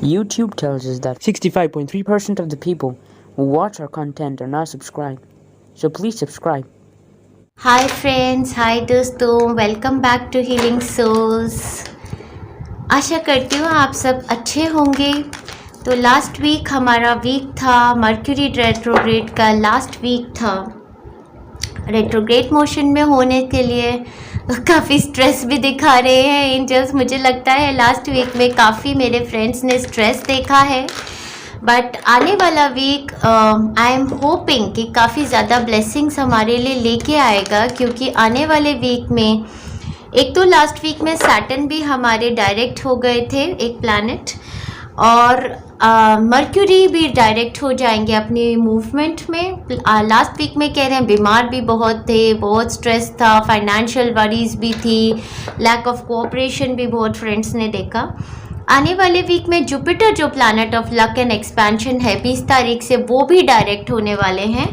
YouTube tells us that 65.3% of the people who watch our content are not subscribed. So please subscribe. Hi friends, hi दोस्तों, welcome back to healing souls. आशा करती हूँ आप सब अच्छे होंगे। तो लास्ट वीक हमारा वीक था मर्क्यूरी रेट्रोग्रेड का लास्ट वीक था। रेट्रोग्रेड मोशन में होने के लिए काफ़ी स्ट्रेस भी दिखा रहे हैं एंजल्स। मुझे लगता है लास्ट वीक में काफ़ी मेरे फ्रेंड्स ने स्ट्रेस देखा है, बट आने वाला वीक आई एम होपिंग कि काफ़ी ज़्यादा ब्लेसिंग्स हमारे लिए लेके आएगा, क्योंकि आने वाले वीक में एक तो लास्ट वीक में सैटर्न भी हमारे डायरेक्ट हो गए थे, एक प्लैनेट, और मर्क्यूरी भी डायरेक्ट हो जाएंगे अपनी मूवमेंट में। लास्ट वीक में कह रहे हैं बीमार भी बहुत थे, बहुत स्ट्रेस था, फाइनेंशियल वरीज भी थी, लैक ऑफ कोऑपरेशन भी बहुत फ्रेंड्स ने देखा। आने वाले वीक में जुपिटर जो planet of luck and expansion है 20 तारीख से, वो भी डायरेक्ट होने वाले हैं।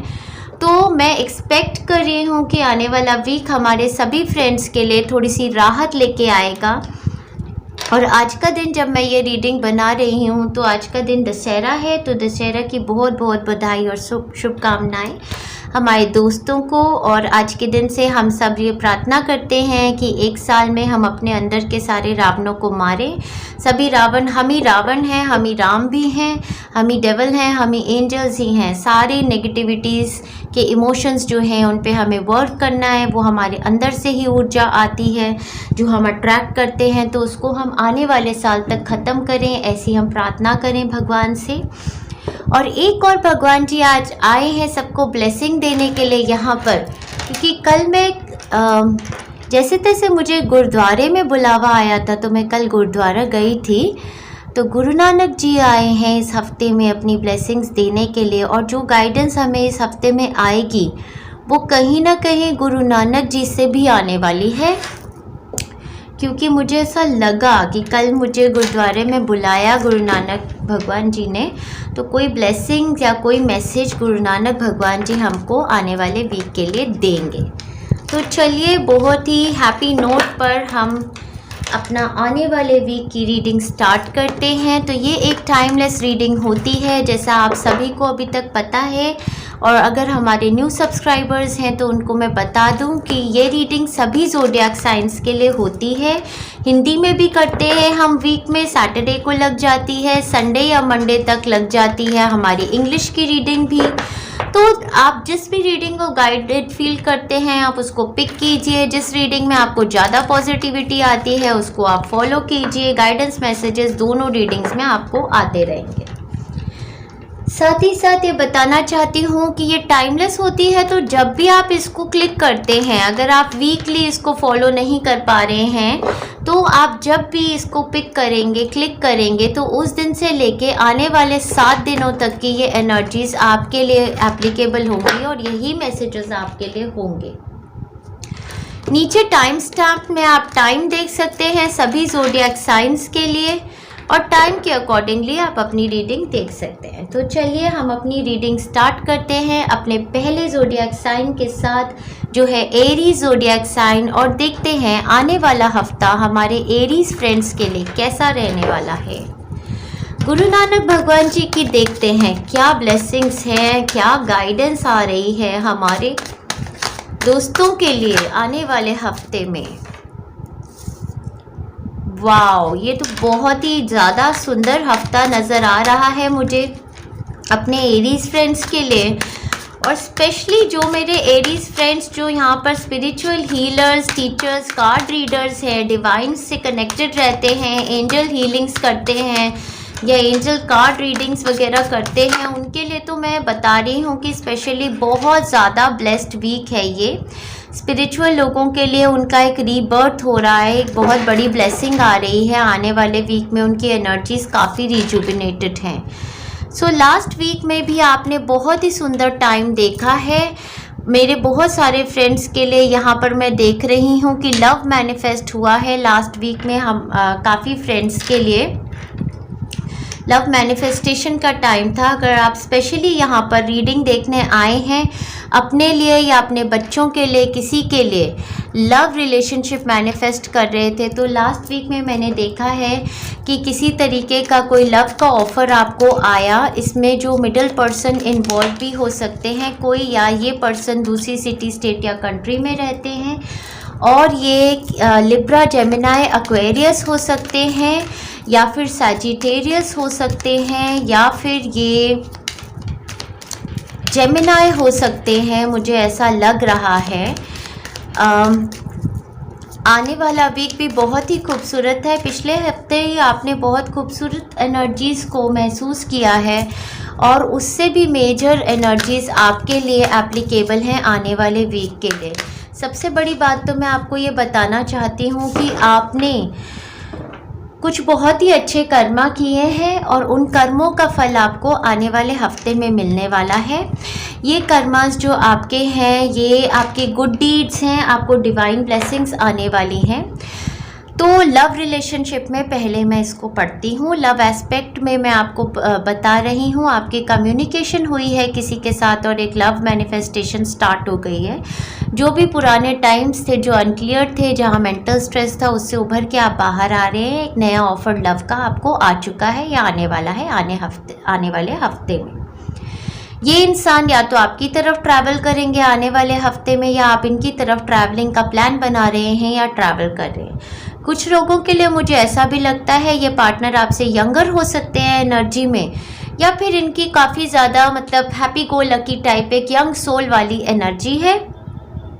तो मैं एक्सपेक्ट कर रही हूँ कि आने वाला वीक हमारे सभी फ्रेंड्स के लिए थोड़ी सी राहत लेके आएगा। और आज का दिन जब मैं ये रीडिंग बना रही हूँ तो आज का दिन दशहरा है, तो दशहरा की बहुत बहुत बधाई और शुभकामनाएं हमारे दोस्तों को। और आज के दिन से हम सब ये प्रार्थना करते हैं कि एक साल में हम अपने अंदर के सारे रावणों को मारें। सभी रावण, हम ही रावण हैं, हम ही राम भी हैं, हम ही डेवल हैं, हम ही एंजल्स ही हैं। सारे नेगेटिविटीज़ के इमोशंस जो हैं उन पे हमें वर्क करना है। वो हमारे अंदर से ही ऊर्जा आती है जो हम अट्रैक्ट करते हैं, तो उसको हम आने वाले साल तक ख़त्म करें, ऐसी हम प्रार्थना करें भगवान से। और एक और भगवान जी आज आए हैं सबको ब्लेसिंग देने के लिए यहाँ पर, क्योंकि कल मैं जैसे तैसे मुझे गुरुद्वारे में बुलावा आया था, तो मैं कल गुरुद्वारा गई थी। तो गुरु नानक जी आए हैं इस हफ्ते में अपनी ब्लेसिंग्स देने के लिए, और जो गाइडेंस हमें इस हफ्ते में आएगी वो कहीं ना कहीं गुरु नानक जी से भी आने वाली है। क्योंकि मुझे ऐसा लगा कि कल मुझे गुरुद्वारे में बुलाया गुरु नानक भगवान जी ने, तो कोई ब्लेसिंग या कोई मैसेज गुरु नानक भगवान जी हमको आने वाले वीक के लिए देंगे। तो चलिए, बहुत ही हैप्पी नोट पर हम अपना आने वाले वीक की रीडिंग स्टार्ट करते हैं। तो ये एक टाइमलेस रीडिंग होती है, जैसा आप सभी को अभी तक पता है। और अगर हमारे न्यू सब्सक्राइबर्स हैं तो उनको मैं बता दूं कि ये रीडिंग सभी ज़ोडिएक साइंस के लिए होती है। हिंदी में भी करते हैं हम, वीक में सैटरडे को लग जाती है, संडे या मंडे तक लग जाती है हमारी इंग्लिश की रीडिंग भी। तो आप जिस भी रीडिंग को गाइडेड फील करते हैं आप उसको पिक कीजिए। जिस रीडिंग में आपको ज़्यादा पॉजिटिविटी आती है उसको आप फॉलो कीजिए। गाइडेंस मैसेजेस दोनों रीडिंग्स में आपको आते रहेंगे। साथ ही साथ ये बताना चाहती हूँ कि ये टाइमलेस होती है, तो जब भी आप इसको क्लिक करते हैं, अगर आप वीकली इसको फॉलो नहीं कर पा रहे हैं, तो आप जब भी इसको पिक करेंगे, क्लिक करेंगे, तो उस दिन से लेके आने वाले 7 दिनों तक की ये एनर्जीज आपके लिए एप्लीकेबल होंगी और यही मैसेजेस आपके लिए होंगे। नीचे टाइम स्टैम्प में आप टाइम देख सकते हैं सभी ज़ोडिएक साइंस के लिए, और टाइम के अकॉर्डिंगली आप अपनी रीडिंग देख सकते हैं। तो चलिए हम अपनी रीडिंग स्टार्ट करते हैं अपने पहले ज़ोडिएक साइन के साथ, जो है एरीज ज़ोडिएक साइन, और देखते हैं आने वाला हफ्ता हमारे एरीज फ्रेंड्स के लिए कैसा रहने वाला है। गुरु नानक भगवान जी की देखते हैं क्या ब्लेसिंग्स हैं, क्या गाइडेंस आ रही है हमारे दोस्तों के लिए आने वाले हफ्ते में। वाओ, ये तो बहुत ही ज़्यादा सुंदर हफ्ता नज़र आ रहा है मुझे अपने एरीज फ्रेंड्स के लिए। और स्पेशली जो मेरे एरीज फ्रेंड्स जो यहाँ पर spiritual healers, teachers, card readers हैं, डिवाइन से कनेक्टेड रहते हैं, एंजल हीलिंग्स करते हैं या एंजल कार्ड रीडिंग्स वगैरह करते हैं, उनके लिए तो मैं बता रही हूँ कि स्पेशली बहुत ज़्यादा ब्लेस्ड वीक है ये। स्पिरिचुअल लोगों के लिए उनका एक रीबर्थ हो रहा है, एक बहुत बड़ी ब्लेसिंग आ रही है आने वाले वीक में। उनकी एनर्जीज काफ़ी रिजुविनेटेड हैं। सो लास्ट वीक में भी आपने बहुत ही सुंदर टाइम देखा है मेरे बहुत सारे फ्रेंड्स के लिए। यहाँ पर मैं देख रही हूँ कि लव मैनिफेस्ट हुआ है लास्ट वीक में हम काफ़ी फ्रेंड्स के लिए। लव मैनिफेस्टेशन का टाइम था। अगर आप स्पेशली यहाँ पर रीडिंग देखने आए हैं अपने लिए या अपने बच्चों के लिए, किसी के लिए लव रिलेशनशिप मैनिफेस्ट कर रहे थे, तो लास्ट वीक में मैंने देखा है कि किसी तरीके का कोई लव का ऑफ़र आपको आया। इसमें जो मिडिल पर्सन इन्वॉल्व भी हो सकते हैं कोई, या ये पर्सन दूसरी सिटी, स्टेट या कंट्री में रहते हैं, और ये लिब्रा, जेमिनाई, एक्वेरियस हो सकते हैं, या फिर सैजिटेरियस हो सकते हैं, या फिर ये जेमिनाई हो सकते हैं, मुझे ऐसा लग रहा है। आने वाला वीक भी बहुत ही खूबसूरत है। पिछले हफ्ते ही आपने बहुत खूबसूरत एनर्जीज़ को महसूस किया है, और उससे भी मेजर एनर्जीज़ आपके लिए एप्लीकेबल हैं आने वाले वीक के लिए। सबसे बड़ी बात तो मैं आपको ये बताना चाहती हूँ कि आपने कुछ बहुत ही अच्छे कर्मा किए हैं, और उन कर्मों का फल आपको आने वाले हफ्ते में मिलने वाला है। ये कर्मास जो आपके हैं, ये आपके गुड डीड्स हैं, आपको डिवाइन ब्लेसिंग्स आने वाली हैं। तो लव रिलेशनशिप में पहले मैं इसको पढ़ती हूँ। लव एस्पेक्ट में मैं आपको बता रही हूँ, आपकी कम्युनिकेशन हुई है किसी के साथ और एक लव मैनिफेस्टेशन स्टार्ट हो गई है। जो भी पुराने टाइम्स थे, जो अनक्लियर थे, जहाँ मेंटल स्ट्रेस था, उससे उभर के आप बाहर आ रहे हैं। एक नया ऑफर लव का आपको आ चुका है या आने वाला है आने वाले हफ्ते में। ये इंसान या तो आपकी तरफ ट्रैवल करेंगे आने वाले हफ्ते में, या आप इनकी तरफ ट्रैवलिंग का प्लान बना रहे हैं या ट्रैवल कर रहे हैं। कुछ लोगों के लिए मुझे ऐसा भी लगता है ये पार्टनर आपसे यंगर हो सकते हैं एनर्जी में, या फिर इनकी काफ़ी ज़्यादा मतलब हैप्पी गो लकी टाइप एक यंग सोल वाली एनर्जी है।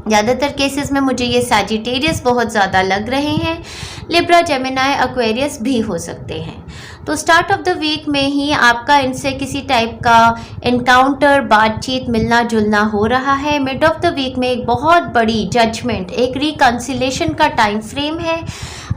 ज़्यादातर केसेस में मुझे ये सैजिटेरियस बहुत ज़्यादा लग रहे हैं। लिब्रा, जेमिनाई, एक्वेरियस भी हो सकते हैं। तो स्टार्ट ऑफ द वीक में ही आपका इनसे किसी टाइप का एनकाउंटर, बातचीत, मिलना जुलना हो रहा है। मिड ऑफ द वीक में एक बहुत बड़ी जजमेंट, एक रिकन्सिलेशन का टाइम फ्रेम है।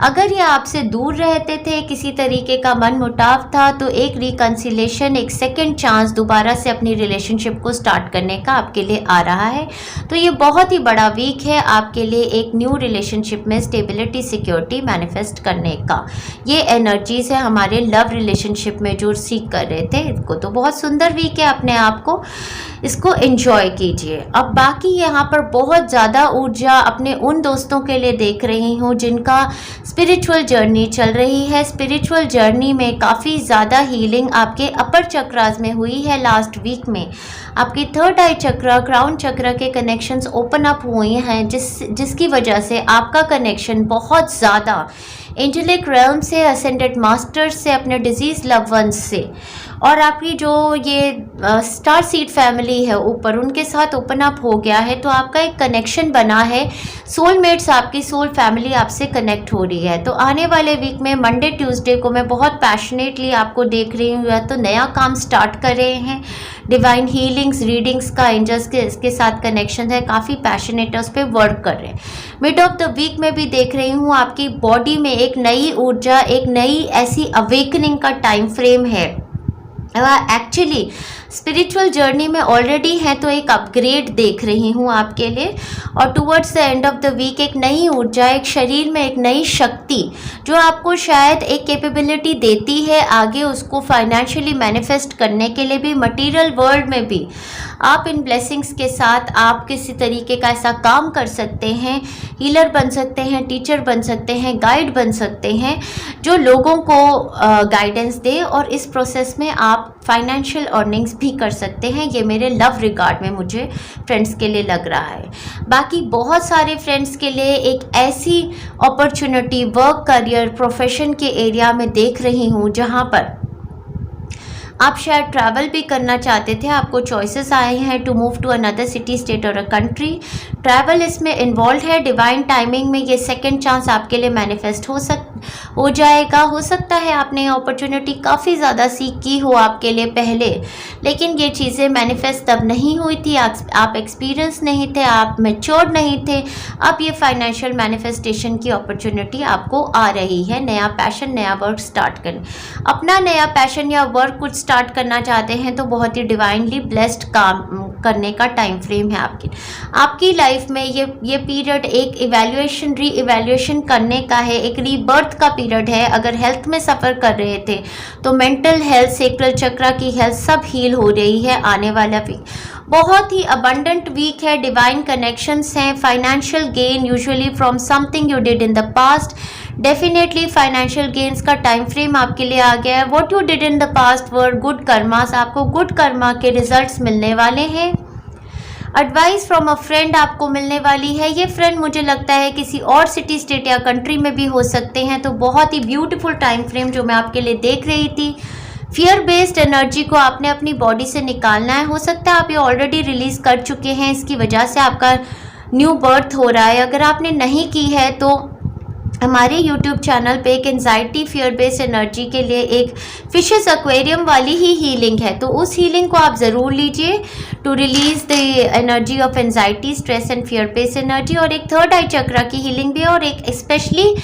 अगर ये आपसे दूर रहते थे, किसी तरीके का मन मुटाव था, तो एक रिकन्सिलेशन, एक सेकंड चांस दोबारा से अपनी रिलेशनशिप को स्टार्ट करने का आपके लिए आ रहा है। तो ये बहुत ही बड़ा वीक है आपके लिए एक न्यू रिलेशनशिप में स्टेबिलिटी, सिक्योरिटी मैनिफेस्ट करने का। ये एनर्जीज है हमारे लव रिलेशनशिप में जो सीख कर रहे थे। इनको तो बहुत सुंदर वीक है, अपने आप को इसको एंजॉय कीजिए। अब बाकी यहाँ पर बहुत ज़्यादा ऊर्जा अपने उन दोस्तों के लिए देख रही हूँ जिनका स्पिरिचुअल जर्नी चल रही है। स्पिरिचुअल जर्नी में काफ़ी ज़्यादा हीलिंग आपके अपर चक्रास में हुई है लास्ट वीक में। आपकी थर्ड आई चक्र, क्राउन चक्र के कनेक्शंस ओपन अप हुए हैं, जिसकी वजह से आपका कनेक्शन बहुत ज़्यादा एंजेलिक रेल्म से, असेंडेड मास्टर्स से, अपने डिजीज लव वंस से, और आपकी जो ये स्टार सीड फैमिली है ऊपर, उनके साथ ओपन अप हो गया है। तो आपका एक कनेक्शन बना है, सोलमेट्स, आपकी सोल फैमिली आपसे कनेक्ट हो रही है। तो आने वाले वीक में मंडे, ट्यूसडे को मैं बहुत पैशनेटली आपको देख रही हूँ, या तो नया काम स्टार्ट कर रहे हैं, डिवाइन हीलिंग्स, रीडिंग्स का एंजल्स के इसके साथ कनेक्शन है, काफ़ी पैशनेट है, उस पर वर्क कर रहे हैं। मिड ऑफ द वीक में भी देख रही हूँ आपकी बॉडी में एक नई ऊर्जा, एक नई ऐसी अवेकनिंग का टाइम फ्रेम है। एक्चुअली स्पिरिचुअल जर्नी में ऑलरेडी है, तो एक अपग्रेड देख रही हूँ आपके लिए। और towards the end of the week एक नई ऊर्जा, एक शरीर में एक नई शक्ति जो आपको शायद एक कैपेबिलिटी देती है आगे उसको फाइनेंशियली मैनिफेस्ट करने के लिए भी, मटेरियल वर्ल्ड में भी। आप इन ब्लेसिंग्स के साथ आप किसी तरीके का ऐसा काम कर सकते हैं, हीलर बन सकते हैं, टीचर बन सकते हैं, गाइड बन सकते हैं, जो लोगों को गाइडेंस दे, और इस प्रोसेस में आप फाइनेंशियल अर्निंग्स भी कर सकते हैं। ये मेरे लव रिगार्ड में मुझे फ्रेंड्स के लिए लग रहा है। बाकी बहुत सारे फ्रेंड्स के लिए एक ऐसी अपॉर्चुनिटी वर्क, करियर, प्रोफेशन के एरिया में देख रही हूँ जहाँ पर आप शायद ट्रैवल भी करना चाहते थे, आपको चॉइसेस आए हैं to move to another city, state और अ कंट्री। ट्रैवल इसमें इन्वॉल्व है। डिवाइन टाइमिंग में ये सेकंड चांस आपके लिए मैनिफेस्ट हो जाएगा। हो सकता है आपने अपॉर्चुनिटी काफ़ी ज़्यादा सीख की हो आपके लिए पहले, लेकिन ये चीज़ें मैनिफेस्ट तब नहीं हुई थी, आप एक्सपीरियंस नहीं थे, आप मैच्योर्ड नहीं थे। अब ये फाइनेंशियल मैनिफेस्टेशन की अपॉर्चुनिटी आपको आ रही है। नया पैशन, नया वर्क स्टार्ट करें। अपना नया पैशन या वर्क कुछ स्टार्ट करना चाहते हैं तो बहुत ही डिवाइनली ब्लेस्ड काम करने का टाइम फ्रेम है आपकी लाइफ में। ये पीरियड एक इवैल्यूएशन, री इवैल्यूएशन करने का है, एक रीबर्थ रीबर्थ का पीरियड है। अगर हेल्थ में सफ़र कर रहे थे तो मेंटल हेल्थ, सेक्रल चक्रा की हेल्थ सब हील हो रही है। आने वाला वीक बहुत ही अबंडेंट वीक है। डिवाइन कनेक्शंस हैं, financial gain usually from something you did in the past. Definitely financial gains का टाइम फ्रेम आपके लिए आ गया है। What you did in the past were good karmas, आपको गुड कर्मा के रिजल्ट्स मिलने वाले हैं। एडवाइस फ्रॉम अ फ्रेंड आपको मिलने वाली है। ये फ्रेंड मुझे लगता है किसी और सिटी, स्टेट या कंट्री में भी हो सकते हैं। तो बहुत ही ब्यूटीफुल टाइम फ्रेम जो मैं आपके लिए देख रही थी। फियर बेस्ड एनर्जी को आपने अपनी बॉडी से निकालना है। हो सकता है आप ये ऑलरेडी रिलीज कर चुके हैं, इसकी वजह से आपका न्यू बर्थ हो रहा है। अगर आपने नहीं की है तो हमारे YouTube चैनल पे एक एंजाइटी फियर बेस्ड एनर्जी के लिए एक फिशेस एक्वेरियम वाली ही हीलिंग है, तो उस हीलिंग को आप ज़रूर लीजिए to release the energy of anxiety, stress and fear based energy. और एक थर्ड आई चक्रा की हीलिंग भी है और एक स्पेशली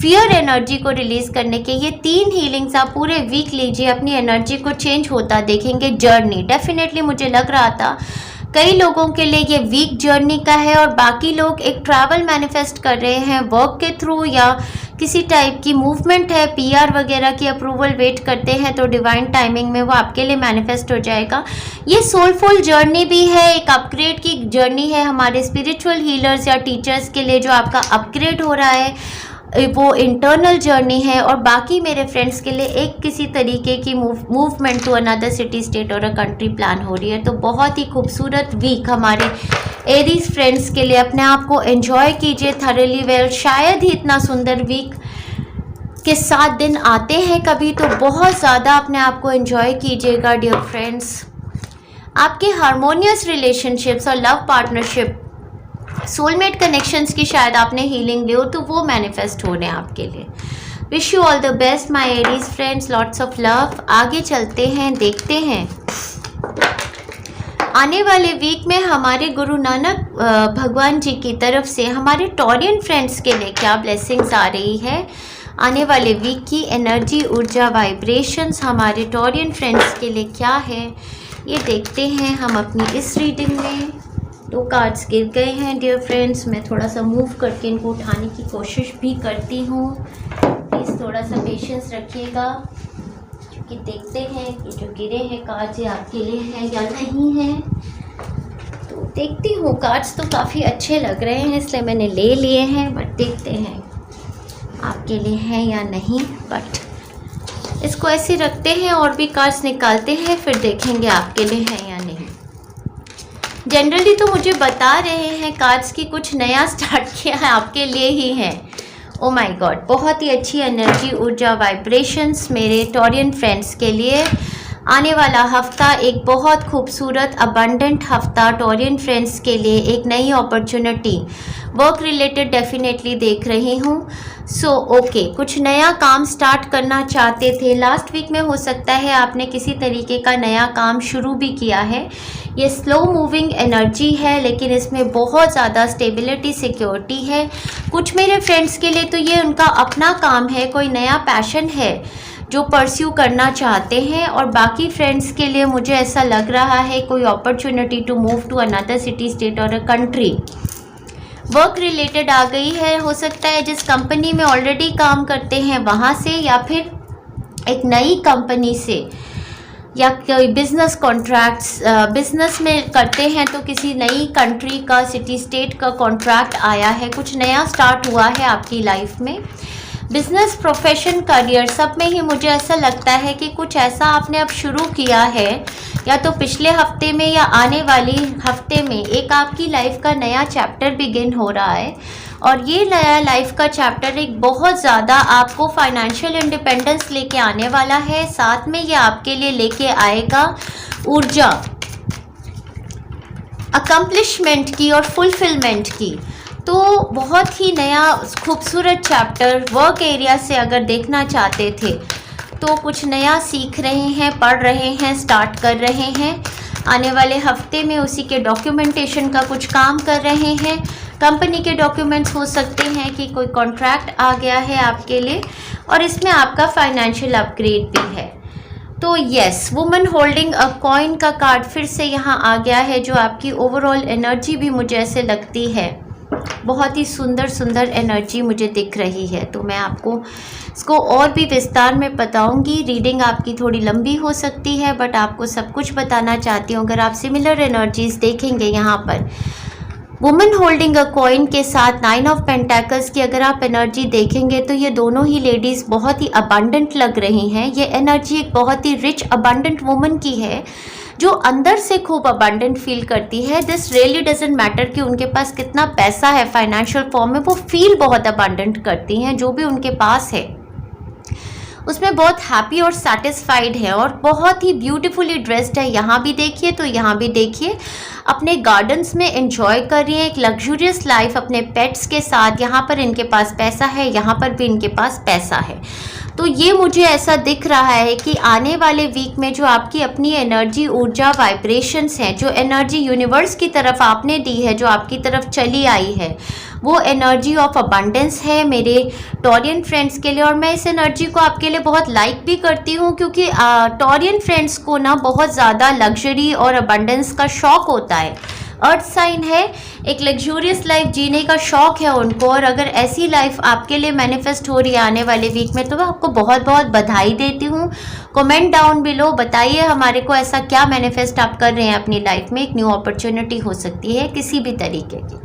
फियर एनर्जी को रिलीज करने के ये 3 हीलिंग्स आप पूरे वीक लीजिए। अपनी एनर्जी को चेंज होता देखेंगे। जर्नी डेफिनेटली मुझे लग रहा था कई लोगों के लिए ये वीक जर्नी का है और बाकी लोग एक ट्रैवल मैनिफेस्ट कर रहे हैं वर्क के थ्रू या किसी टाइप की मूवमेंट है, PR वगैरह की अप्रूवल वेट करते हैं, तो डिवाइन टाइमिंग में वो आपके लिए मैनिफेस्ट हो जाएगा। ये सोलफुल जर्नी भी है, एक अपग्रेड की जर्नी है हमारे स्पिरिचुअल हीलर्स या टीचर्स के लिए। जो आपका अपग्रेड हो रहा है वो इंटरनल जर्नी है और बाकी मेरे फ्रेंड्स के लिए एक किसी तरीके की movement to another city, state और अ कंट्री प्लान हो रही है। तो बहुत ही खूबसूरत वीक हमारे एरीज फ्रेंड्स के लिए। अपने आप को एंजॉय कीजिए थॉरली वेल। शायद ही इतना सुंदर वीक के 7 दिन आते हैं कभी, तो बहुत ज़्यादा अपने आप को एंजॉय कीजिएगा डियर फ्रेंड्स। आपके हारमोनियस रिलेशनशिप्स और लव पार्टनरशिप, सोलमेट कनेक्शंस की शायद आपने हीलिंग ली हो तो वो मैनिफेस्ट हो रहे हैं आपके लिए। Wish you all the best my Aries friends, lots of love. आगे चलते हैं, देखते हैं आने वाले वीक में हमारे गुरु नानक भगवान जी की तरफ से हमारे टॉरियन फ्रेंड्स के लिए क्या ब्लेसिंग्स आ रही है। आने वाले वीक की एनर्जी, ऊर्जा, वाइब्रेशंस हमारे टॉरियन फ्रेंड्स के लिए क्या है ये देखते हैं हम अपनी इस रीडिंग में। 2 कार्ड्स गिर गए हैं डियर फ्रेंड्स। मैं थोड़ा सा मूव करके इनको उठाने की कोशिश भी करती हूँ, प्लीज़ थोड़ा सा पेशेंस रखिएगा, क्योंकि देखते हैं कि जो गिरे हैं कार्ड्स ये आपके लिए हैं या नहीं हैं। तो देखती हूँ, कार्ड्स तो काफ़ी अच्छे लग रहे हैं इसलिए मैंने ले लिए हैं, बट देखते हैं आपके लिए हैं या नहीं। बट इसको ऐसे रखते हैं और भी कार्ड्स निकालते हैं, फिर देखेंगे आपके लिए हैं या नहीं। जनरली तो मुझे बता रहे हैं कार्ड्स की कुछ नया स्टार्ट किया है, आपके लिए ही है। ओ माय गॉड, बहुत ही अच्छी एनर्जी, ऊर्जा, वाइब्रेशंस मेरे टॉरियन फ्रेंड्स के लिए। आने वाला हफ्ता एक बहुत खूबसूरत अबंडेंट हफ्ता टॉरियन फ्रेंड्स के लिए, एक नई अपॉर्चुनिटी वर्क रिलेटेड डेफिनेटली देख रही हूँ। सो ओके, कुछ नया काम स्टार्ट करना चाहते थे लास्ट वीक में, हो सकता है आपने किसी तरीके का नया काम शुरू भी किया है। ये स्लो मूविंग एनर्जी है लेकिन इसमें बहुत ज़्यादा स्टेबिलिटी, सिक्योरिटी है। कुछ मेरे फ्रेंड्स के लिए तो ये उनका अपना काम है, कोई नया पैशन है जो परस्यू करना चाहते हैं, और बाकी फ्रेंड्स के लिए मुझे ऐसा लग रहा है कोई opportunity to move to another city, state और अ कंट्री वर्क रिलेटेड आ गई है। हो सकता है जिस कंपनी में ऑलरेडी काम करते हैं वहाँ से, या फिर एक नई कंपनी से, या कोई बिजनेस कॉन्ट्रैक्ट्स बिजनेस में करते हैं तो किसी नई कंट्री का, सिटी, स्टेट का कॉन्ट्रैक्ट आया है, कुछ नया स्टार्ट हुआ है आपकी लाइफ में। बिजनेस, प्रोफेशन, करियर सब में ही मुझे ऐसा लगता है कि कुछ ऐसा आपने अब शुरू किया है, या तो पिछले हफ्ते में या आने वाली हफ्ते में एक आपकी लाइफ का नया चैप्टर बिगिन हो रहा है। और ये नया लाइफ का चैप्टर एक बहुत ज़्यादा आपको फाइनेंशियल इंडिपेंडेंस लेके आने वाला है। साथ में ये आपके लिए लेके आएगा ऊर्जा, अकम्पलिशमेंट की और फुलफिलमेंट की। तो बहुत ही नया खूबसूरत चैप्टर वर्क एरिया से अगर देखना चाहते थे तो कुछ नया सीख रहे हैं, पढ़ रहे हैं, स्टार्ट कर रहे हैं। आने वाले हफ्ते में उसी के डॉक्यूमेंटेशन का कुछ काम कर रहे हैं। कंपनी के डॉक्यूमेंट्स हो सकते हैं कि कोई कॉन्ट्रैक्ट आ गया है आपके लिए और इसमें आपका फाइनेंशियल अपग्रेड भी है। तो yes, woman holding a coin का कार्ड फिर से यहाँ आ गया है, जो आपकी ओवरऑल एनर्जी भी मुझे ऐसे लगती है बहुत ही सुंदर सुंदर एनर्जी मुझे दिख रही है। तो मैं आपको इसको और भी विस्तार में बताऊंगी। रीडिंग आपकी थोड़ी लंबी हो सकती है, बट आपको सब कुछ बताना चाहती हूँ। अगर आप सिमिलर एनर्जीज देखेंगे यहाँ पर वुमन होल्डिंग अ कॉइन के साथ 9 ऑफ पेंटाकल्स की अगर आप एनर्जी देखेंगे तो ये दोनों ही लेडीज़ बहुत ही अबंडेंट लग रही हैं। ये एनर्जी एक बहुत ही रिच अबंडेंट वुमन की है जो अंदर से खूब अबंडेंट फील करती है। दिस रियली डजेंट मैटर कि उनके पास कितना पैसा है फाइनेंशियल फॉर्म में, वो फील बहुत अबंडेंट करती हैं। जो भी उनके पास है उसमें बहुत हैप्पी और सेटिस्फाइड है और बहुत ही ब्यूटीफुली ड्रेस्ड है। यहाँ भी देखिए तो यहाँ भी देखिए, अपने गार्डन्स में एंजॉय कर रही है एक लग्जूरियस लाइफ अपने पेट्स के साथ। यहाँ पर इनके पास पैसा है, यहाँ पर भी इनके पास पैसा है। तो ये मुझे ऐसा दिख रहा है कि आने वाले वीक में जो आपकी अपनी एनर्जी, ऊर्जा, वाइब्रेशंस हैं, जो एनर्जी यूनिवर्स की तरफ आपने दी है, जो आपकी तरफ चली आई है, वो एनर्जी ऑफ अबंडेंस है मेरे टॉरियन फ्रेंड्स के लिए। और मैं इस एनर्जी को आपके लिए बहुत लाइक भी करती हूँ क्योंकि टॉरियन फ्रेंड्स को ना बहुत ज़्यादा लग्जरी और अबंडेंस का शौक होता है। अर्थ साइन है, एक लग्जूरियस लाइफ जीने का शौक है उनको। और अगर ऐसी लाइफ आपके लिए मैनिफेस्ट हो रही है आने वाले वीक में तो मैं आपको बहुत बहुत बधाई देती हूँ। कमेंट डाउन बिलो बताइए हमारे को ऐसा क्या मैनिफेस्ट आप कर रहे हैं अपनी लाइफ में। एक न्यू अपॉर्चुनिटी हो सकती है किसी भी तरीके की।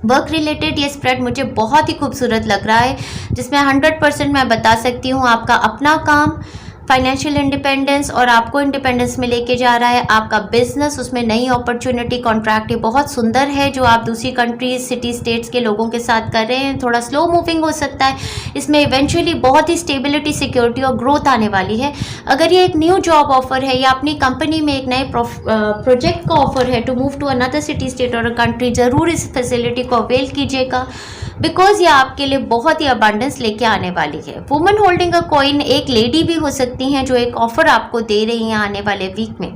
वर्क रिलेटेड ये स्प्रेड मुझे बहुत ही खूबसूरत लग रहा है, जिसमें 100% मैं बता सकती हूँ आपका अपना काम, फाइनेंशियल इंडिपेंडेंस और आपको इंडिपेंडेंस में लेके जा रहा है। आपका बिजनेस, उसमें नई अपॉर्चुनिटी, कॉन्ट्रैक्ट ये बहुत सुंदर है जो आप दूसरी कंट्रीज, सिटी, स्टेट्स के लोगों के साथ कर रहे हैं। थोड़ा स्लो मूविंग हो सकता है, इसमें इवेंचुअली बहुत ही स्टेबिलिटी, सिक्योरिटी और ग्रोथ आने वाली है। अगर ये एक न्यू जॉब ऑफर है या अपनी कंपनी में एक नए प्रोजेक्ट का ऑफर है to move to another city, state और कंट्री, ज़रूर इस फैसिलिटी को अवेल कीजिएगा बिकॉज ये आपके लिए बहुत ही अबंडेंस लेके आने वाली है। वुमन होल्डिंग अ कॉइन एक लेडी भी हो सकती हैं जो एक ऑफर आपको दे रही हैं आने वाले वीक में।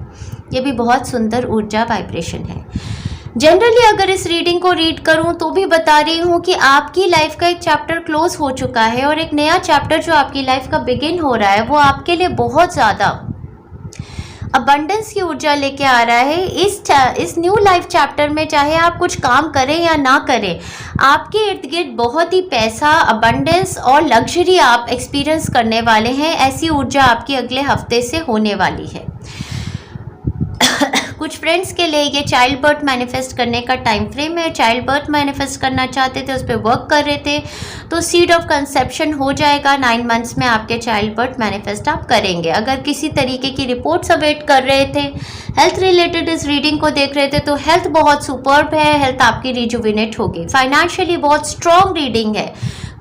ये भी बहुत सुंदर ऊर्जा, वाइब्रेशन है। जनरली अगर इस रीडिंग को रीड करूं तो भी बता रही हूं कि आपकी लाइफ का एक चैप्टर क्लोज हो चुका है और एक नया चैप्टर जो आपकी लाइफ का बिगिन हो रहा है वो आपके लिए बहुत ज़्यादा अबंडेंस की ऊर्जा लेके आ रहा है। इस न्यू लाइफ चैप्टर में चाहे आप कुछ काम करें या ना करें, आपके इर्द गिर्द बहुत ही पैसा, अबंडेंस और लग्जरी आप एक्सपीरियंस करने वाले हैं। ऐसी ऊर्जा आपकी अगले हफ्ते से होने वाली है। कुछ फ्रेंड्स के लिए ये चाइल्ड बर्थ मैनिफेस्ट करने का टाइम फ्रेम है। चाइल्ड बर्थ मैनिफेस्ट करना चाहते थे, उस पर वर्क कर रहे थे तो सीड ऑफ कंसेप्शन हो जाएगा। 9 मंथ्स में आपके चाइल्ड बर्थ मैनिफेस्ट आप करेंगे। अगर किसी तरीके की रिपोर्ट्स अवेट कर रहे थे, हेल्थ रिलेटेड इस रीडिंग को देख रहे थे तो हेल्थ बहुत सुपर्ब है, हेल्थ आपकी रिजुविनेट होगी। फाइनेंशियली बहुत स्ट्रॉन्ग रीडिंग है।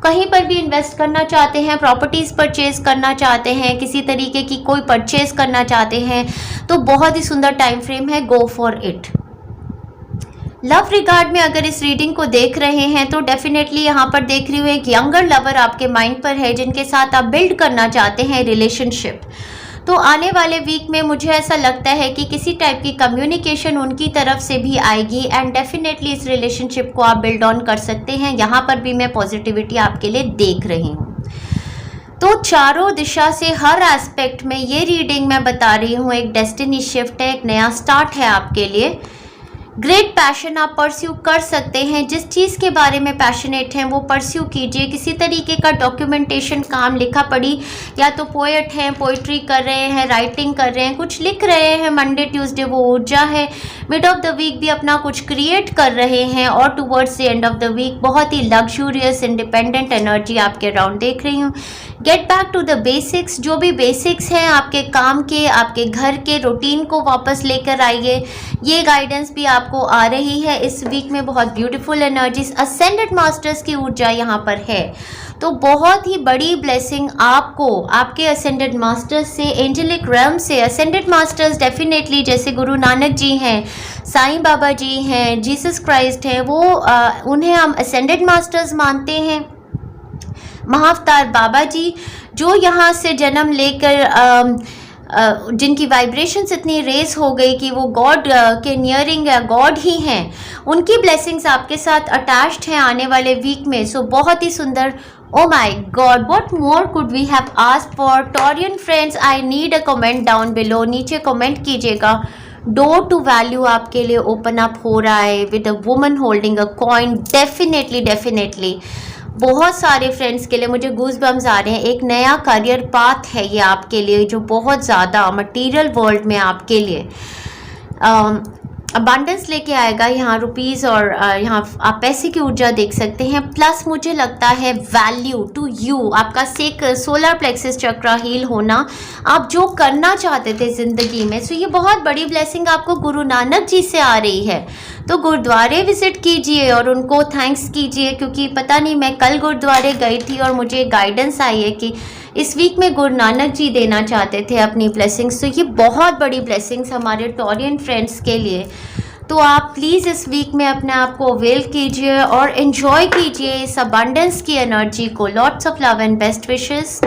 कहीं पर भी इन्वेस्ट करना चाहते हैं, प्रॉपर्टीज़ परचेज करना चाहते हैं, किसी तरीके की कोई परचेज करना चाहते हैं तो बहुत ही सुंदर टाइम फ्रेम है, go for it. Love regard में अगर इस रीडिंग को देख रहे हैं तो डेफिनेटली यहाँ पर देख रही हूँ एक यंगर लवर आपके माइंड पर है जिनके साथ आप बिल्ड करना चाहते हैं रिलेशनशिप। तो आने वाले वीक में मुझे ऐसा लगता है कि किसी टाइप की कम्युनिकेशन उनकी तरफ से भी आएगी एंड डेफिनेटली इस रिलेशनशिप को आप बिल्ड ऑन कर सकते हैं। यहाँ पर भी मैं पॉजिटिविटी आपके लिए देख रही हूँ। तो चारों दिशा से हर एस्पेक्ट में ये रीडिंग मैं बता रही हूँ एक डेस्टिनी शिफ्ट है, एक नया स्टार्ट है आपके लिए। ग्रेट पैशन आप परस्यू कर सकते हैं। जिस चीज़ के बारे में पैशनेट हैं वो परस्यू कीजिए। किसी तरीके का डॉक्यूमेंटेशन काम, लिखा पढ़ी, या तो पोएट हैं, पोइट्री कर रहे हैं, राइटिंग कर रहे हैं, कुछ लिख रहे हैं, मंडे ट्यूसडे वो ऊर्जा है। मिड ऑफ द वीक भी अपना कुछ क्रिएट कर रहे हैं और towards the end of the week बहुत ही लग्जूरियस इंडिपेंडेंट एनर्जी आपके अराउंड देख रही हूँ। Get back to the basics, जो भी बेसिक्स हैं आपके काम के, आपके घर के रूटीन को वापस लेकर आइए। ये गाइडेंस भी आपको आ रही है इस वीक में। बहुत ब्यूटीफुल एनर्जीज, असेंडेड मास्टर्स की ऊर्जा यहाँ पर है तो बहुत ही बड़ी ब्लेसिंग आपको आपके असेंडेड मास्टर्स से, एंजेलिक रेल्म से। असेंडेड मास्टर्स डेफिनेटली जैसे गुरु नानक जी हैं, साईं बाबा जी हैं, जीसस क्राइस्ट हैं, वो उन्हें हम असेंडेड मास्टर्स मानते हैं। महाअवतार बाबा जी जो यहाँ से जन्म लेकर जिनकी वाइब्रेशंस इतनी रेस हो गई कि वो गॉड के नियरिंग या गॉड ही हैं, उनकी ब्लेसिंग्स आपके साथ अटैच्ड हैं आने वाले वीक में। सो बहुत ही सुंदर। Oh my God, what more could we have asked for? Taurean friends, I need a comment down below. नीचे कमेंट कीजिएगा डोर टू वैल्यू आपके लिए ओपन अप हो रहा है with a woman holding a coin. Definitely बहुत सारे friends के लिए मुझे गूज बम्स आ रहे हैं। एक नया करियर पाथ है ये आपके लिए, जो बहुत ज़्यादा मटेरियल वर्ल्ड में आपके लिए अबांडेंस लेके आएगा। यहाँ रुपीज़ और यहाँ आप पैसे की ऊर्जा देख सकते हैं। प्लस मुझे लगता है वैल्यू टू यू, आपका सोलर प्लेक्सिस चक्र हील होना, आप जो करना चाहते थे ज़िंदगी में, सो ये बहुत बड़ी ब्लेसिंग आपको गुरु नानक जी से आ रही है। तो गुरुद्वारे विज़िट कीजिए और उनको थैंक्स कीजिए, क्योंकि पता नहीं, मैं कल गुरुद्वारे गई थी और मुझे गाइडेंस आई है कि इस वीक में गुरु नानक जी देना चाहते थे अपनी ब्लेसिंग्स। तो ये बहुत बड़ी ब्लेसिंग्स हमारे टॉरियन फ्रेंड्स के लिए। तो आप प्लीज़ इस वीक में अपने आप को अवेल कीजिए और एंजॉय कीजिए इस अबंडेंस की एनर्जी को। Lots of love and best wishes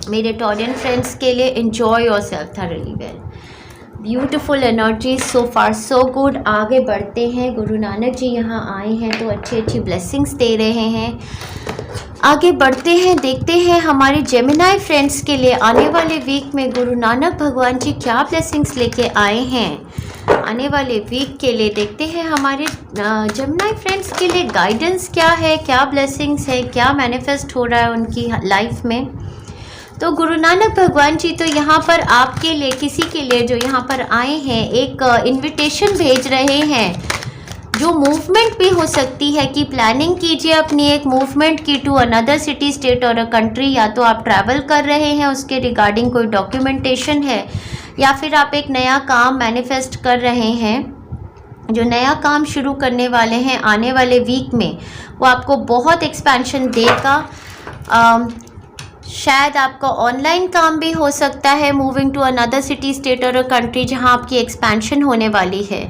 मेरे टॉरियन फ्रेंड्स के लिए। Enjoy yourself thoroughly well. Beautiful energy, so far so good. आगे बढ़ते हैं। गुरु नानक जी यहाँ आए हैं तो अच्छी ब्लेसिंग्स दे रहे हैं। आगे बढ़ते हैं, देखते हैं हमारे जेमिनाई फ्रेंड्स के लिए आने वाले वीक में गुरु नानक भगवान जी क्या ब्लेसिंग्स लेके आए हैं। आने वाले वीक के लिए देखते हैं हमारे जेमिनाई फ्रेंड्स के लिए गाइडेंस क्या है, क्या ब्लेसिंग्स है, क्या मैनिफेस्ट हो रहा है उनकी लाइफ में। तो गुरु नानक भगवान जी तो यहाँ पर आपके लिए, किसी के लिए जो यहाँ पर आए हैं, एक इनविटेशन भेज रहे हैं, जो मूवमेंट भी हो सकती है कि प्लानिंग कीजिए अपनी एक मूवमेंट की टू अनदर सिटी, स्टेट और अ कंट्री। या तो आप ट्रैवल कर रहे हैं, उसके रिगार्डिंग कोई डॉक्यूमेंटेशन है, या फिर आप एक नया काम मैनिफेस्ट कर रहे हैं। जो नया काम शुरू करने वाले हैं आने वाले वीक में, वो आपको बहुत एक्सपेंशन देगा। शायद आपका ऑनलाइन काम भी हो सकता है, moving to another city, state और कंट्री, जहां आपकी एक्सपेंशन होने वाली है।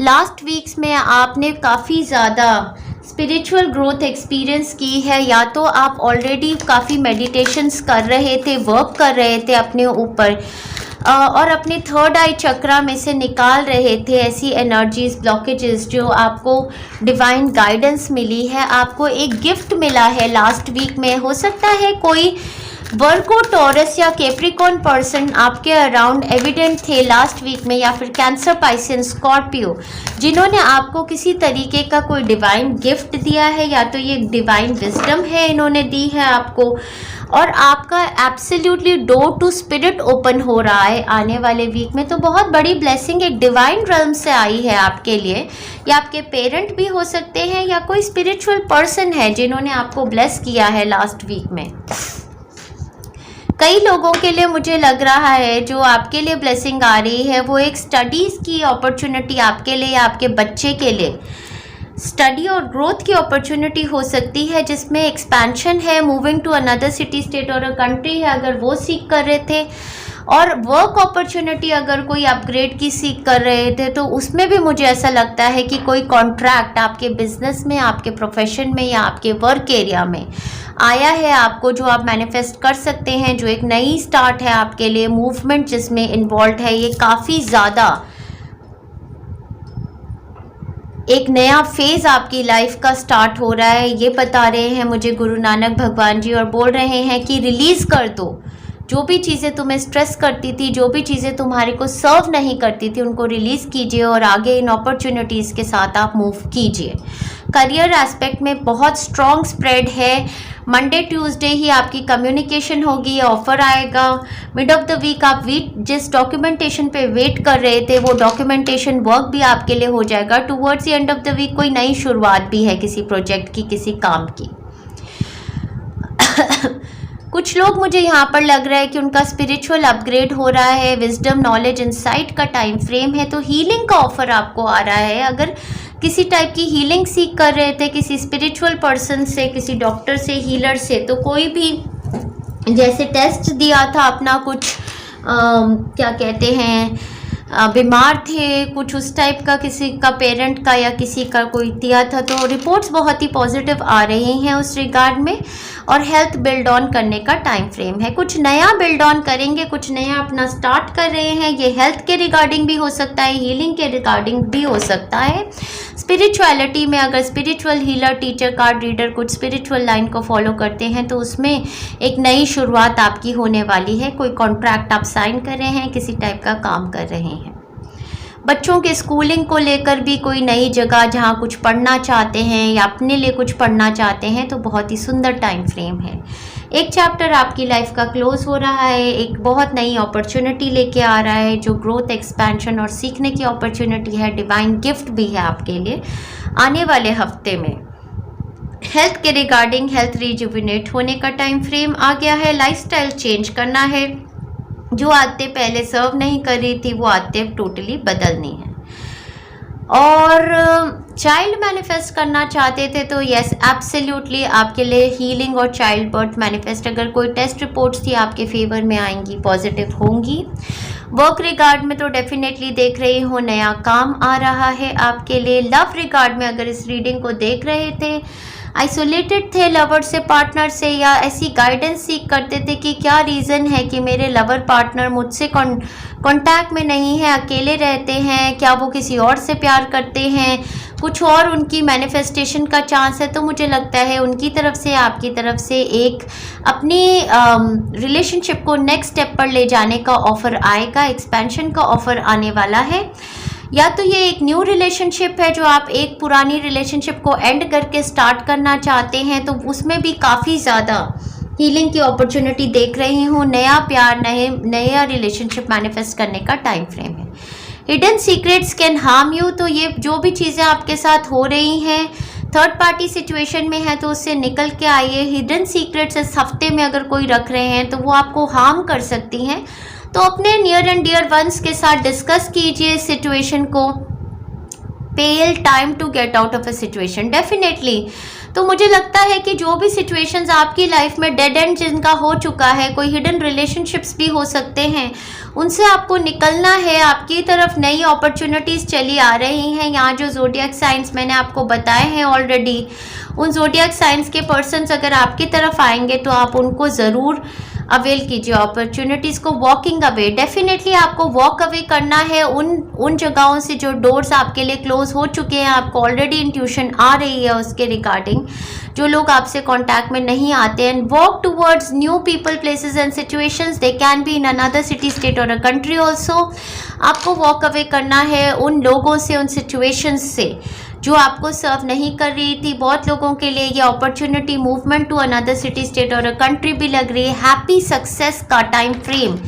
लास्ट वीक्स में आपने काफ़ी ज़्यादा स्पिरिचुअल ग्रोथ एक्सपीरियंस की है, या तो आप ऑलरेडी काफ़ी मेडिटेशंस कर रहे थे, वर्क कर रहे थे अपने ऊपर, और अपने थर्ड आई चक्रा में से निकाल रहे थे ऐसी एनर्जीज, ब्लॉकेजेस, जो आपको डिवाइन गाइडेंस मिली है। आपको एक गिफ्ट मिला है लास्ट वीक में। हो सकता है कोई वर्गो, टॉरस या कैप्रिकॉर्न पर्सन आपके अराउंड एविडेंट थे लास्ट वीक में, या फिर कैंसर, पाइसेंस, स्कॉर्पियो, जिन्होंने आपको किसी तरीके का कोई डिवाइन गिफ्ट दिया है, या तो ये डिवाइन विजडम है इन्होंने दी है आपको, और आपका absolutely door to spirit open हो रहा है आने वाले वीक में। तो बहुत बड़ी ब्लेसिंग एक डिवाइन realm से आई है आपके लिए, या आपके पेरेंट भी हो सकते हैं, या कोई स्पिरिचुअल पर्सन है जिन्होंने आपको ब्लेस किया है लास्ट वीक में। कई लोगों के लिए मुझे लग रहा है जो आपके लिए ब्लेसिंग आ रही है वो एक स्टडीज़ की अपॉर्चुनिटी आपके लिए या आपके बच्चे के लिए स्टडी और ग्रोथ की अपॉर्चुनिटी हो सकती है, जिसमें एक्सपेंशन है, moving to another city, state और कंट्री है अगर वो सीख कर रहे थे, और वर्क अपॉर्चुनिटी अगर कोई अपग्रेड की सीख कर रहे थे, तो उसमें भी मुझे ऐसा लगता है कि कोई कॉन्ट्रैक्ट आपके बिजनेस में, आपके प्रोफेशन में या आपके वर्क एरिया में आया है आपको, जो आप मैनिफेस्ट कर सकते हैं, जो एक नई स्टार्ट है आपके लिए, मूवमेंट जिसमें इन्वॉल्व है। ये काफ़ी ज़्यादा एक नया फेज़ आपकी लाइफ का स्टार्ट हो रहा है, ये बता रहे हैं मुझे गुरु नानक भगवान जी, और बोल रहे हैं कि रिलीज़ कर दो जो भी चीज़ें तुम्हें स्ट्रेस करती थी, जो भी चीज़ें तुम्हारे को सर्व नहीं करती थी, उनको रिलीज़ कीजिए और आगे इन अपॉर्चुनिटीज़ के साथ आप मूव कीजिए। करियर एस्पेक्ट में बहुत स्ट्रॉन्ग स्प्रेड है। मंडे ट्यूसडे ही आपकी कम्युनिकेशन होगी, ऑफर आएगा। मिड ऑफ द वीक आप जिस डॉक्यूमेंटेशन पे वेट कर रहे थे वो डॉक्यूमेंटेशन वर्क भी आपके लिए हो जाएगा। Towards the end of the week कोई नई शुरुआत भी है किसी प्रोजेक्ट की, किसी काम की। कुछ लोग मुझे यहाँ पर लग रहा है कि उनका स्पिरिचुअल अपग्रेड हो रहा है, विजडम, नॉलेज, इंसाइट का टाइम फ्रेम है, तो हीलिंग का ऑफर आपको आ रहा है। अगर किसी टाइप की हीलिंग सीख कर रहे थे किसी स्पिरिचुअल पर्सन से, किसी डॉक्टर से, हीलर से, तो कोई भी जैसे टेस्ट दिया था अपना कुछ क्या कहते हैं, बीमार थे कुछ उस टाइप का, किसी का पेरेंट का या किसी का कोई दिया था, तो रिपोर्ट्स बहुत ही पॉजिटिव आ रही हैं उस रिगार्ड में, और हेल्थ बिल्ड ऑन करने का टाइम फ्रेम है। कुछ नया बिल्ड ऑन करेंगे, कुछ नया अपना स्टार्ट कर रहे हैं। ये हेल्थ के रिगार्डिंग भी हो सकता है, हीलिंग के रिगार्डिंग भी हो सकता है। स्पिरिचुअलिटी में अगर spiritual healer, teacher, card reader कुछ स्पिरिचुअल लाइन को फॉलो करते हैं तो उसमें एक नई शुरुआत आपकी होने वाली है। कोई कॉन्ट्रैक्ट आप साइन कर रहे हैं, किसी टाइप का काम कर रहे हैं। बच्चों के स्कूलिंग को लेकर भी कोई नई जगह जहाँ कुछ पढ़ना चाहते हैं या अपने लिए कुछ पढ़ना चाहते हैं, तो बहुत ही सुंदर टाइम फ्रेम है। एक चैप्टर आपकी लाइफ का क्लोज हो रहा है, एक बहुत नई अपॉर्चुनिटी लेके आ रहा है जो ग्रोथ, एक्सपेंशन और सीखने की अपॉर्चुनिटी है। डिवाइन गिफ्ट भी है आपके लिए आने वाले हफ्ते में। हेल्थ के रिगार्डिंग हेल्थ रिजुविनेट होने का टाइम फ्रेम आ गया है। लाइफस्टाइल चेंज करना है, जो आदतें पहले सर्व नहीं कर रही थी वो आदतें टोटली बदलनी है। और चाइल्ड मैनिफेस्ट करना चाहते थे तो यस, एब्सोल्युटली आपके लिए हीलिंग और चाइल्ड बर्थ मैनिफेस्ट, अगर कोई टेस्ट रिपोर्ट्स थी आपके फेवर में आएंगी, पॉजिटिव होंगी। वर्क रिगार्ड में तो डेफिनेटली देख रही हूँ नया काम आ रहा है आपके लिए। लव रिगार्ड में अगर इस रीडिंग को देख रहे थे, आइसोलेटेड थे लवर से, पार्टनर से, या ऐसी गाइडेंस सीख करते थे कि क्या रीज़न है कि मेरे लवर पार्टनर मुझसे कांटेक्ट में नहीं है, अकेले रहते हैं, क्या वो किसी और से प्यार करते हैं, कुछ और उनकी मैनिफेस्टेशन का चांस है। तो मुझे लगता है उनकी तरफ से, आपकी तरफ से एक अपनी रिलेशनशिप को नेक्स्ट स्टेप पर ले जाने का ऑफ़र आएगा, एक्सपेंशन का ऑफ़र आने वाला है। या तो ये एक न्यू रिलेशनशिप है जो आप एक पुरानी रिलेशनशिप को एंड करके स्टार्ट करना चाहते हैं, तो उसमें भी काफ़ी ज़्यादा हीलिंग की अपॉर्चुनिटी देख रही हूँ। नया प्यार, नया रिलेशनशिप मैनिफेस्ट करने का टाइम फ्रेम है। Hidden secrets can harm you, तो ये जो भी चीज़ें आपके साथ हो रही हैं, थर्ड पार्टी सिचुएशन में है तो उससे निकल के आइए। हिडन सीक्रेट्स इस हफ्ते में अगर कोई रख रहे हैं तो वो आपको हार्म कर सकती हैं, तो अपने नियर एंड डियर वंस के साथ डिस्कस कीजिए सिचुएशन को। Pale time to get out of a situation definitely. तो मुझे लगता है कि जो भी सिचुएशंस आपकी लाइफ में डेड एंड जिनका हो चुका है, कोई हिडन रिलेशनशिप्स भी हो सकते हैं, उनसे आपको निकलना है। आपकी तरफ नई अपॉर्चुनिटीज़ चली आ रही हैं। यहाँ जो ज़ोडिएक साइंस मैंने आपको बताए हैं ऑलरेडी, उन ज़ोडिएक साइंस के पर्सन्स अगर आपकी तरफ आएंगे तो आप उनको ज़रूर अवेल कीजिए अपॉर्चुनिटीज़ को। वॉकिंग अवे, डेफिनेटली आपको वॉक अवे करना है उन जगहों से जो डोर्स आपके लिए क्लोज हो चुके हैं। आपको ऑलरेडी इंट्यूशन आ रही है उसके रिगार्डिंग, जो लोग आपसे कांटेक्ट में नहीं आते हैं। Walk towards new people, places and situations, they can be in another city, state और अ कंट्री ऑल्सो। आपको वॉक अवे करना है उन लोगों से, उन सिचुएशंस से जो आपको सर्व नहीं कर रही थी। बहुत लोगों के लिए ये opportunity movement to another city, state और अ कंट्री भी लग रही है। हैप्पी सक्सेस का टाइम फ्रेम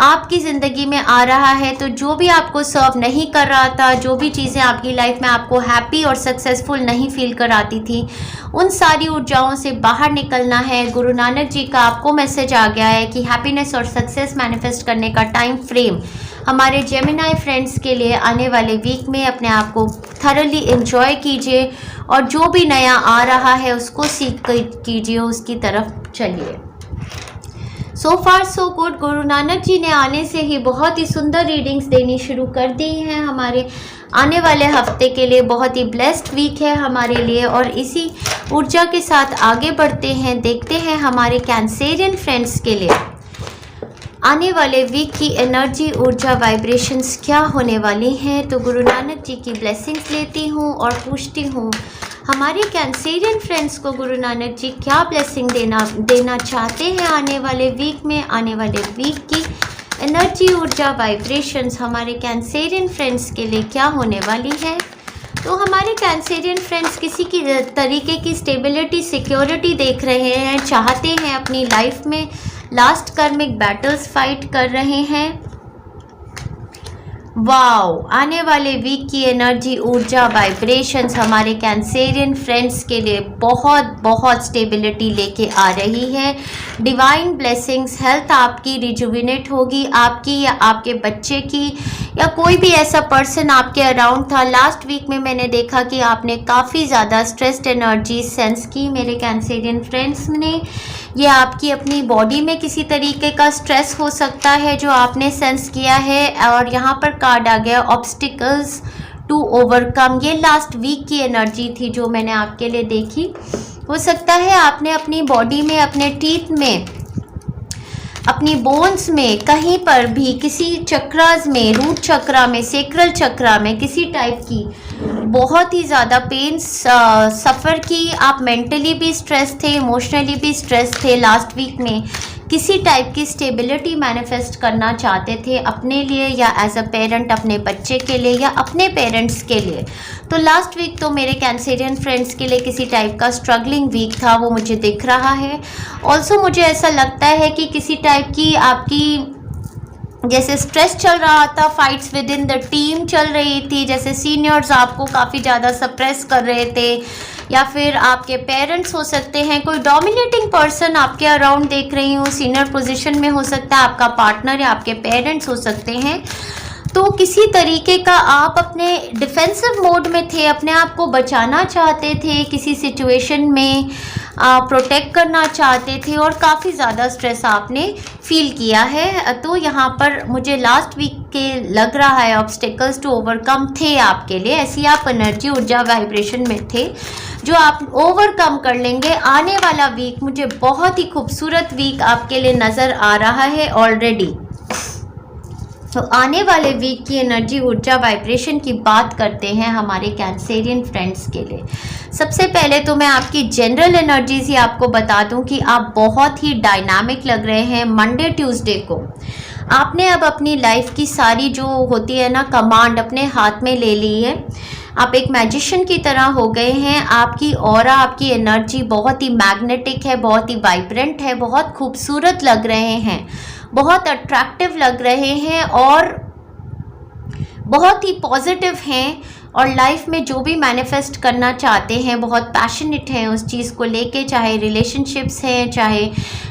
आपकी ज़िंदगी में आ रहा है। तो जो भी आपको सर्व नहीं कर रहा था, जो भी चीज़ें आपकी लाइफ में आपको हैप्पी और सक्सेसफुल नहीं फील कराती थी, उन सारी ऊर्जाओं से बाहर निकलना है। गुरु नानक जी का आपको मैसेज आ गया है कि हैप्पीनेस और सक्सेस मैनिफेस्ट करने का टाइम फ्रेम हमारे जेमिनाई फ्रेंड्स के लिए आने वाले वीक में। अपने आप को थरली एंजॉय कीजिए और जो भी नया आ रहा है उसको सीख कीजिए, उसकी तरफ चलिए। सो far so good. Guru Nanak ji ने आने से ही बहुत ही सुंदर रीडिंग्स देनी शुरू कर दी हैं। हमारे आने वाले हफ्ते के लिए बहुत ही ब्लेस्ड वीक है हमारे लिए, और इसी ऊर्जा के साथ आगे बढ़ते हैं। देखते हैं हमारे कैंसेरियन फ्रेंड्स के लिए आने वाले वीक की एनर्जी, ऊर्जा, वाइब्रेशंस क्या होने वाली हैं। तो गुरु नानक जी की ब्लेसिंग्स लेती हूँ और पूछती हूँ हमारे कैंसेरियन फ्रेंड्स को गुरु नानक जी क्या ब्लेसिंग देना चाहते हैं आने वाले वीक में। आने वाले वीक की एनर्जी, ऊर्जा, वाइब्रेशंस हमारे कैंसेरियन फ्रेंड्स के लिए क्या होने वाली है। तो हमारे कैंसेरियन फ्रेंड्स किसी की तरीके की स्टेबिलिटी, सिक्योरिटी देख रहे हैं, चाहते हैं अपनी लाइफ में। लास्ट कर्मिक बैटल्स फाइट कर रहे हैं। वाओ, आने वाले वीक की एनर्जी, ऊर्जा, वाइब्रेशंस हमारे कैंसेरियन फ्रेंड्स के लिए बहुत बहुत स्टेबिलिटी लेके आ रही है। डिवाइन ब्लेसिंग्स, हेल्थ आपकी रिजुविनेट होगी, आपकी या आपके बच्चे की, या कोई भी ऐसा पर्सन आपके अराउंड था। लास्ट वीक में मैंने देखा कि आपने काफ़ी ज़्यादा स्ट्रेस्ड एनर्जी सेंस की मेरे कैंसेरियन फ्रेंड्स ने। ये आपकी अपनी बॉडी में किसी तरीके का स्ट्रेस हो सकता है जो आपने सेंस किया है। और यहाँ पर कार्ड आ गया ऑब्स्टिकल्स टू ओवरकम। ये लास्ट वीक की एनर्जी थी जो मैंने आपके लिए देखी। हो सकता है आपने अपनी बॉडी में, अपने टीथ में, अपनी बोन्स में, कहीं पर भी किसी चक्रास में, रूट चक्रा में, सेक्रल चक्रा में किसी टाइप की बहुत ही ज़्यादा पेन सफ़र की। आप मेंटली भी स्ट्रेस थे, इमोशनली भी स्ट्रेस थे लास्ट वीक में। किसी टाइप की स्टेबिलिटी मैनिफेस्ट करना चाहते थे अपने लिए या एज अ पेरेंट अपने बच्चे के लिए या अपने पेरेंट्स के लिए। तो लास्ट वीक तो मेरे कैंसेरियन फ्रेंड्स के लिए किसी टाइप का स्ट्रगलिंग वीक था, वो मुझे दिख रहा है। ऑल्सो मुझे ऐसा लगता है कि किसी टाइप की आपकी जैसे स्ट्रेस चल रहा था, fights with in the team चल रही थी, जैसे सीनियर्स आपको काफ़ी ज़्यादा सप्रेस कर रहे थे, या फिर आपके पेरेंट्स हो सकते हैं, कोई डोमिनेटिंग पर्सन आपके अराउंड देख रही हूँ, सीनियर पोजीशन में हो सकता है, आपका पार्टनर या आपके पेरेंट्स हो सकते हैं। तो किसी तरीके का आप अपने डिफेंसिव मोड में थे, अपने आप को बचाना चाहते थे, किसी सिचुएशन में प्रोटेक्ट करना चाहते थे और काफ़ी ज़्यादा स्ट्रेस आपने फील किया है। तो यहाँ पर मुझे लास्ट वीक के लग रहा है ऑब्स्टिकल्स टू ओवरकम थे आपके लिए, ऐसी आप एनर्जी ऊर्जा वाइब्रेशन में थे जो आप ओवरकम कर लेंगे। आने वाला वीक मुझे बहुत ही खूबसूरत वीक आपके लिए नज़र आ रहा है ऑलरेडी। तो आने वाले वीक की एनर्जी ऊर्जा वाइब्रेशन की बात करते हैं हमारे कैंसेरियन फ्रेंड्स के लिए। सबसे पहले तो मैं आपकी जनरल एनर्जीज ही आपको बता दूं कि आप बहुत ही डायनामिक लग रहे हैं। मंडे ट्यूसडे को आपने अब अपनी लाइफ की सारी जो होती है ना कमांड अपने हाथ में ले ली है। आप एक मैजिशियन की तरह हो गए हैं। आपकी ऑरा, आपकी एनर्जी बहुत ही मैग्नेटिक है, बहुत ही वाइब्रेंट है, बहुत खूबसूरत लग रहे हैं, बहुत अट्रैक्टिव लग रहे हैं और बहुत ही पॉजिटिव हैं। और लाइफ में जो भी मैनिफेस्ट करना चाहते हैं बहुत पैशनेट हैं उस चीज़ को लेके, चाहे रिलेशनशिप्स हैं, चाहे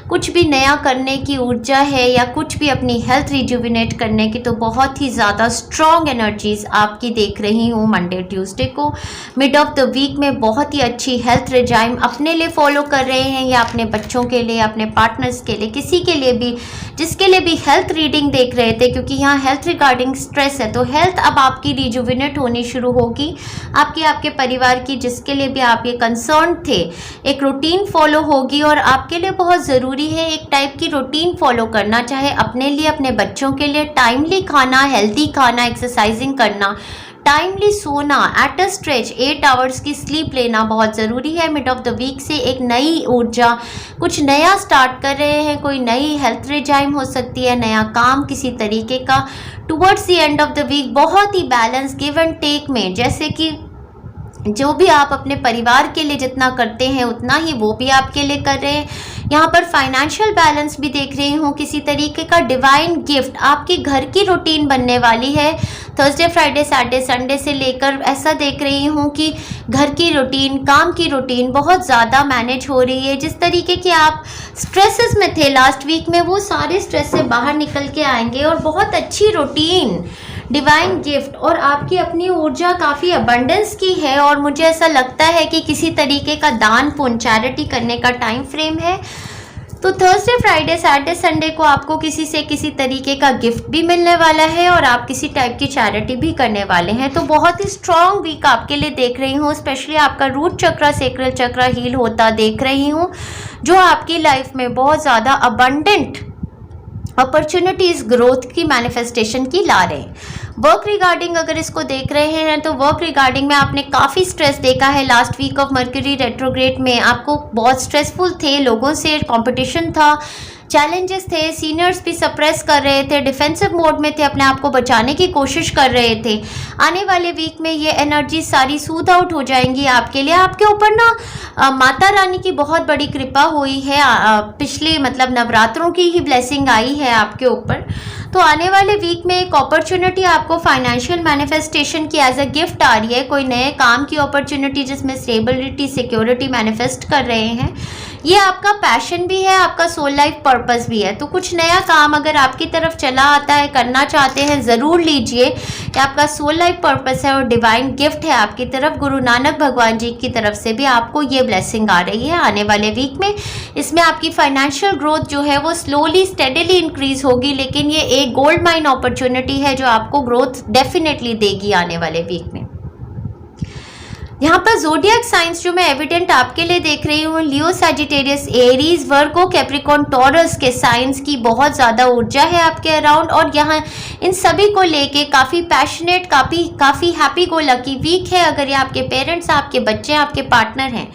कुछ भी नया करने की ऊर्जा है या कुछ भी अपनी हेल्थ रिजुविनेट करने की, तो बहुत ही ज़्यादा स्ट्रॉन्ग एनर्जीज आपकी देख रही हूँ मंडे ट्यूसडे को। मिड ऑफ द वीक में बहुत ही अच्छी हेल्थ रिजाइम अपने लिए फॉलो कर रहे हैं या अपने बच्चों के लिए, अपने पार्टनर्स के लिए, किसी के लिए भी जिसके लिए भी हेल्थ रीडिंग देख रहे थे, क्योंकि यहाँ हेल्थ रिगार्डिंग स्ट्रेस है। तो हेल्थ अब आपकी रिजुविनेट होनी शुरू होगी, आपके परिवार की, जिसके लिए भी आप ये कंसर्न थे। एक रूटीन फॉलो होगी और आपके लिए बहुत ज़रूरी है एक टाइप की रूटीन फॉलो करना, चाहे अपने लिए, अपने बच्चों के लिए। टाइमली खाना, हेल्दी खाना, एक्सरसाइजिंग करना, टाइमली सोना, एट अ स्ट्रेच 8 आवर्स की स्लीप लेना बहुत ज़रूरी है। मिड ऑफ द वीक से एक नई ऊर्जा, कुछ नया स्टार्ट कर रहे हैं, कोई नई हेल्थ रिजाइम हो सकती है, नया काम किसी तरीके का। Towards the end of the week बहुत ही बैलेंस, गिव एंड टेक में, जैसे कि जो भी आप अपने परिवार के लिए जितना करते हैं उतना ही वो भी आपके लिए कर रहे हैं। यहाँ पर फाइनेंशियल बैलेंस भी देख रही हूँ, किसी तरीके का डिवाइन गिफ्ट आपकी घर की रूटीन बनने वाली है। थर्सडे, फ्राइडे, सैटरडे, संडे से लेकर ऐसा देख रही हूँ कि घर की रूटीन, काम की रूटीन बहुत ज़्यादा मैनेज हो रही है। जिस तरीके की आप स्ट्रेसेस में थे लास्ट वीक में, वो सारे स्ट्रेस से बाहर निकल के आएंगे और बहुत अच्छी रूटीन, डिवाइन गिफ्ट और आपकी अपनी ऊर्जा काफ़ी अबंडेंस की है। और मुझे ऐसा लगता है कि किसी तरीके का दान पुण्य, चैरिटी करने का टाइम फ्रेम है। तो थर्सडे, फ्राइडे, सैटरडे, संडे को आपको किसी से किसी तरीके का गिफ्ट भी मिलने वाला है और आप किसी टाइप की चैरिटी भी करने वाले हैं। तो बहुत ही स्ट्रॉन्ग वीक आपके लिए देख रही हूँ। स्पेशली आपका रूट चक्र, सेक्रल चक्र हील होता देख रही हूँ, जो आपकी लाइफ में बहुत ज़्यादा अबंडेंट अपॉर्चुनिटीज़, ग्रोथ की मैनिफेस्टेशन की ला रहे हैं। वर्क रिगार्डिंग अगर इसको देख रहे हैं तो वर्क रिगार्डिंग में आपने काफ़ी स्ट्रेस देखा है last week of Mercury retrograde में। आपको बहुत स्ट्रेसफुल थे, लोगों से कंपटीशन था, चैलेंजेस थे, सीनियर्स भी सप्रेस कर रहे थे, डिफेंसिव मोड में थे, अपने आप को बचाने की कोशिश कर रहे थे। आने वाले वीक में ये एनर्जी सारी सूद आउट हो जाएंगी आपके लिए। आपके ऊपर ना माता रानी की बहुत बड़ी कृपा हुई है, पिछले मतलब नवरात्रों की ही ब्लेसिंग आई है आपके ऊपर। तो आने वाले वीक में एक अपॉर्चुनिटी आपको फाइनेंशियल मैनिफेस्टेशन की एज अ गिफ्ट आ रही है, कोई नए काम की अपॉर्चुनिटी जिसमें स्टेबिलिटी, सिक्योरिटी मैनिफेस्ट कर रहे हैं। ये आपका पैशन भी है, आपका सोल लाइफ पर्पस भी है। तो कुछ नया काम अगर आपकी तरफ चला आता है, करना चाहते हैं, ज़रूर लीजिए। ये आपका सोल लाइफ पर्पस है और डिवाइन गिफ्ट है आपकी तरफ। गुरु नानक भगवान जी की तरफ से भी आपको ये ब्लेसिंग आ रही है आने वाले वीक में। इसमें आपकी फाइनेंशियल ग्रोथ जो है वो स्लोली स्टेडीली इंक्रीज होगी, लेकिन ये एक गोल्ड माइन अपॉर्चुनिटी है जो आपको ग्रोथ डेफिनेटली देगी आने वाले वीक में। यहाँ पर जोडियक साइंस जो मैं एविडेंट आपके लिए देख रही हूँ, लियो, सैजिटेरियस, एरीज, वर्गो, कैप्रिकॉर्न, टॉरस के साइंस की बहुत ज़्यादा ऊर्जा है आपके अराउंड। और यहाँ इन सभी को लेके काफ़ी पैशनेट, काफ़ी हैप्पी गो लकी वीक है। अगर ये आपके पेरेंट्स, आपके बच्चे, आपके पार्टनर हैं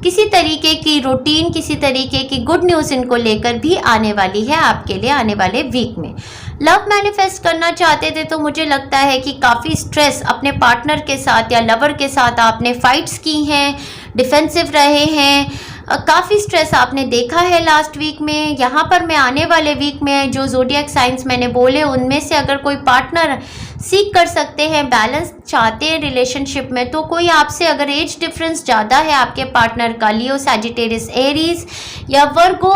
किसी तरीके की रूटीन, किसी तरीके की गुड न्यूज़ इनको लेकर भी आने वाली है आपके लिए आने वाले वीक में। लव मैनिफेस्ट करना चाहते थे तो मुझे लगता है कि काफ़ी स्ट्रेस अपने पार्टनर के साथ या लवर के साथ आपने फाइट्स की हैं, डिफेंसिव रहे हैं, काफ़ी स्ट्रेस आपने देखा है लास्ट वीक में। यहाँ पर मैं आने वाले वीक में जो ज़ोडिएक साइंस मैंने बोले उनमें से अगर कोई पार्टनर सीख कर सकते हैं, बैलेंस चाहते हैं रिलेशनशिप में, तो कोई आपसे अगर एज डिफरेंस ज़्यादा है आपके पार्टनर का, लियो, सैजिटेरियस, एरीज या वर्गो,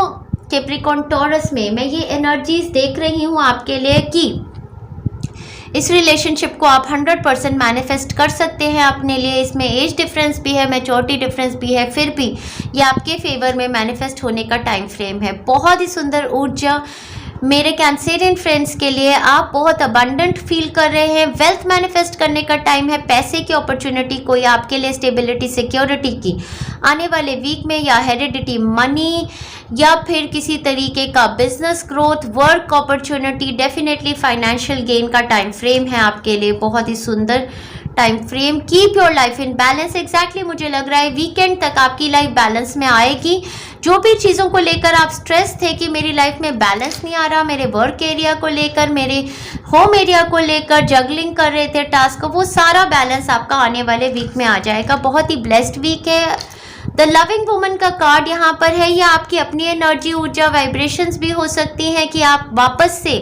कैप्रिकॉर्न, टॉरस में मैं ये एनर्जीज देख रही हूँ आपके लिए कि इस रिलेशनशिप को आप 100% मैनिफेस्ट कर सकते हैं अपने लिए। इसमें एज डिफरेंस भी है, मैच्योरिटी डिफरेंस भी है, फिर भी ये आपके फेवर में मैनिफेस्ट होने का टाइम फ्रेम है। बहुत ही सुंदर ऊर्जा मेरे कैंसेरियन फ्रेंड्स के लिए। आप बहुत अबंडेंट फील कर रहे हैं, वेल्थ मैनिफेस्ट करने का टाइम है, पैसे की अपॉर्चुनिटी कोई आपके लिए, स्टेबिलिटी, सिक्योरिटी की आने वाले वीक में, या हेरिडिटी मनी, या फिर किसी तरीके का business growth, work opportunity, definitely financial gain का टाइम फ्रेम है आपके लिए। बहुत ही सुंदर time frame. Keep your life in balance. Exactly मुझे लग रहा है वीकेंड तक आपकी लाइफ बैलेंस में आएगी। जो भी चीज़ों को लेकर आप स्ट्रेस थे कि मेरी लाइफ में बैलेंस नहीं आ रहा, मेरे वर्क एरिया को लेकर, मेरे होम एरिया को लेकर जगलिंग कर रहे थे टास्क, वो सारा बैलेंस आपका आने वाले वीक में आ जाएगा। बहुत ही ब्लेस्ड वीक है। द लविंग वुमन का कार्ड यहाँ पर है। ये आपकी अपनी एनर्जी, ऊर्जा, वाइब्रेशंस भी हो सकती हैं कि आप वापस से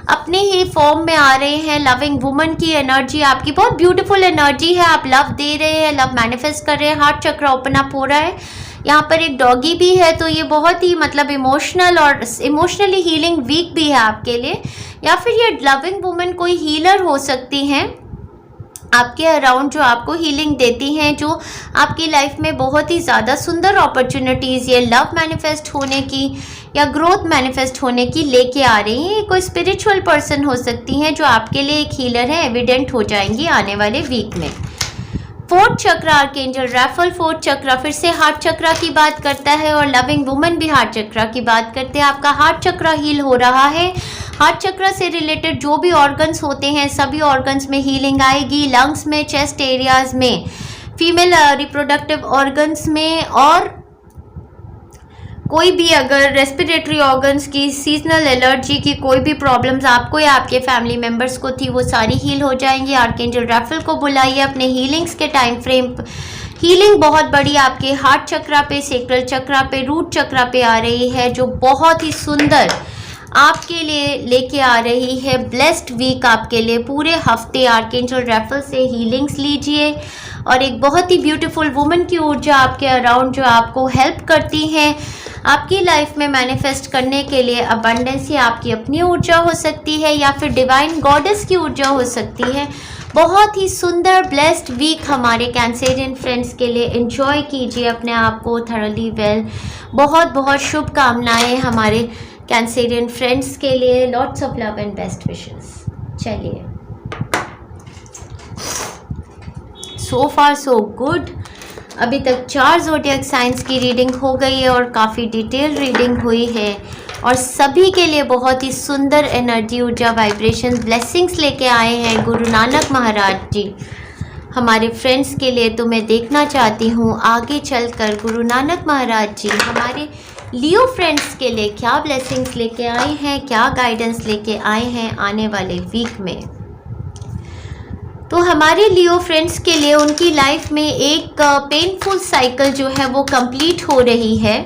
अपने ही फॉर्म में आ रहे हैं। लविंग वुमन की एनर्जी आपकी बहुत ब्यूटीफुल एनर्जी है। आप लव दे रहे हैं, लव मैनिफेस्ट कर रहे हैं, हार्ट चक्र ओपन अप हो रहा है। यहाँ पर एक डॉगी भी है, तो ये बहुत ही मतलब इमोशनल और इमोशनली हीलिंग वीक भी है आपके लिए। या फिर ये लविंग वुमन कोई हीलर हो सकती हैं आपके अराउंड, जो आपको हीलिंग देती हैं, जो आपकी लाइफ में बहुत ही ज़्यादा सुंदर अपॉर्चुनिटीज़ ये लव मैनिफेस्ट होने की या ग्रोथ मैनिफेस्ट होने की लेके आ रही हैं। कोई स्पिरिचुअल पर्सन हो सकती हैं जो आपके लिए एक हीलर है, एविडेंट हो जाएंगी आने वाले वीक में। फोर्थ चक्र आर्कएंजल रैफल, फोर्थ चक्र फिर से हार्ट चक्र की बात करता है और लविंग वुमन भी हार्ट चक्र की बात करते हैं। आपका हार्ट चक्र हील हो रहा है। हार्ट चक्र से रिलेटेड जो भी ऑर्गन्स होते हैं सभी ऑर्गन्स में हीलिंग आएगी। लंग्स में, चेस्ट एरियाज में, फीमेल रिप्रोडक्टिव ऑर्गन्स में, और कोई भी अगर रेस्पिरेटरी ऑर्गन्स की, सीजनल एलर्जी की कोई भी प्रॉब्लम्स आपको या आपके फैमिली मेम्बर्स को थी वो सारी हील हो जाएंगी। आर्कएंजल रैफल को बुलाइए अपने हीलिंग्स के टाइम फ्रेम। हीलिंग बहुत बड़ी आपके हार्ट चक्रा पे, सेक्रल चक्रा पे, रूट चक्रा पे आ रही है, जो बहुत ही सुंदर आपके लिए लेके आ रही है। ब्लेस्ड वीक आपके लिए पूरे हफ्ते आर्कएंजल रैफल से हीलिंग्स लीजिए और एक बहुत ही ब्यूटीफुल वुमन की ऊर्जा आपके अराउंड जो आपको हेल्प करती हैं आपकी लाइफ में मैनिफेस्ट करने के लिए। अबंडेंस ही आपकी अपनी ऊर्जा हो सकती है या फिर डिवाइन गॉडेस की ऊर्जा हो सकती है। बहुत ही सुंदर ब्लेस्ड वीक हमारे कैंसेरियन फ्रेंड्स के लिए। एंजॉय कीजिए अपने आप को थॉरली वेल। बहुत बहुत शुभकामनाएं हमारे कैंसेरियन फ्रेंड्स के लिए। Lots of love and best wishes. चलिए, सो फार सो गुड। अभी तक 4 ज़ोडिएक साइंस की रीडिंग हो गई है और काफ़ी डिटेल रीडिंग हुई है और सभी के लिए बहुत ही सुंदर एनर्जी, ऊर्जा, वाइब्रेशन, ब्लेसिंग्स लेके आए हैं गुरु नानक महाराज जी हमारे फ्रेंड्स के लिए। तो मैं देखना चाहती हूँ आगे चलकर गुरु नानक महाराज जी हमारे लियो फ्रेंड्स के लिए क्या ब्लेसिंग्स लेके आए हैं, क्या गाइडेंस लेके आए हैं आने वाले वीक में। तो हमारे लियो फ्रेंड्स के लिए उनकी लाइफ में एक पेनफुल साइकिल जो है वो कंप्लीट हो रही है।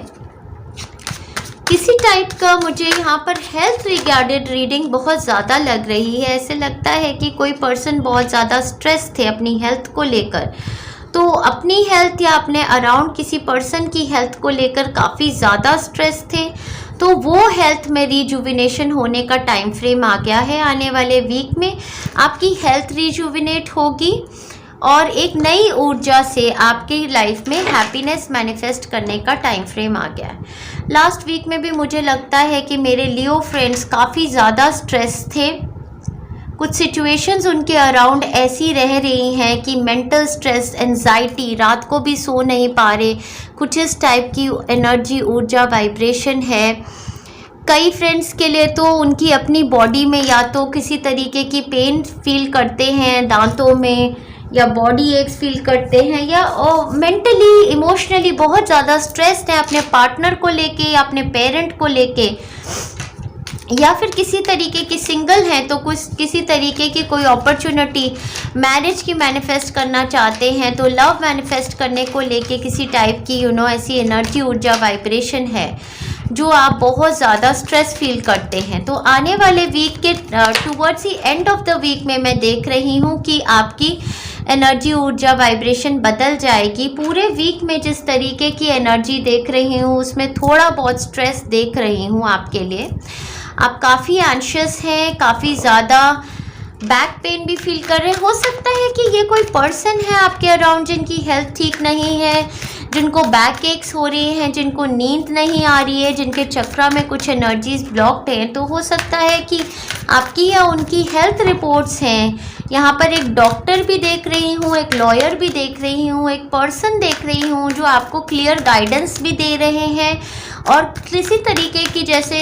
किसी टाइप का मुझे यहाँ पर हेल्थ रिगार्डेड रीडिंग बहुत ज़्यादा लग रही है। ऐसे लगता है कि कोई पर्सन बहुत ज़्यादा स्ट्रेस थे अपनी हेल्थ को लेकर, तो अपनी हेल्थ या अपने अराउंड किसी पर्सन की हेल्थ को लेकर काफ़ी ज़्यादा स्ट्रेस थे, तो वो हेल्थ में रिजुविनेशन होने का टाइम फ्रेम आ गया है। आने वाले वीक में आपकी हेल्थ रिजुविनेट होगी और एक नई ऊर्जा से आपकी लाइफ में हैप्पीनेस मैनिफेस्ट करने का टाइम फ्रेम आ गया है। लास्ट वीक में भी मुझे लगता है कि मेरे लियो फ्रेंड्स काफ़ी ज़्यादा स्ट्रेस थे। कुछ सिचुएशंस उनके अराउंड ऐसी रह रही हैं कि मेंटल स्ट्रेस, एंजाइटी, रात को भी सो नहीं पा रहे, कुछ इस टाइप की एनर्जी, ऊर्जा, वाइब्रेशन है। कई फ्रेंड्स के लिए तो उनकी अपनी बॉडी में या तो किसी तरीके की पेन फील करते हैं दांतों में या बॉडी एक्स फील करते हैं, या मेंटली इमोशनली बहुत ज़्यादा स्ट्रेस्ड है अपने पार्टनर को लेके या अपने पेरेंट को लेके, या फिर किसी तरीके की सिंगल हैं तो कुछ किसी तरीके की कोई अपॉर्चुनिटी मैरिज की मैनिफेस्ट करना चाहते हैं, तो लव मैनिफेस्ट करने को लेके किसी टाइप की ऐसी एनर्जी, ऊर्जा, वाइब्रेशन है जो आप बहुत ज़्यादा स्ट्रेस फील करते हैं। तो आने वाले वीक के towards the end of the week में मैं देख रही हूँ कि आपकी एनर्जी, ऊर्जा, वाइब्रेशन बदल जाएगी। पूरे वीक में जिस तरीके की एनर्जी देख रही हूँ उसमें थोड़ा बहुत स्ट्रेस देख रही हूँ आपके लिए। आप काफ़ी एंशियस हैं, काफ़ी ज़्यादा बैक पेन भी फील कर रहे हैं। हो सकता है कि ये कोई पर्सन है आपके अराउंड जिनकी हेल्थ ठीक नहीं है, जिनको बैक एक्स हो रही हैं, जिनको नींद नहीं आ रही है, जिनके चक्रा में कुछ एनर्जीज ब्लॉक्ड हैं। तो हो सकता है कि आपकी या उनकी हेल्थ रिपोर्ट्स हैं। यहाँ पर एक डॉक्टर भी देख रही हूँ, एक लॉयर भी देख रही हूँ, एक पर्सन देख रही हूँ जो आपको क्लियर गाइडेंस भी दे रहे हैं और किसी तरीके की जैसे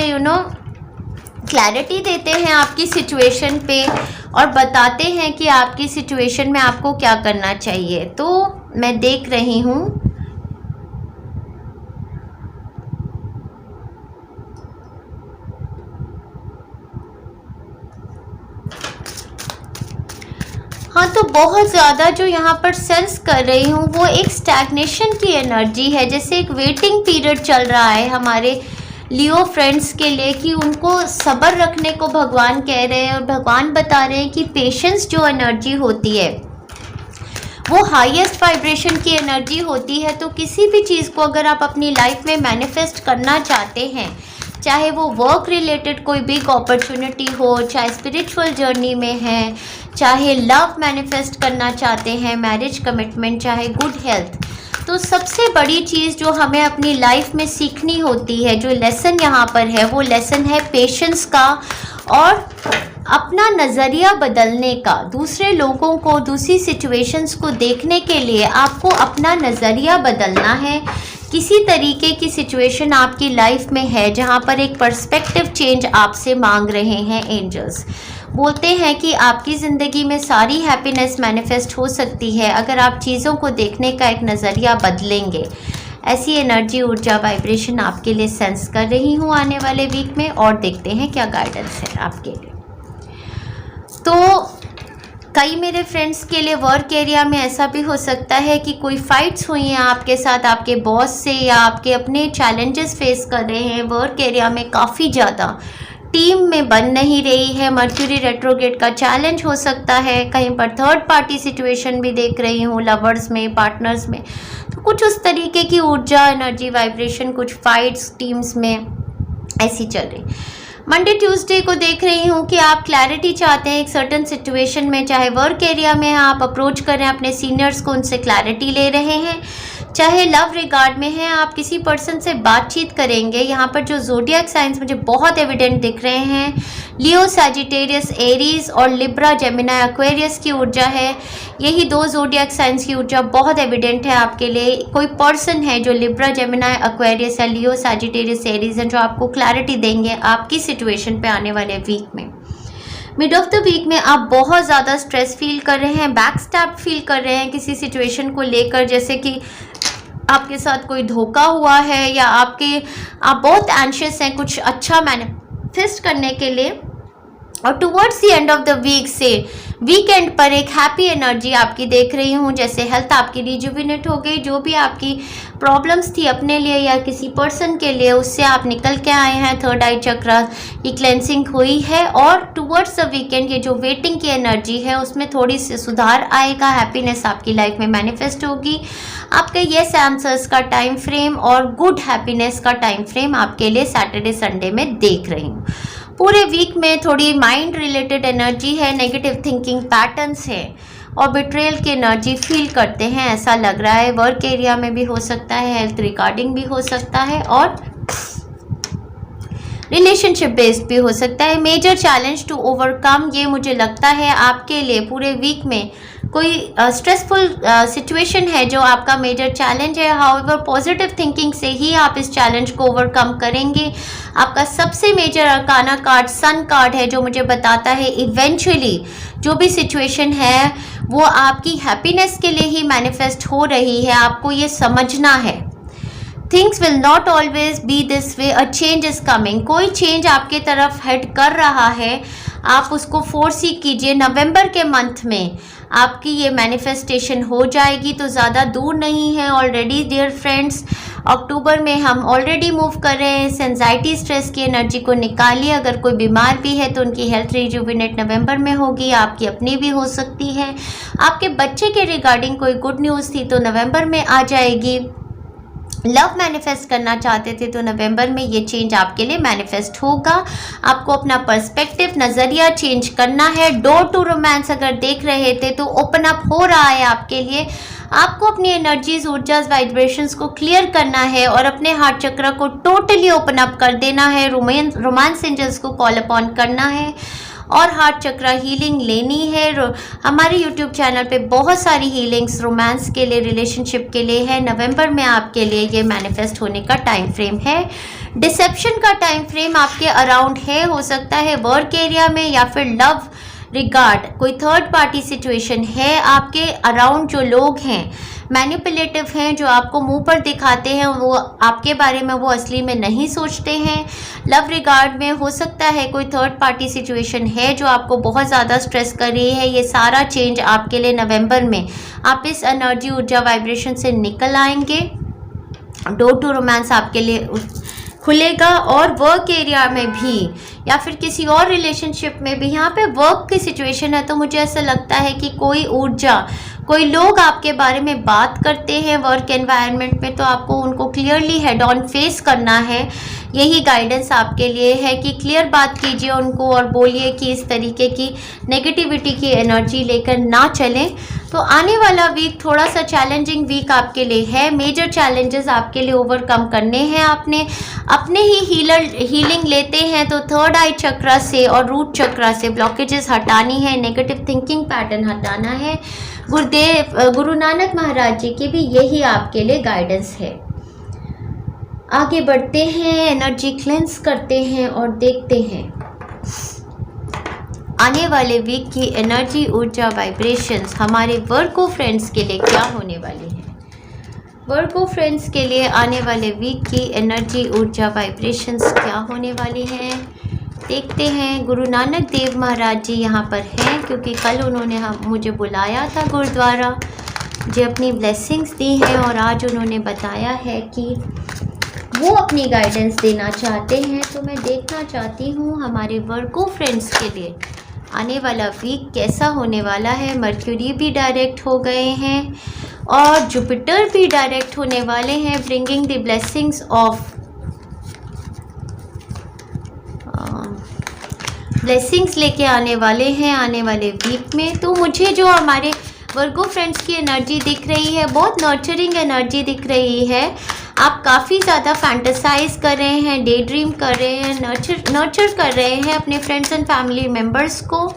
क्लैरिटी देते हैं आपकी सिचुएशन पे और बताते हैं कि आपकी सिचुएशन में आपको क्या करना चाहिए। तो मैं देख रही हूँ हाँ, तो बहुत ज़्यादा जो यहाँ पर सेंस कर रही हूँ वो एक स्टैग्नेशन की एनर्जी है, जैसे एक वेटिंग पीरियड चल रहा है हमारे लियो फ्रेंड्स के लिए कि उनको सब्र रखने को भगवान कह रहे हैं और भगवान बता रहे हैं कि पेशेंस जो एनर्जी होती है वो हाईएस्ट वाइब्रेशन की एनर्जी होती है। तो किसी भी चीज़ को अगर आप अपनी लाइफ में मैनिफेस्ट करना चाहते हैं, चाहे वो वर्क रिलेटेड कोई बिग अपॉर्चुनिटी हो, चाहे स्पिरिचुअल जर्नी में है, चाहे लव मैनिफेस्ट करना चाहते हैं, मैरिज कमिटमेंट, चाहे गुड हेल्थ, तो सबसे बड़ी चीज़ जो हमें अपनी लाइफ में सीखनी होती है, जो लेसन यहाँ पर है, वो लेसन है पेशेंस का और अपना नज़रिया बदलने का। दूसरे लोगों को, दूसरी सिचुएशंस को देखने के लिए आपको अपना नज़रिया बदलना है। किसी तरीके की सिचुएशन आपकी लाइफ में है जहाँ पर एक पर्सपेक्टिव चेंज आपसे मांग रहे हैं एंजल्स। बोलते हैं कि आपकी ज़िंदगी में सारी हैप्पीनेस मैनिफेस्ट हो सकती है अगर आप चीज़ों को देखने का एक नज़रिया बदलेंगे। ऐसी एनर्जी, ऊर्जा, वाइब्रेशन आपके लिए सेंस कर रही हूँ आने वाले वीक में, और देखते हैं क्या गाइडेंस है आपके लिए। तो कई मेरे फ्रेंड्स के लिए वर्क एरिया में ऐसा भी हो सकता है कि कोई फाइट्स हुई हैं आपके साथ, आपके बॉस से, या आपके अपने चैलेंजेस फेस कर रहे हैं वर्क एरिया में, काफ़ी ज़्यादा टीम में बन नहीं रही है। मर्क्यूरी रेट्रोग्रेड का चैलेंज हो सकता है। कहीं पर थर्ड पार्टी सिचुएशन भी देख रही हूँ, लवर्स में, पार्टनर्स में। तो कुछ उस तरीके की ऊर्जा, एनर्जी, वाइब्रेशन, कुछ फाइट्स टीम्स में ऐसी चल रही। मंडे ट्यूसडे को देख रही हूँ कि आप क्लैरिटी चाहते हैं एक सर्टन सिचुएशन में, चाहे वर्क एरिया में आप अप्रोच कर रहे हैं अपने सीनियर्स को, उनसे क्लैरिटी ले रहे हैं, चाहे लव रिगार्ड में है, आप किसी पर्सन से बातचीत करेंगे। यहाँ पर जो ज़ोडिएक साइंस मुझे बहुत एविडेंट दिख रहे हैं, लियो, सैजिटेरियस, एरीज और लिब्रा, जेमिनी, एक्वेरियस की ऊर्जा है। यही दो ज़ोडिएक साइंस की ऊर्जा बहुत एविडेंट है आपके लिए। कोई पर्सन है जो लिब्रा, जेमिनी, एक्वेरियस या लियो, सैजिटेरियस, एरीज है, जो आपको क्लैरिटी देंगे आपकी सिचुएशन पे आने वाले वीक में। मिड ऑफ द वीक में आप बहुत ज़्यादा स्ट्रेस फील कर रहे हैं, बैक स्टैप फील कर रहे हैं किसी सिचुएशन को लेकर, जैसे कि आपके साथ कोई धोखा हुआ है या आप बहुत एंशियस हैं कुछ अच्छा मैनिफेस्ट करने के लिए। और towards the end of the week से वीकेंड पर एक हैप्पी एनर्जी आपकी देख रही हूँ, जैसे हेल्थ आपकी रिजुविनेट हो गई, जो भी आपकी प्रॉब्लम्स थी अपने लिए या किसी पर्सन के लिए, उससे आप निकल के आए हैं। थर्ड आई चक्रा की क्लेंसिंग हुई है और टुवर्ड्स द वीकेंड ये जो वेटिंग की एनर्जी है उसमें थोड़ी सी सुधार आएगा, हैप्पीनेस आपकी लाइफ में मैनिफेस्ट होगी। आपके येस आंसर्स का टाइम फ्रेम और गुड हैप्पीनेस का टाइम फ्रेम आपके लिए सैटरडे संडे में देख रही हूँ। पूरे वीक में थोड़ी माइंड रिलेटेड एनर्जी है, नेगेटिव थिंकिंग पैटर्न्स है और बिट्रेयल की एनर्जी फील करते हैं ऐसा लग रहा है। वर्क एरिया में भी हो सकता है, हेल्थ रिगार्डिंग भी हो सकता है और रिलेशनशिप बेस्ड भी हो सकता है। मेजर चैलेंज टू ओवरकम, ये मुझे लगता है आपके लिए पूरे वीक में कोई स्ट्रेसफुल सिचुएशन है जो आपका मेजर चैलेंज है। हाउएवर पॉजिटिव थिंकिंग से ही आप इस चैलेंज को ओवरकम करेंगे। आपका सबसे major arcana card sun card है जो मुझे बताता है इवेंचुअली जो भी सिचुएशन है वो आपकी हैप्पीनेस के लिए ही मैनिफेस्ट हो रही है, आपको ये समझना है। Things will not always be this way, a change is coming. कोई चेंज आपके तरफ हेड कर रहा है, आप उसको फोर्स ही कीजिए। नवंबर के मंथ में आपकी ये मैनिफेस्टेशन हो जाएगी, तो ज़्यादा दूर नहीं है ऑलरेडी डियर फ्रेंड्स। अक्टूबर में हम ऑलरेडी मूव कर रहे हैं। इस एंजाइटी स्ट्रेस की एनर्जी को निकालिए। अगर कोई बीमार भी है तो उनकी हेल्थ रिजुविनेट नवंबर में होगी, आपकी अपनी भी हो सकती है। आपके बच्चे के रिगार्डिंग कोई गुड न्यूज़ थी तो नवंबर में आ जाएगी। लव मैनिफेस्ट करना चाहते थे तो नवंबर में ये चेंज आपके लिए मैनिफेस्ट होगा। आपको अपना पर्सपेक्टिव, नज़रिया चेंज करना है। डोर टू रोमांस अगर देख रहे थे तो ओपन अप हो रहा है आपके लिए। आपको अपनी एनर्जीज, ऊर्जाज, वाइब्रेशंस को क्लियर करना है और अपने हार्ट चक्र को टोटली ओपन अप कर देना है। रोमांस एंजल्स को कॉल अपॉन करना है और हार्ट चक्र हीलिंग लेनी है। हमारे यूट्यूब चैनल पे बहुत सारी हीलिंग्स रोमांस के लिए, रिलेशनशिप के लिए है। नवंबर में आपके लिए ये मैनिफेस्ट होने का टाइम फ्रेम है। डिसेप्शन का टाइम फ्रेम आपके अराउंड है, हो सकता है वर्क एरिया में या फिर लव रिगार्ड कोई थर्ड पार्टी सिचुएशन है। आपके अराउंड जो लोग हैं मैनिपुलेटिव हैं, जो आपको मुंह पर दिखाते हैं, वो आपके बारे में वो असली में नहीं सोचते हैं। लव रिगार्ड में हो सकता है कोई थर्ड पार्टी सिचुएशन है जो आपको बहुत ज़्यादा स्ट्रेस कर रही है। ये सारा चेंज आपके लिए नवंबर में, आप इस एनर्जी, ऊर्जा, वाइब्रेशन से निकल आएंगे। डोर टू रोमांस आपके लिए खुलेगा और वर्क एरिया में भी या फिर किसी और रिलेशनशिप में भी। यहाँ पे वर्क की सिचुएशन है तो मुझे ऐसा लगता है कि कोई ऊर्जा, कोई लोग आपके बारे में बात करते हैं वर्क एनवायरनमेंट में, तो आपको उनको क्लियरली हेड ऑन फेस करना है। यही गाइडेंस आपके लिए है कि क्लियर बात कीजिए उनको और बोलिए कि इस तरीके की नेगेटिविटी की एनर्जी लेकर ना चलें। तो आने वाला वीक थोड़ा सा चैलेंजिंग वीक आपके लिए है। मेजर चैलेंजेस आपके लिए ओवरकम करने हैं। आपने अपने ही हीलिंग लेते हैं तो थर्ड आई चक्र से और रूट चक्र से ब्लॉकेजेस हटानी है, नेगेटिव थिंकिंग पैटर्न हटाना है। गुरु नानक महाराज जी की भी यही आपके लिए गाइडेंस है। आगे बढ़ते हैं, एनर्जी क्लेंस करते हैं और देखते हैं आने वाले वीक की एनर्जी, ऊर्जा, वाइब्रेशंस हमारे वर्को फ्रेंड्स के लिए क्या होने वाली है। वर्को फ्रेंड्स के लिए आने वाले वीक की एनर्जी, ऊर्जा, वाइब्रेशंस क्या होने वाली हैं, देखते हैं। गुरु नानक देव महाराज जी यहाँ पर हैं क्योंकि कल उन्होंने मुझे बुलाया था गुरुद्वारा, मुझे अपनी ब्लेसिंग्स दी हैं और आज उन्होंने बताया है कि वो अपनी गाइडेंस देना चाहते हैं। तो मैं देखना चाहती हूँ हमारे वर्को फ्रेंड्स के लिए आने वाला वीक कैसा होने वाला है। मर्क्यूरी भी डायरेक्ट हो गए हैं और जुपिटर भी डायरेक्ट होने वाले हैं, bringing the blessings of blessings लेके आने वाले हैं आने वाले वीक में। तो मुझे जो हमारे वर्गो फ्रेंड्स की एनर्जी दिख रही है, बहुत नर्चरिंग एनर्जी दिख रही है। आप काफ़ी ज़्यादा फैंटेसाइज कर रहे हैं, डे ड्रीम कर रहे हैं, नर्चर कर रहे हैं अपने फ्रेंड्स एंड फैमिली मेम्बर्स को।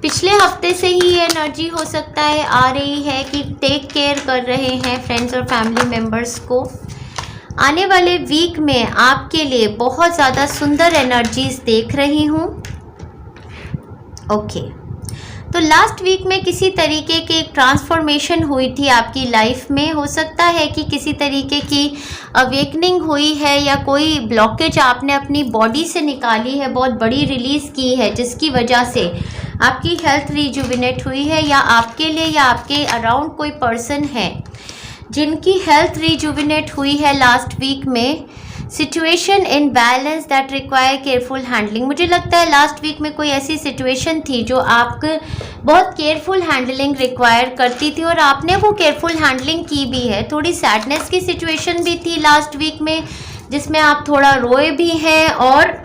पिछले हफ्ते से ही ये एनर्जी हो सकता है आ रही है कि टेक केयर कर रहे हैं फ्रेंड्स और फैमिली मेम्बर्स को। आने वाले वीक में आपके लिए बहुत ज़्यादा सुंदर एनर्जीज देख रही हूँ। ओके, तो लास्ट वीक में किसी तरीके की एक ट्रांसफॉर्मेशन हुई थी आपकी लाइफ में। हो सकता है कि किसी तरीके की अवेकनिंग हुई है या कोई ब्लॉकेज आपने अपनी बॉडी से निकाली है, बहुत बड़ी रिलीज़ की है, जिसकी वजह से आपकी हेल्थ रिजुविनेट हुई है। या आपके लिए या आपके अराउंड कोई पर्सन है जिनकी हेल्थ रिजुविनेट हुई है लास्ट वीक में। Situation in balance that require careful handling. मुझे लगता है लास्ट वीक में कोई ऐसी सिचुएशन थी जो आपको बहुत केयरफुल हैंडलिंग रिक्वायर करती थी और आपने वो केयरफुल हैंडलिंग की भी है। थोड़ी सैडनेस की सिचुएशन भी थी लास्ट वीक में जिसमें आप थोड़ा रोए भी हैं और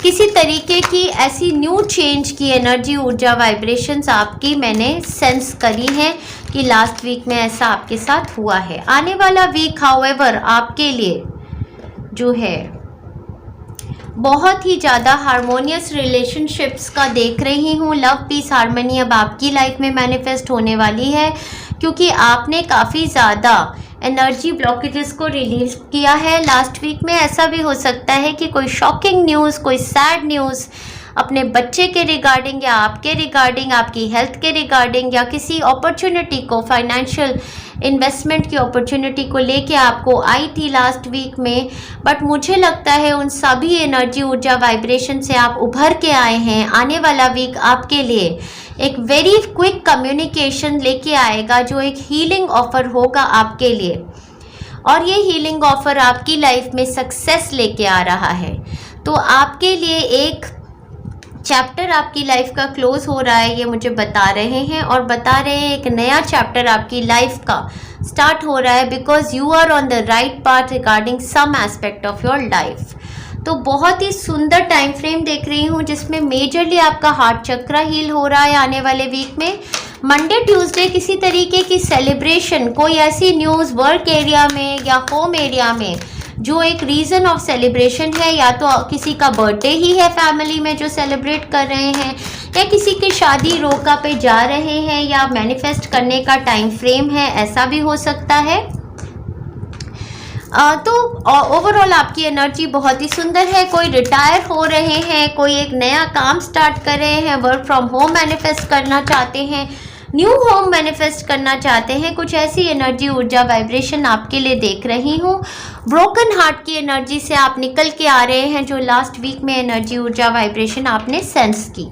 किसी तरीके की ऐसी न्यू चेंज की एनर्जी, ऊर्जा, वाइब्रेशंस आपकी मैंने सेंस करी है कि लास्ट वीक में ऐसा आपके साथ हुआ है। आने वाला वीक हाउएवर आपके लिए जो है बहुत ही ज़्यादा हारमोनियस रिलेशनशिप्स का देख रही हूँ। लव, पीस, हारमोनी अब आपकी लाइफ में मैनिफेस्ट होने वाली है क्योंकि आपने काफ़ी ज़्यादा एनर्जी ब्लॉकेजेस को रिलीज किया है लास्ट वीक में। ऐसा भी हो सकता है कि कोई शॉकिंग न्यूज़, कोई सैड न्यूज़ अपने बच्चे के रिगार्डिंग या आपके रिगार्डिंग, आपकी हेल्थ के रिगार्डिंग या किसी अपॉर्चुनिटी को, फाइनेंशियल इन्वेस्टमेंट की अपॉर्चुनिटी को लेके आपको आई थी लास्ट वीक में, बट मुझे लगता है उन सभी एनर्जी, ऊर्जा, वाइब्रेशन से आप उभर के आए हैं। आने वाला वीक आपके लिए एक वेरी क्विक कम्युनिकेशन लेके आएगा जो एक हीलिंग ऑफर होगा आपके लिए, और ये हीलिंग ऑफर आपकी लाइफ में सक्सेस लेके आ रहा है। तो आपके लिए एक चैप्टर आपकी लाइफ का क्लोज हो रहा है, ये मुझे बता रहे हैं, और बता रहे हैं एक नया चैप्टर आपकी लाइफ का स्टार्ट हो रहा है, because you are on the right path regarding some aspect of your life. तो बहुत ही सुंदर टाइम फ्रेम देख रही हूँ जिसमें मेजरली आपका हार्ट चक्रा हील हो रहा है आने वाले वीक में। मंडे ट्यूसडे किसी तरीके की सेलिब्रेशन, कोई ऐसी न्यूज़ वर्क एरिया में या होम एरिया में जो एक रीज़न ऑफ सेलिब्रेशन है, या तो किसी का बर्थडे ही है फैमिली में जो सेलिब्रेट कर रहे हैं, या किसी की शादी रोका पे जा रहे हैं, या मैनिफेस्ट करने का टाइम फ्रेम है, ऐसा भी हो सकता है। तो ओवरऑल आपकी एनर्जी बहुत ही सुंदर है। कोई रिटायर हो रहे हैं, कोई एक नया काम स्टार्ट कर रहे हैं, वर्क फ्रॉम होम मैनिफेस्ट करना चाहते हैं, न्यू होम मैनिफेस्ट करना चाहते हैं, कुछ ऐसी एनर्जी, ऊर्जा, वाइब्रेशन आपके लिए देख रही हूँ। ब्रोकन हार्ट की एनर्जी से आप निकल के आ रहे हैं, जो लास्ट वीक में एनर्जी, ऊर्जा, वाइब्रेशन आपने सेंस की।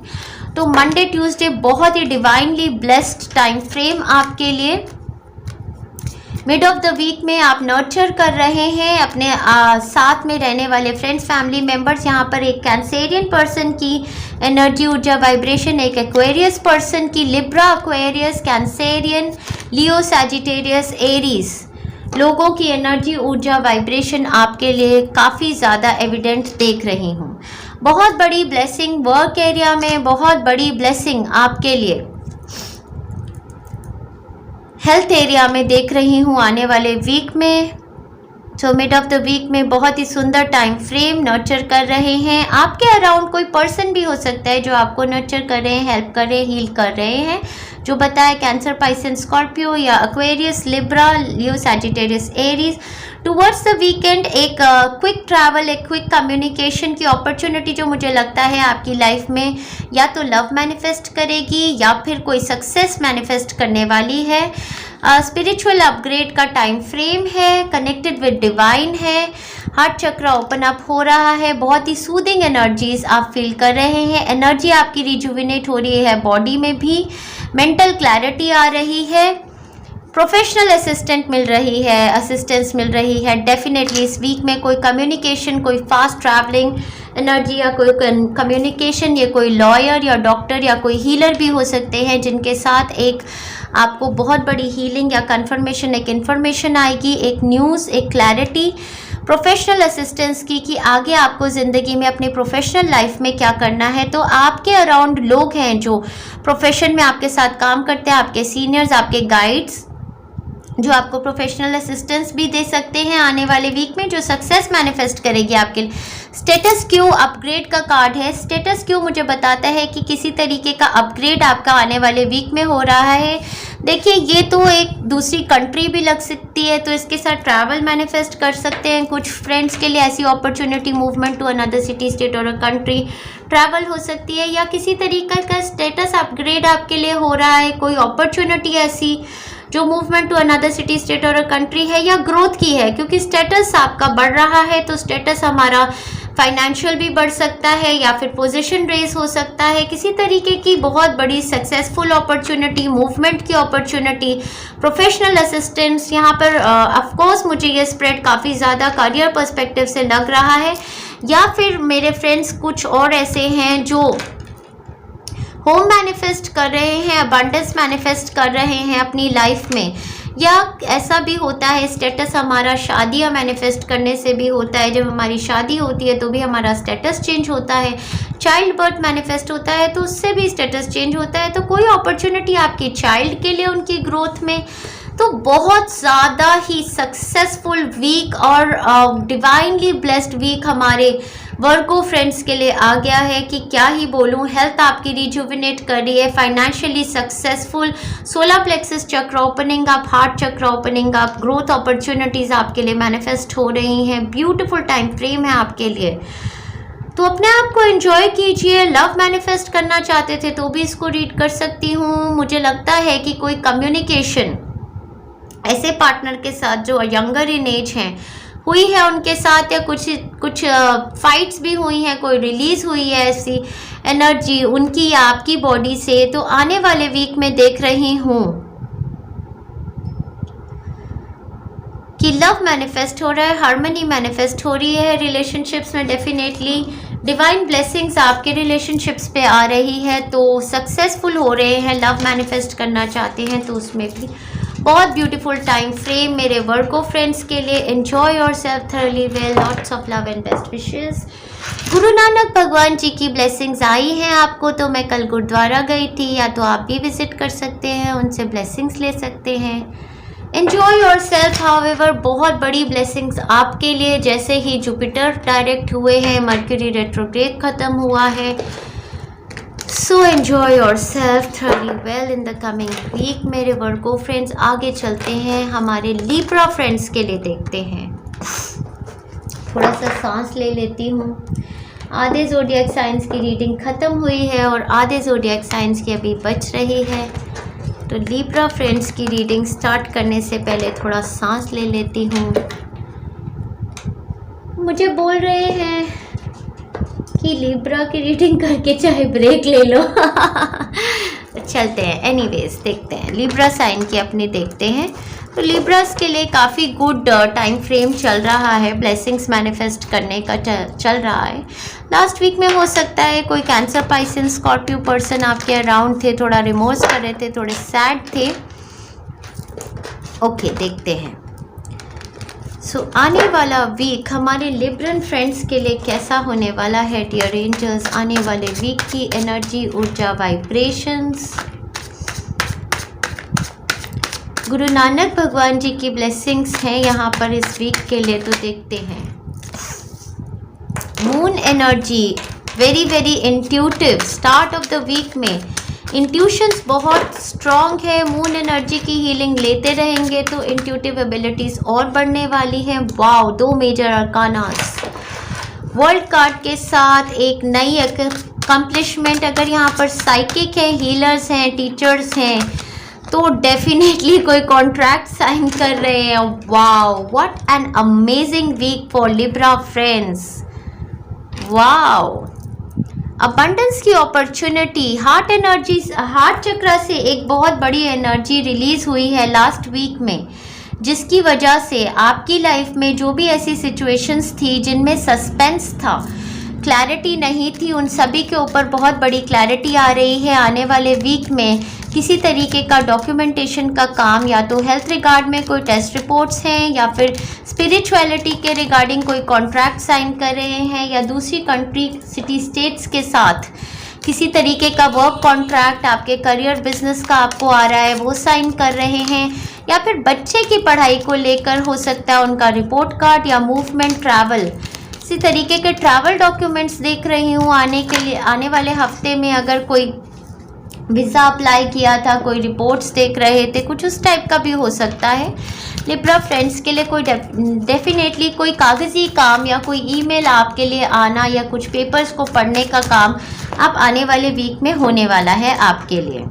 तो मंडे ट्यूसडे बहुत ही डिवाइनली ब्लेस्ड टाइम फ्रेम आपके लिए। मिड ऑफ द वीक में आप नर्चर कर रहे हैं अपने साथ में रहने वाले फ्रेंड्स, फैमिली मेम्बर्स। यहाँ पर एक कैंसेरियन पर्सन की एनर्जी, ऊर्जा, वाइब्रेशन, एक एक्वेरियस पर्सन की, लिब्रा, एक्वेरियस, कैंसेरियन, लियो, सैजिटेरियस, एरीज लोगों की एनर्जी, ऊर्जा, वाइब्रेशन आपके लिए काफ़ी ज़्यादा एविडेंट देख रही हूँ। बहुत बड़ी ब्लेसिंग वर्क एरिया में, बहुत बड़ी ब्लेसिंग आपके लिए हेल्थ एरिया में देख रही हूँ आने वाले वीक में। So mid of the week में बहुत ही सुंदर टाइम फ्रेम नर्चर कर रहे हैं। आपके अराउंड कोई पर्सन भी हो सकता है जो आपको नर्चर कर रहे हैं, हेल्प कर रहे हैं, हील कर रहे हैं, जो बताया कैंसर, पाइसेंस, स्कॉर्पियो या Aquarius, Libra, Leo, Sagittarius, Aries. Towards the weekend एक क्विक ट्रैवल, एक क्विक कम्युनिकेशन की अपॉर्चुनिटी जो मुझे लगता है आपकी लाइफ में या तो लव मैनिफेस्ट करेगी या फिर कोई सक्सेस मैनिफेस्ट करने वाली है। स्पिरिचुअल अपग्रेड का टाइम फ्रेम है, कनेक्टेड विद डिवाइन है, हार्ट चक्र ओपन अप हो रहा है, बहुत ही सूदिंग एनर्जीज आप फील कर रहे हैं, एनर्जी आपकी रिजुविनेट हो रही है बॉडी में भी, मेंटल क्लैरिटी आ रही है, प्रोफेशनल असिस्टेंट मिल रही है, असिस्टेंस मिल रही है। डेफिनेटली इस वीक में कोई कम्युनिकेशन, कोई फास्ट ट्रैवलिंग एनर्जी या कोई कम्युनिकेशन, ये कोई लॉयर या डॉक्टर या कोई हीलर भी हो सकते हैं जिनके साथ एक आपको बहुत बड़ी हीलिंग या कन्फर्मेशन, एक इन्फॉर्मेशन आएगी, एक न्यूज़, एक क्लैरिटी प्रोफेशनल असिस्टेंस की कि आगे आपको ज़िंदगी में अपनी प्रोफेशनल लाइफ में क्या करना है। तो आपके अराउंड लोग हैं जो प्रोफेशन में आपके साथ काम करते हैं, आपके सीनियर्स, आपके गाइड्स, जो आपको प्रोफेशनल असिस्टेंस भी दे सकते हैं आने वाले वीक में, जो सक्सेस मैनिफेस्ट करेगी आपके लिए। स्टेटस क्यू अपग्रेड का कार्ड है। स्टेटस क्यू मुझे बताता है कि किसी तरीके का अपग्रेड आपका आने वाले वीक में हो रहा है। देखिए, ये तो एक दूसरी कंट्री भी लग सकती है, तो इसके साथ ट्रैवल मैनिफेस्ट कर सकते हैं। कुछ फ्रेंड्स के लिए ऐसी opportunity, movement to another city, state और कंट्री ट्रैवल हो सकती है, या किसी तरीके का स्टेटस अपग्रेड आपके लिए हो रहा है। कोई अपॉर्चुनिटी ऐसी जो movement to another city, state और कंट्री है या ग्रोथ की है, क्योंकि स्टेटस आपका बढ़ रहा है। तो स्टेटस हमारा फाइनेंशियल भी बढ़ सकता है या फिर पोजीशन रेस हो सकता है। किसी तरीके की बहुत बड़ी सक्सेसफुल अपॉर्चुनिटी, मूवमेंट की अपॉर्चुनिटी, प्रोफेशनल असिस्टेंस। यहाँ पर ऑफकोर्स मुझे ये स्प्रेड काफ़ी ज़्यादा करियर पर्सपेक्टिव से लग रहा है, या फिर मेरे फ्रेंड्स कुछ और ऐसे हैं जो होम मैनिफेस्ट कर रहे हैं, अबंडेंस मैनिफेस्ट कर रहे हैं अपनी लाइफ में, या ऐसा भी होता है स्टेटस हमारा शादियाँ मैनिफेस्ट करने से भी होता है। जब हमारी शादी होती है तो भी हमारा स्टेटस चेंज होता है। चाइल्ड बर्थ मैनिफेस्ट होता है तो उससे भी स्टेटस चेंज होता है। तो कोई अपॉर्चुनिटी आपकी चाइल्ड के लिए, उनकी ग्रोथ में। तो बहुत ज़्यादा ही सक्सेसफुल वीक और डिवाइनली ब्लेस्ड वीक हमारे वर्गो फ्रेंड्स के लिए आ गया है कि क्या ही बोलूँ। हेल्थ आपकी रिजुविनेट कर रही है, फाइनेंशियली सक्सेसफुल, सोलर प्लेक्सस चक्र ओपनिंग अप, हार्ट चक्र ओपनिंग अप, ग्रोथ अपॉर्चुनिटीज़ आपके लिए मैनिफेस्ट हो रही हैं। ब्यूटीफुल टाइम फ्रेम है आपके लिए। तो अपने आप को एंजॉय कीजिए। लव मैनिफेस्ट करना चाहते थे तो भी इसको रीड कर सकती हूँ। मुझे लगता है कि कोई कम्युनिकेशन ऐसे पार्टनर के साथ जो यंगर इन एज हैं हुई है उनके साथ, या कुछ फाइट्स भी हुई हैं, कोई रिलीज हुई है ऐसी एनर्जी उनकी या आपकी बॉडी से, तो आने वाले वीक में देख रही हूँ कि लव मैनिफेस्ट हो रहा है, हार्मनी मैनिफेस्ट हो रही है रिलेशनशिप्स में। डेफिनेटली डिवाइन ब्लेसिंग्स आपके रिलेशनशिप्स पे आ रही है, तो सक्सेसफुल हो रहे हैं। लव मैनिफेस्ट करना चाहते हैं तो उसमें भी बहुत ब्यूटीफुल टाइम फ्रेम मेरे वर्को फ्रेंड्स के लिए। Enjoy yourself thoroughly well, lots of love and best wishes. Guru Nanak भगवान जी की ब्लेसिंग्स आई हैं आपको, तो मैं कल गुरुद्वारा गई थी, या तो आप भी विजिट कर सकते हैं, उनसे ब्लेसिंग्स ले सकते हैं। Enjoy yourself. हाउएवर बहुत बड़ी ब्लेसिंग्स आपके लिए, जैसे ही जुपिटर डायरेक्ट हुए हैं, मर्क्यूरी रेट्रोग्रेड खत्म हुआ है। So enjoy yourself thoroughly well in the coming week मेरे वर्को फ्रेंड्स। आगे चलते हैं, हमारे लिब्रा फ्रेंड्स के लिए देखते हैं। थोड़ा सा सांस ले लेती हूँ। आधे ज़ोडिएक साइंस की रीडिंग ख़त्म हुई है और आधे ज़ोडिएक साइंस की अभी बच रही है, तो लिब्रा फ्रेंड्स की रीडिंग स्टार्ट करने से पहले थोड़ा सांस ले लेती हूँ। मुझे बोल रहे हैं कि लिब्रा की रीडिंग करके चाहे ब्रेक ले लो। चलते हैं, एनीवेज देखते हैं लिब्रा साइन की अपनी देखते हैं। तो लिब्रास के लिए काफ़ी गुड टाइम फ्रेम चल रहा है, ब्लेसिंग्स मैनिफेस्ट करने का चल रहा है। लास्ट वीक में हो सकता है कोई कैंसर, पाइसन, स्कॉर्पियो पर्सन आपके अराउंड थे, थोड़ा रिमोर्स कर रहे थे, थोड़े सैड थे। ओके देखते हैं। आने वाला वीक हमारे लिब्रन फ्रेंड्स के लिए कैसा होने वाला है डियर एंजल्स। आने वाले वीक की एनर्जी, ऊर्जा, वाइब्रेशंस। गुरु नानक भगवान जी की ब्लेसिंग्स हैं यहाँ पर इस वीक के लिए, तो देखते हैं। Moon energy very very intuitive. Start of the week में इंट्यूशंस बहुत स्ट्रॉन्ग है। मून एनर्जी की हीलिंग लेते रहेंगे तो इंट्यूटिव एबिलिटीज़ और बढ़ने वाली हैं। Wow, 2 major arcanas world card के साथ एक नई अकम्पलिशमेंट। अगर यहाँ पर साइकिक हैं, हीलर्स हैं, टीचर्स हैं, तो डेफिनेटली कोई कॉन्ट्रैक्ट साइन कर रहे हैं। Wow, what an amazing week for Libra friends. Wow, abundance की opportunity. Heart energy, heart chakra से एक बहुत बड़ी एनर्जी रिलीज हुई है लास्ट वीक में, जिसकी वजह से आपकी लाइफ में जो भी ऐसी सिचुएशंस थी जिनमें सस्पेंस था, क्लैरिटी नहीं थी, उन सभी के ऊपर बहुत बड़ी क्लैरिटी आ रही है। आने वाले वीक में किसी तरीके का डॉक्यूमेंटेशन का काम, या तो हेल्थ रिगार्ड में कोई टेस्ट रिपोर्ट्स हैं, या फिर स्पिरिचुअलिटी के रिगार्डिंग कोई कॉन्ट्रैक्ट साइन कर रहे हैं, या दूसरी कंट्री, सिटी, स्टेट्स के साथ किसी तरीके का वर्क कॉन्ट्रैक्ट आपके करियर, बिजनेस का आपको आ रहा है, वो साइन कर रहे हैं। या फिर बच्चे की पढ़ाई को लेकर हो सकता है उनका रिपोर्ट कार्ड या मूवमेंट, ट्रैवल, इसी तरीके के ट्रैवल डॉक्यूमेंट्स देख रही हूँ आने के लिए। आने वाले हफ्ते में अगर कोई वीज़ा अप्लाई किया था, कोई रिपोर्ट्स देख रहे थे, कुछ उस टाइप का भी हो सकता है। लिब्रा फ्रेंड्स के लिए कोई डेफिनेटली कोई कागज़ी काम या कोई ईमेल आपके लिए आना, या कुछ पेपर्स को पढ़ने का काम आप आने वाले वीक में होने वाला है आपके लिए।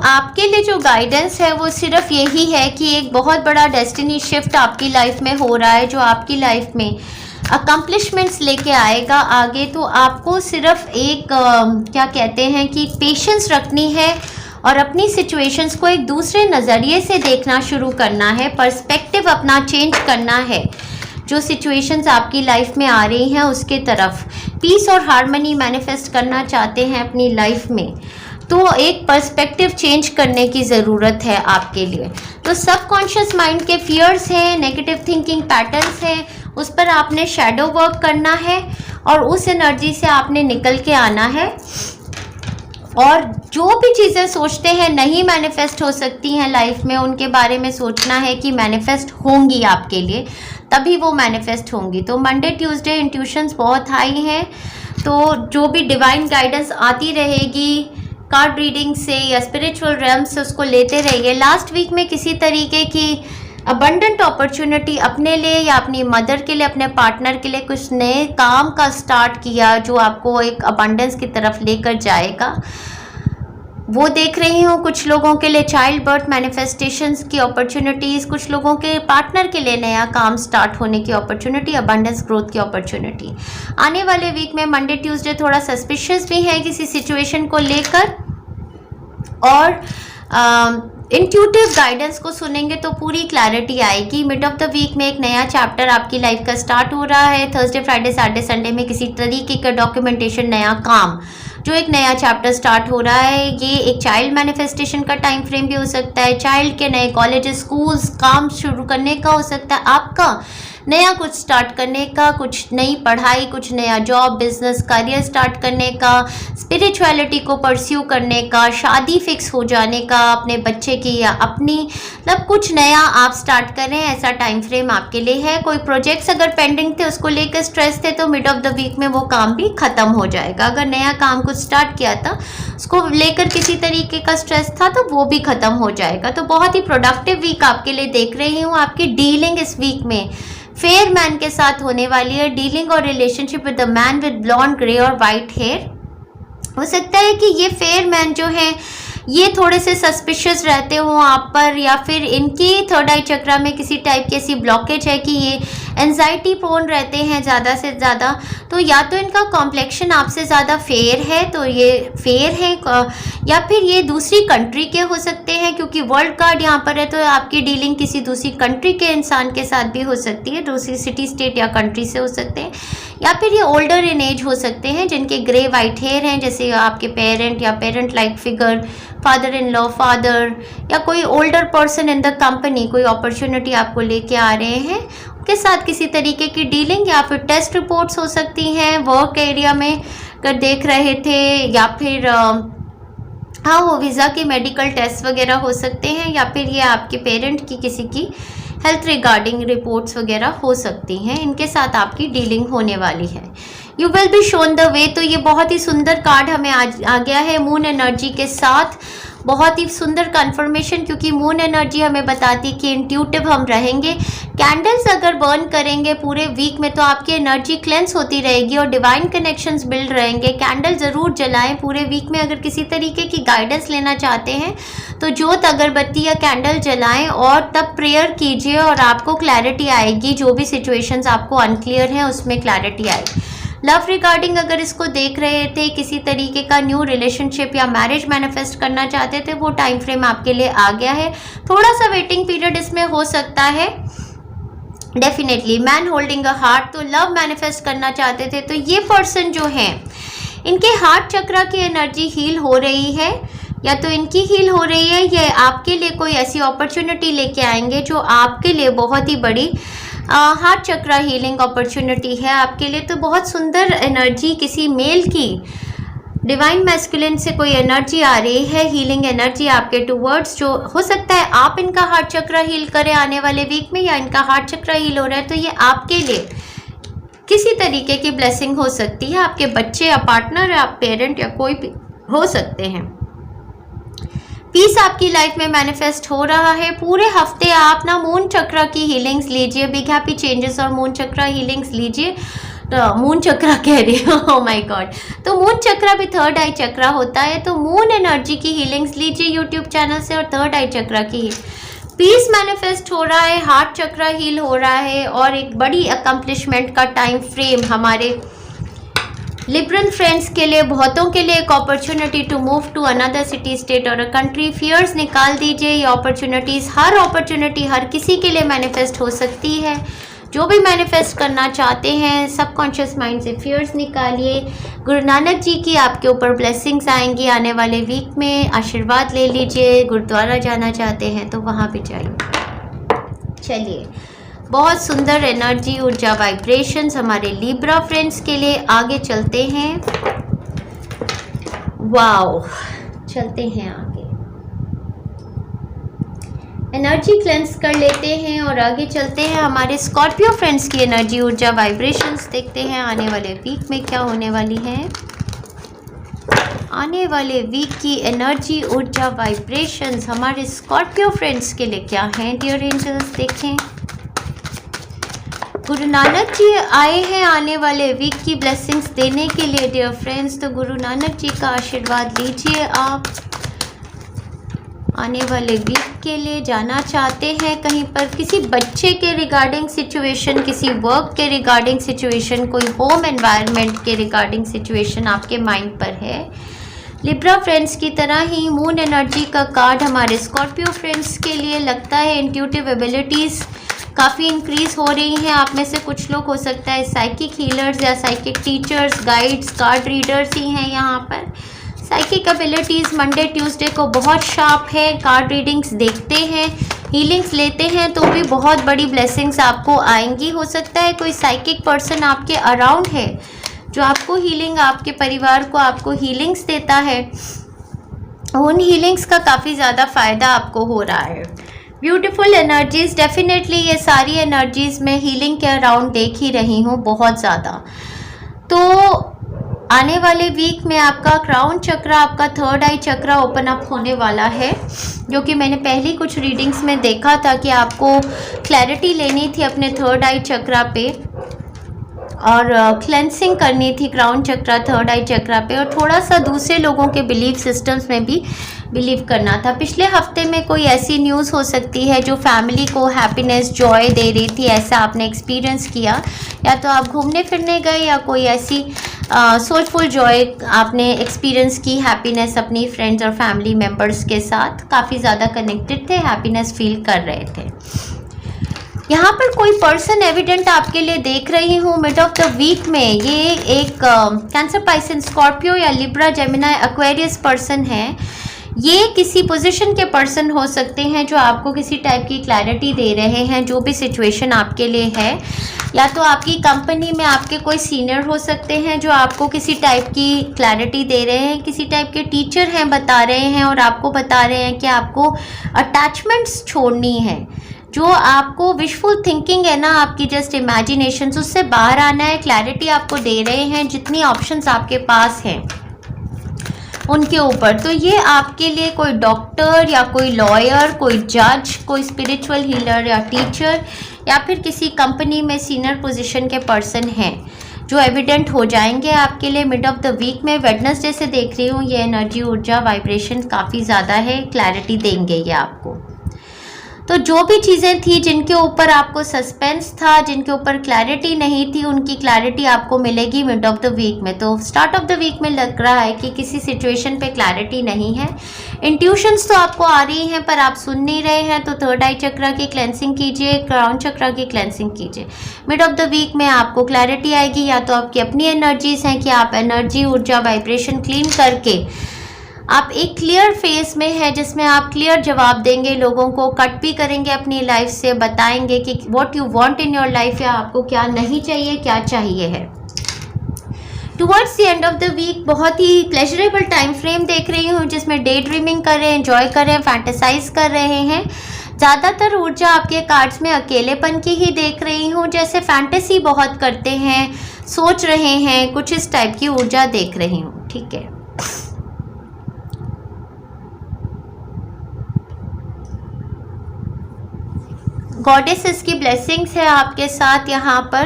आपके लिए जो गाइडेंस है वो सिर्फ यही है कि एक बहुत बड़ा डेस्टिनी शिफ्ट आपकी लाइफ में हो रहा है, जो आपकी लाइफ में अकम्पलिशमेंट्स लेके आएगा आगे। तो आपको सिर्फ एक क्या कहते हैं कि पेशेंस रखनी है और अपनी सिचुएशंस को एक दूसरे नज़रिए से देखना शुरू करना है, पर्सपेक्टिव अपना चेंज करना है। जो सिचुएशंस आपकी लाइफ में आ रही हैं उसके तरफ पीस और हार्मनी मैनिफेस्ट करना चाहते हैं अपनी लाइफ में, तो एक पर्सपेक्टिव चेंज करने की ज़रूरत है आपके लिए। तो सबकॉन्शियस माइंड के फियर्स हैं, नेगेटिव थिंकिंग पैटर्न्स हैं, उस पर आपने शैडो वर्क करना है और उस एनर्जी से आपने निकल के आना है। और जो भी चीज़ें सोचते हैं नहीं मैनिफेस्ट हो सकती हैं लाइफ में, उनके बारे में सोचना है कि मैनिफेस्ट होंगी आपके लिए, तभी वो मैनिफेस्ट होंगी। तो मंडे ट्यूसडे इंट्यूशंस बहुत हाई हैं, तो जो भी डिवाइन गाइडेंस आती रहेगी कार्ड रीडिंग से या स्पिरिचुअल रेल्म से, उसको लेते रहिए। लास्ट वीक में किसी तरीके की अबंडेंट अपॉर्चुनिटी अपने लिए या अपनी मदर के लिए, अपने पार्टनर के लिए कुछ नए काम का स्टार्ट किया जो आपको एक अबंडेंस की तरफ लेकर जाएगा, वो देख रही हूँ। कुछ लोगों के लिए चाइल्ड बर्थ मैनिफेस्टेशंस की अपॉर्चुनिटीज़, कुछ लोगों के पार्टनर के लिए नया काम स्टार्ट होने की अपॉर्चुनिटी, अबंडेंस ग्रोथ की अपॉर्चुनिटी। आने वाले वीक में मंडे ट्यूसडे थोड़ा सस्पिशियस भी है किसी सिचुएशन को लेकर, और इंट्यूटिव गाइडेंस को सुनेंगे तो पूरी क्लैरिटी आएगी। मिड ऑफ द वीक में एक नया चैप्टर आपकी लाइफ का स्टार्ट हो रहा है। थर्सडे फ्राइडे सैटरडे संडे में किसी तरीके का डॉक्यूमेंटेशन, नया काम, जो एक नया चैप्टर स्टार्ट हो रहा है। ये एक चाइल्ड मैनिफेस्टेशन का टाइम फ्रेम भी हो सकता है, चाइल्ड के नए कॉलेजेस स्कूल्स काम शुरू करने का हो सकता है, आपका नया कुछ स्टार्ट करने का, कुछ नई पढ़ाई, कुछ नया जॉब बिजनेस करियर स्टार्ट करने का, स्पिरिचुअलिटी को परस्यू करने का, शादी फिक्स हो जाने का अपने बच्चे की या अपनी, मतलब कुछ नया आप स्टार्ट करें, ऐसा टाइम फ्रेम आपके लिए है। कोई प्रोजेक्ट्स अगर पेंडिंग थे उसको लेकर स्ट्रेस थे तो मिड ऑफ द वीक में वो काम भी खत्म हो जाएगा। अगर नया काम कुछ स्टार्ट किया था उसको लेकर किसी तरीके का स्ट्रेस था तो वो भी खत्म हो जाएगा। तो बहुत ही प्रोडक्टिव वीक आपके लिए देख रही हूँ। आपकी डीलिंग इस वीक में फेयर मैन के साथ होने वाली है। डीलिंग और relationship with the man with blond grey और वाइट हेयर। हो सकता है कि ये फेयर मैन जो है ये थोड़े से सस्पिशियस रहते हो आप पर, या फिर इनकी थर्ड आई चक्रा में किसी टाइप की ऐसी ब्लॉकेज है कि ये एंजाइटी प्रोन रहते हैं ज़्यादा से ज़्यादा। तो या तो इनका कॉम्प्लेक्शन आपसे ज़्यादा फेयर है तो ये फेयर है, या फिर ये दूसरी कंट्री के हो सकते हैं, क्योंकि वर्ल्ड कार्ड यहाँ पर है तो आपकी डीलिंग किसी दूसरी कंट्री के इंसान के साथ भी हो सकती है, दूसरी सिटी स्टेट या कंट्री से हो सकते हैं। या फिर ये ओल्डर इन एज हो सकते हैं जिनके ग्रे वाइट हेयर हैं, जैसे आपके पेरेंट या parent like figure, father in law, father, या कोई older person in the company कोई अपॉर्चुनिटी आपको लेके आ रहे हैं, उनके साथ किसी तरीके की डीलिंग। या फिर टेस्ट रिपोर्ट्स हो सकती हैं वर्क एरिया में अगर देख रहे थे, या फिर हाँ वो वीज़ा के मेडिकल टेस्ट वगैरह हो सकते हैं, या फिर ये आपके पेरेंट की किसी की हेल्थ रिगार्डिंग रिपोर्ट्स वगैरह हो सकती हैं। इनके साथ आपकी डीलिंग होने वाली है। You will be shown the way. तो ये बहुत ही सुंदर कार्ड हमें आ गया है मून एनर्जी के साथ। बहुत ही सुंदर कन्फर्मेशन, क्योंकि मून एनर्जी हमें बताती कि इंट्यूटिव हम रहेंगे। कैंडल्स अगर बर्न करेंगे पूरे वीक में तो आपकी एनर्जी क्लेंस होती रहेगी और डिवाइन कनेक्शंस बिल्ड रहेंगे। कैंडल ज़रूर जलाएं पूरे वीक में। अगर किसी तरीके की गाइडेंस लेना चाहते हैं तो जोत अगरबत्ती या कैंडल जलाएं और तब प्रेयर कीजिए और आपको क्लैरिटी आएगी। जो भी सिचुएशंस आपको अनक्लियर हैं उसमें क्लैरिटी आएगी। लव रिगार्डिंग अगर इसको देख रहे थे, किसी तरीके का न्यू रिलेशनशिप या मैरिज मैनिफेस्ट करना चाहते थे, वो टाइम फ्रेम आपके लिए आ गया है। थोड़ा सा वेटिंग पीरियड इसमें हो सकता है definitely. Man holding a heart, तो लव मैनिफेस्ट करना चाहते थे तो ये पर्सन जो है इनके हार्ट चक्रा की एनर्जी हील हो रही है, या तो इनकी हील हो रही है, या आपके लिए कोई ऐसी अपॉर्चुनिटी लेके आएंगे जो आपके लिए बहुत ही बड़ी हार्ट चक्रा हीलिंग अपॉर्चुनिटी है आपके लिए। तो बहुत सुंदर एनर्जी किसी मेल की, डिवाइन मैस्कुलिन से कोई एनर्जी आ रही है, हीलिंग एनर्जी आपके टूवर्ड्स। जो हो सकता है आप इनका हार्ट चक्रा हील करें आने वाले वीक में, या इनका हार्ट चक्रा हील हो रहा है तो ये आपके लिए किसी तरीके की ब्लेसिंग हो सकती है। आपके बच्चे या पार्टनर या पेरेंट या कोई भी हो सकते हैं। पीस आपकी लाइफ में मैनिफेस्ट हो रहा है। पूरे हफ्ते आप ना मून चक्रा की हीलिंग्स लीजिए, बिग हैप्पी चेंजेस और मून चक्रा हीलिंग्स लीजिए। तो मून चक्रा कह रही हूँ, ओह माय गॉड। तो मून चक्रा भी थर्ड आई चक्रा होता है, तो मून एनर्जी की हीलिंग्स लीजिए यूट्यूब चैनल से। और थर्ड आई चक्रा की पीस मैनिफेस्ट हो रहा है, हार्ट चक्रा हील हो रहा है, और एक बड़ी अकम्पलिशमेंट का टाइम फ्रेम हमारे लिब्रन फ्रेंड्स के लिए, बहुतों के लिए एक opportunity to move to another city state और अ कंट्री। फियर्स निकाल दीजिए। ये अपॉर्चुनिटीज़, हर अपॉर्चुनिटी हर किसी के लिए मैनिफेस्ट हो सकती है। जो भी मैनिफेस्ट करना चाहते हैं सबकॉन्शियस माइंड से फियर्स निकालिए। गुरु नानक जी की आपके ऊपर ब्लेसिंग्स आएंगी आने वाले वीक में। आशीर्वाद ले लीजिए। गुरुद्वारा जाना चाहते हैं तो वहाँ भी जाइए। चलिए, बहुत सुंदर एनर्जी, ऊर्जा, वाइब्रेशंस हमारे लिब्रा फ्रेंड्स के लिए। आगे चलते हैं। वाओ, चलते हैं आगे, एनर्जी क्लेंस कर लेते हैं और आगे चलते हैं। हमारे स्कॉर्पियो फ्रेंड्स की एनर्जी, ऊर्जा, वाइब्रेशंस देखते हैं आने वाले वीक में क्या होने वाली है। आने वाले वीक की एनर्जी, ऊर्जा, वाइब्रेशंस हमारे स्कॉर्पियो फ्रेंड्स के लिए क्या हैं डियर एंजल्स, देखें। गुरु नानक जी आए हैं आने वाले वीक की ब्लेसिंग्स देने के लिए डियर फ्रेंड्स, तो गुरु नानक जी का आशीर्वाद लीजिए आप। आने वाले वीक के लिए जाना चाहते हैं कहीं पर, किसी बच्चे के रिगार्डिंग सिचुएशन, किसी वर्क के रिगार्डिंग सिचुएशन, कोई होम एनवायरनमेंट के रिगार्डिंग सिचुएशन आपके माइंड पर है। लिब्रा फ्रेंड्स की तरह ही मून एनर्जी का कार्ड हमारे स्कॉर्पियो फ्रेंड्स के लिए लगता है इंट्यूटिव एबिलिटीज़ काफ़ी इंक्रीज हो रही हैं। आप में से कुछ लोग हो सकता है साइकिक हीलर्स या psychic teachers, guides, card readers ही हैं यहाँ पर। साइकिक एबिलिटीज़ मंडे ट्यूसडे को बहुत शार्प है। कार्ड रीडिंग्स देखते हैं, हीलिंग्स लेते हैं तो भी बहुत बड़ी ब्लेसिंग्स आपको आएंगी। हो सकता है कोई साइकिक पर्सन आपके अराउंड है जो आपको हीलिंग, आपके परिवार को आपको हीलिंग्स देता है। उन हीलिंग्स का काफ़ी ज़्यादा फ़ायदा आपको हो रहा है। ब्यूटीफुल एनर्जीज़, डेफिनेटली ये सारी एनर्जीज़ में हीलिंग के अराउंड देख ही रही हूँ बहुत ज़्यादा। तो आने वाले वीक में आपका क्राउन चक्र, आपका थर्ड आई चक्र ओपन अप होने वाला है, जो कि मैंने पहली कुछ रीडिंग्स में देखा था कि आपको क्लैरिटी लेनी थी अपने थर्ड आई चक्र पे और क्लेंसिंग करनी थी क्राउन चक्र, थर्ड आई चक्र पे, और थोड़ा सा दूसरे लोगों के बिलीफ सिस्टम्स में भी बिलीव करना था। पिछले हफ्ते में कोई ऐसी न्यूज़ हो सकती है जो फैमिली को हैप्पीनेस, जॉय दे रही थी, ऐसा आपने एक्सपीरियंस किया, या तो आप घूमने फिरने गए या कोई ऐसी सोलफुल जॉय आपने एक्सपीरियंस की, हैप्पीनेस अपनी फ्रेंड्स और फैमिली मेम्बर्स के साथ काफ़ी ज़्यादा कनेक्टेड थे, हैप्पीनेस फील कर रहे थे। यहाँ पर कोई पर्सन एविडेंट आपके लिए देख रही हूँ मिड ऑफ द वीक में। ये एक कैंसर, पाइसन, स्कॉर्पियो या लिब्रा, जेमिनाई, एक्वेरियस पर्सन है। ये किसी पोजीशन के पर्सन हो सकते हैं जो आपको किसी टाइप की क्लैरिटी दे रहे हैं, जो भी सिचुएशन आपके लिए है। या तो आपकी कंपनी में आपके कोई सीनियर हो सकते हैं जो आपको किसी टाइप की क्लैरिटी दे रहे हैं, किसी टाइप के टीचर हैं, बता रहे हैं और आपको बता रहे हैं कि आपको अटैचमेंट्स छोड़नी है। जो आपको विशफुल थिंकिंग है ना, आपकी जस्ट इमेजिनेशन, उससे बाहर आना है। क्लैरिटी आपको दे रहे हैं जितनी ऑप्शंस आपके पास हैं उनके ऊपर। तो ये आपके लिए कोई डॉक्टर या कोई लॉयर, कोई जज, कोई स्पिरिचुअल हीलर या टीचर या फिर किसी कंपनी में सीनियर पोजीशन के पर्सन हैं जो एविडेंट हो जाएंगे आपके लिए मिड ऑफ द वीक में। वेडनेसडे से देख रही हूँ ये एनर्जी, ऊर्जा, वाइब्रेशन काफ़ी ज़्यादा है, क्लैरिटी देंगे ये आपको। तो जो भी चीज़ें थी जिनके ऊपर आपको सस्पेंस था, जिनके ऊपर क्लैरिटी नहीं थी, उनकी क्लैरिटी आपको मिलेगी मिड ऑफ द वीक में। तो स्टार्ट ऑफ द वीक में लग रहा है कि किसी सिचुएशन पे क्लैरिटी नहीं है। इंट्यूशंस तो आपको आ रही हैं पर आप सुन नहीं रहे हैं, तो थर्ड आई चक्र की क्लेंसिंग कीजिए, क्राउन चक्र की क्लेंसिंग कीजिए। मिड ऑफ द वीक में आपको क्लैरिटी आएगी, या तो आपकी अपनी एनर्जीज हैं कि आप एनर्जी, ऊर्जा, वाइब्रेशन क्लीन करके आप एक क्लियर फेस में है जिसमें आप क्लियर जवाब देंगे लोगों को, कट भी करेंगे अपनी लाइफ से, बताएंगे कि what you want in your life, या आपको क्या नहीं चाहिए, क्या चाहिए है। Towards the end of the week बहुत ही प्लेजरेबल टाइम फ्रेम देख रही हूँ जिसमें डे ड्रीमिंग कर रहे हैं, एंजॉय कर रहे हैं, फैंटेसाइज कर रहे हैं। ज़्यादातर ऊर्जा आपके कार्ड्स में अकेलेपन की ही देख रही हूँ, जैसे फैंटेसी बहुत करते हैं, सोच रहे हैं, कुछ इस टाइप की ऊर्जा देख रही हूँ। ठीक है, गॉडेसेस की ब्लेसिंग्स है आपके साथ यहाँ पर,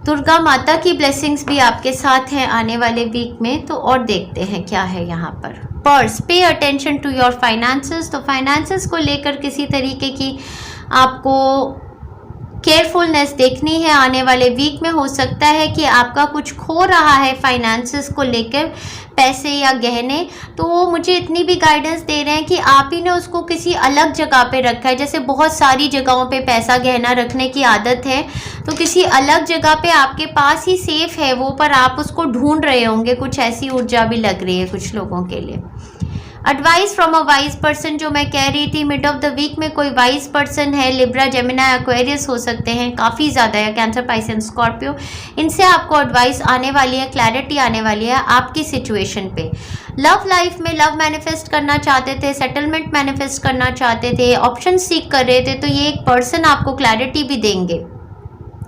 दुर्गा माता की ब्लेसिंग्स भी आपके साथ हैं आने वाले वीक में। तो और देखते हैं क्या है यहाँ पर। Purse, pay attention to your finances. तो फाइनेंसेस को लेकर किसी तरीके की आपको केयरफुलनेस देखनी है आने वाले वीक में। हो सकता है कि आपका कुछ खो रहा है फाइनेंसेस को लेकर, पैसे या गहने, तो वो मुझे इतनी भी गाइडेंस दे रहे हैं कि आप ही ने उसको किसी अलग जगह पे रखा है। जैसे बहुत सारी जगहों पे पैसा गहना रखने की आदत है, तो किसी अलग जगह पे आपके पास ही सेफ है वो, पर आप उसको ढूंढ रहे होंगे। कुछ ऐसी ऊर्जा भी लग रही है कुछ लोगों के लिए। Advice from a wise person जो मैं कह रही थी, मिड ऑफ द वीक में कोई वाइज पर्सन है, लिब्रा, जेमिनी, एक्वेरियस हो सकते हैं काफ़ी ज़्यादा, या कैंसर, पाइसेस, स्कॉर्पियो, इनसे आपको एडवाइस आने वाली है, क्लैरिटी आने वाली है आपकी सिचुएशन पे। लव लाइफ में लव मैनिफेस्ट करना चाहते थे, सेटलमेंट मैनिफेस्ट करना चाहते थे, ऑप्शन सीख कर रहे थे, तो ये एक पर्सन आपको क्लैरिटी भी देंगे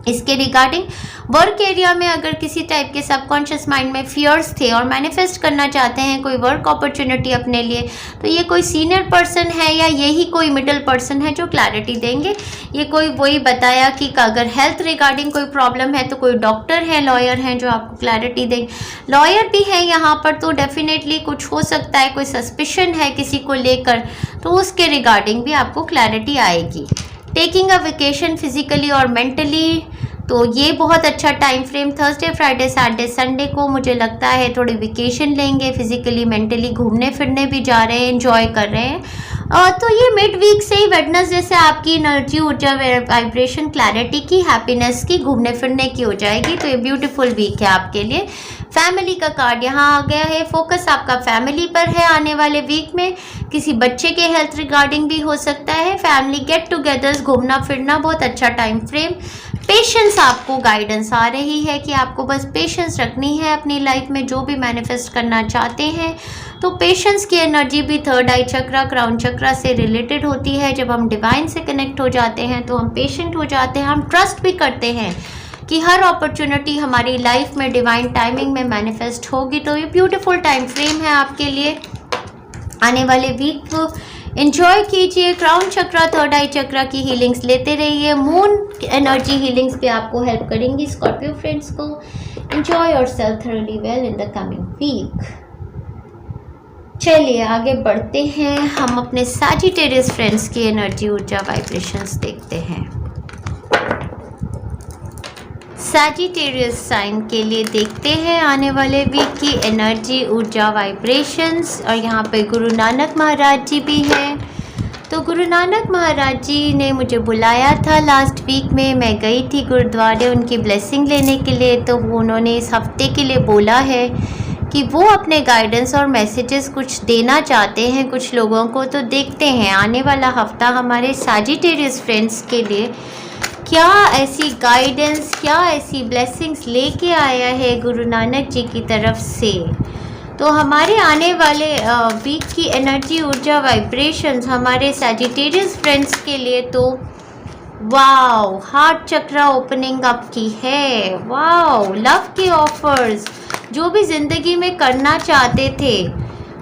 इसके रिगार्डिंग। वर्क एरिया में अगर किसी टाइप के सबकॉन्शियस माइंड में फियर्स थे और मैनिफेस्ट करना चाहते हैं कोई वर्क अपॉर्चुनिटी अपने लिए, तो ये कोई सीनियर पर्सन है या यही कोई मिडिल पर्सन है जो क्लैरिटी देंगे। ये कोई वही बताया कि अगर हेल्थ रिगार्डिंग कोई प्रॉब्लम है तो कोई डॉक्टर है, लॉयर हैं जो आपको क्लैरिटी देंगे। लॉयर भी है यहाँ पर, तो डेफिनेटली कुछ हो सकता है, कोई सस्पिशन है किसी को लेकर, तो उसके रिगार्डिंग भी आपको क्लैरिटी आएगी। टेकिंग अ वेकेशन फिजिकली और मेंटली, तो ये बहुत अच्छा time frame, Thursday, Friday, Saturday, Sunday को मुझे लगता है थोड़ी वेकेशन लेंगे, फिजिकली मेंटली घूमने फिरने भी जा रहे हैं, एंजॉय कर रहे हैं। तो ये मिड वीक से ही वेडनेसडे से आपकी एनर्जी, ऊर्जा, वाइब्रेशन, क्लैरिटी की, हैप्पीनेस की, घूमने फिरने की हो जाएगी। तो ये ब्यूटीफुल वीक है आपके लिए। फैमिली का कार्ड यहाँ आ गया है, फोकस आपका फैमिली पर है आने वाले वीक में। किसी बच्चे के हेल्थ रिगार्डिंग भी हो सकता है, फैमिली गेट टुगेदर्स, घूमना फिरना, बहुत अच्छा टाइम फ्रेम। पेशेंस आपको गाइडेंस आ रही है कि आपको बस पेशेंस रखनी है अपनी लाइफ में, जो भी मैनिफेस्ट करना चाहते हैं। तो पेशेंस की एनर्जी भी थर्ड आई चक्रा, क्राउन चक्रा से रिलेटेड होती है। जब हम डिवाइन से कनेक्ट हो जाते हैं तो हम पेशेंट हो जाते हैं, हम ट्रस्ट भी करते हैं कि हर अपॉर्चुनिटी हमारी लाइफ में डिवाइन टाइमिंग में मैनिफेस्ट होगी। तो ये ब्यूटीफुल टाइम फ्रेम है आपके लिए आने वाले वीक को। एंजॉय कीजिए। क्राउन चक्रा, थर्ड आई चक्रा की हीलिंग्स लेते रहिए। मून एनर्जी हीलिंग्स भी आपको हेल्प करेंगी स्कॉर्पियो फ्रेंड्स को। Enjoy yourself thoroughly well in the coming week. चलिए आगे बढ़ते हैं, हम अपने सैजिटेरियस फ्रेंड्स की एनर्जी, ऊर्जा, वाइब्रेशंस देखते हैं। सैजिटेरियस साइन के लिए देखते हैं आने वाले वीक की एनर्जी, ऊर्जा, वाइब्रेशंस। और यहाँ पे गुरु नानक महाराज जी भी हैं। तो गुरु नानक महाराज जी ने मुझे बुलाया था लास्ट वीक में, मैं गई थी गुरुद्वारे उनकी ब्लेसिंग लेने के लिए। तो वो उन्होंने इस हफ्ते के लिए बोला है कि वो अपने गाइडेंस और मैसेजेस कुछ देना चाहते हैं कुछ लोगों को। तो देखते हैं आने वाला हफ्ता हमारे सैजिटेरियस फ्रेंड्स के लिए क्या ऐसी गाइडेंस, क्या ऐसी ब्लेसिंग्स लेके आया है गुरु नानक जी की तरफ से। तो हमारे आने वाले वीक की एनर्जी, ऊर्जा, वाइब्रेशंस हमारे सैजिटेरियस फ्रेंड्स के लिए, तो वाओ, हार्ट चक्रा ओपनिंग अप की है। वाओ, लव के ऑफर्स, जो भी ज़िंदगी में करना चाहते थे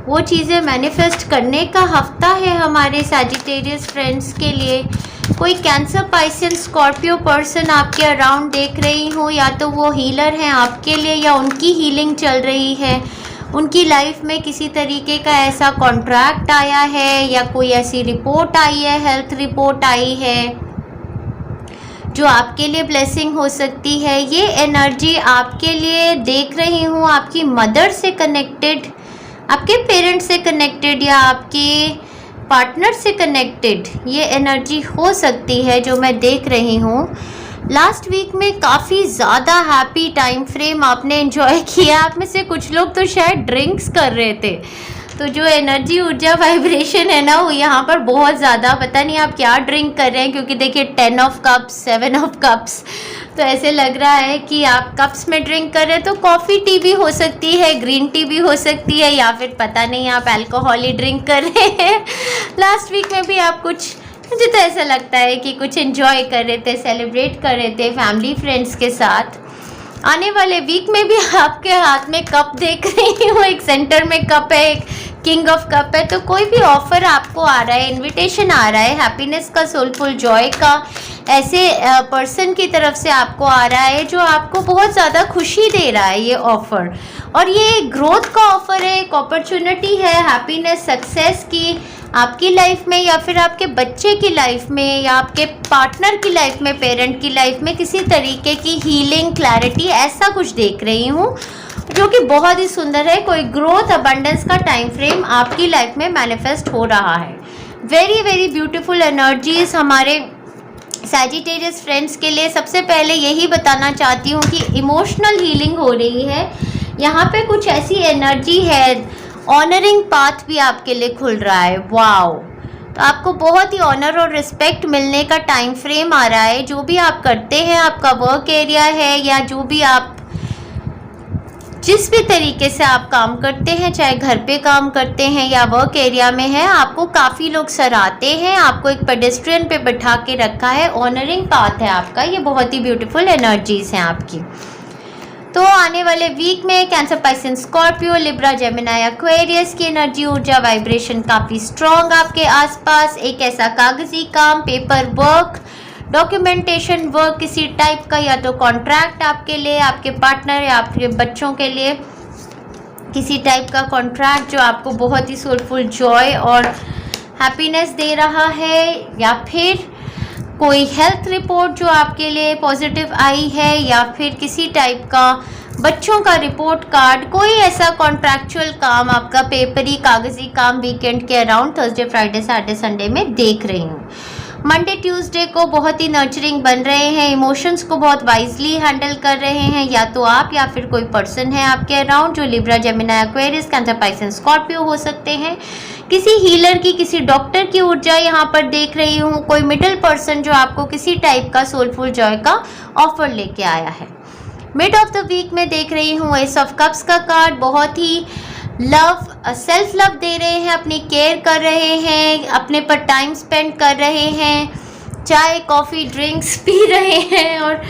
वो चीज़ें मैनिफेस्ट करने का हफ्ता है हमारे सैजिटेरियस फ्रेंड्स के लिए। कोई कैंसर, पाइसेस, स्कॉर्पियो पर्सन आपके अराउंड देख रही हूँ, या तो वो हीलर हैं आपके लिए या उनकी हीलिंग चल रही है। उनकी लाइफ में किसी तरीके का ऐसा कॉन्ट्रैक्ट आया है या कोई ऐसी रिपोर्ट आई है, हेल्थ रिपोर्ट आई है जो आपके लिए ब्लेसिंग हो सकती है। ये एनर्जी आपके लिए देख रही हूँ, आपकी मदर से कनेक्टेड, आपके पेरेंट्स से कनेक्टेड या आपके पार्टनर से कनेक्टेड ये एनर्जी हो सकती है जो मैं देख रही हूँ। लास्ट वीक में काफ़ी ज़्यादा हैप्पी टाइम फ्रेम आपने एंजॉय किया। आप में से कुछ लोग तो शायद ड्रिंक्स कर रहे थे। तो जो एनर्जी, ऊर्जा, वाइब्रेशन है ना, वो यहाँ पर बहुत ज़्यादा, पता नहीं आप क्या ड्रिंक कर रहे हैं, क्योंकि देखिए 10 ऑफ कप्स, 7 ऑफ कप्स, तो ऐसे लग रहा है कि आप कप्स में ड्रिंक कर रहे हैं। तो कॉफ़ी टी भी हो सकती है, ग्रीन टी भी हो सकती है, या फिर पता नहीं आप अल्कोहल ही ड्रिंक कर रहे हैं। लास्ट वीक में भी आप कुछ, मुझे तो ऐसा लगता है कि कुछ एंजॉय कर रहे थे, सेलिब्रेट कर रहे थे फैमिली फ्रेंड्स के साथ। आने वाले वीक में भी आपके हाथ में कप देख रही हूँ, एक सेंटर में कप है, एक किंग ऑफ कप है। तो कोई भी ऑफर आपको आ रहा है, इनविटेशन आ रहा है हैप्पीनेस का, सोलफुल जॉय का, ऐसे पर्सन की तरफ से आपको आ रहा है जो आपको बहुत ज़्यादा खुशी दे रहा है ये ऑफ़र। और ये ग्रोथ का ऑफ़र है, एक अपॉर्चुनिटी है हैप्पीनेस, सक्सेस की आपकी लाइफ में, या फिर आपके बच्चे की लाइफ में, या आपके पार्टनर की लाइफ में, पेरेंट की लाइफ में किसी तरीके की हीलिंग, क्लैरिटी, ऐसा कुछ देख रही हूँ जो कि बहुत ही सुंदर है। कोई ग्रोथ, अबंडेंस का टाइम फ्रेम आपकी लाइफ में मैनिफेस्ट हो रहा है। वेरी वेरी ब्यूटीफुल एनर्जीज हमारे सैजिटेरियस फ्रेंड्स के लिए। सबसे पहले यही बताना चाहती हूँ कि इमोशनल हीलिंग हो रही है। यहाँ पे कुछ ऐसी एनर्जी है, ऑनरिंग पाथ भी आपके लिए खुल रहा है। वाओ, तो आपको बहुत ही ऑनर और रिस्पेक्ट मिलने का टाइम फ्रेम आ रहा है। जो भी आप करते हैं, आपका वर्क एरिया है या जो भी आप जिस भी तरीके से आप काम करते हैं, चाहे घर पे काम करते हैं या वर्क एरिया में है, आपको काफ़ी लोग सराहते हैं, आपको एक पेडेस्ट्रियन पे बैठा के रखा है। ऑनरिंग पाथ है आपका, ये बहुत ही ब्यूटीफुल एनर्जीज हैं आपकी। तो आने वाले वीक में Cancer, Pisces, Scorpio, Libra, Gemini, Aquarius की एनर्जी, ऊर्जा, वाइब्रेशन काफ़ी स्ट्रॉन्ग आपके आसपास। एक ऐसा कागजी काम, पेपर वर्क, डॉक्यूमेंटेशन वर्क किसी टाइप का, या तो कॉन्ट्रैक्ट आपके लिए, आपके पार्टनर या आपके बच्चों के लिए किसी टाइप का कॉन्ट्रैक्ट जो आपको बहुत ही सोलफुल जॉय और हैप्पीनेस दे रहा है, या फिर कोई हेल्थ रिपोर्ट जो आपके लिए पॉजिटिव आई है, या फिर किसी टाइप का बच्चों का रिपोर्ट कार्ड, कोई ऐसा कॉन्ट्रैक्चुअल काम आपका पेपरी कागजी काम वीकेंड के around Thursday, Friday, Saturday, Sunday में देख रही हूँ। मंडे, ट्यूसडे को बहुत ही नर्चरिंग बन रहे हैं, इमोशंस को बहुत वाइजली हैंडल कर रहे हैं, या तो आप या फिर कोई पर्सन है आपके अराउंड जो Libra, Gemini, Aquarius, Cancer, Pisces, Scorpio हो सकते हैं। किसी हीलर की, किसी डॉक्टर की ऊर्जा यहाँ पर देख रही हूँ। कोई मिडिल पर्सन जो आपको किसी टाइप का सोलफुल जॉय का ऑफर लेके आया है। मिड ऑफ द वीक में देख रही हूँ एस ऑफ कप्स का कार्ड, बहुत ही लव, सेल्फ लव दे रहे हैं, अपनी केयर कर रहे हैं, अपने पर टाइम स्पेंड कर रहे हैं, चाय, कॉफ़ी, ड्रिंक्स पी रहे हैं और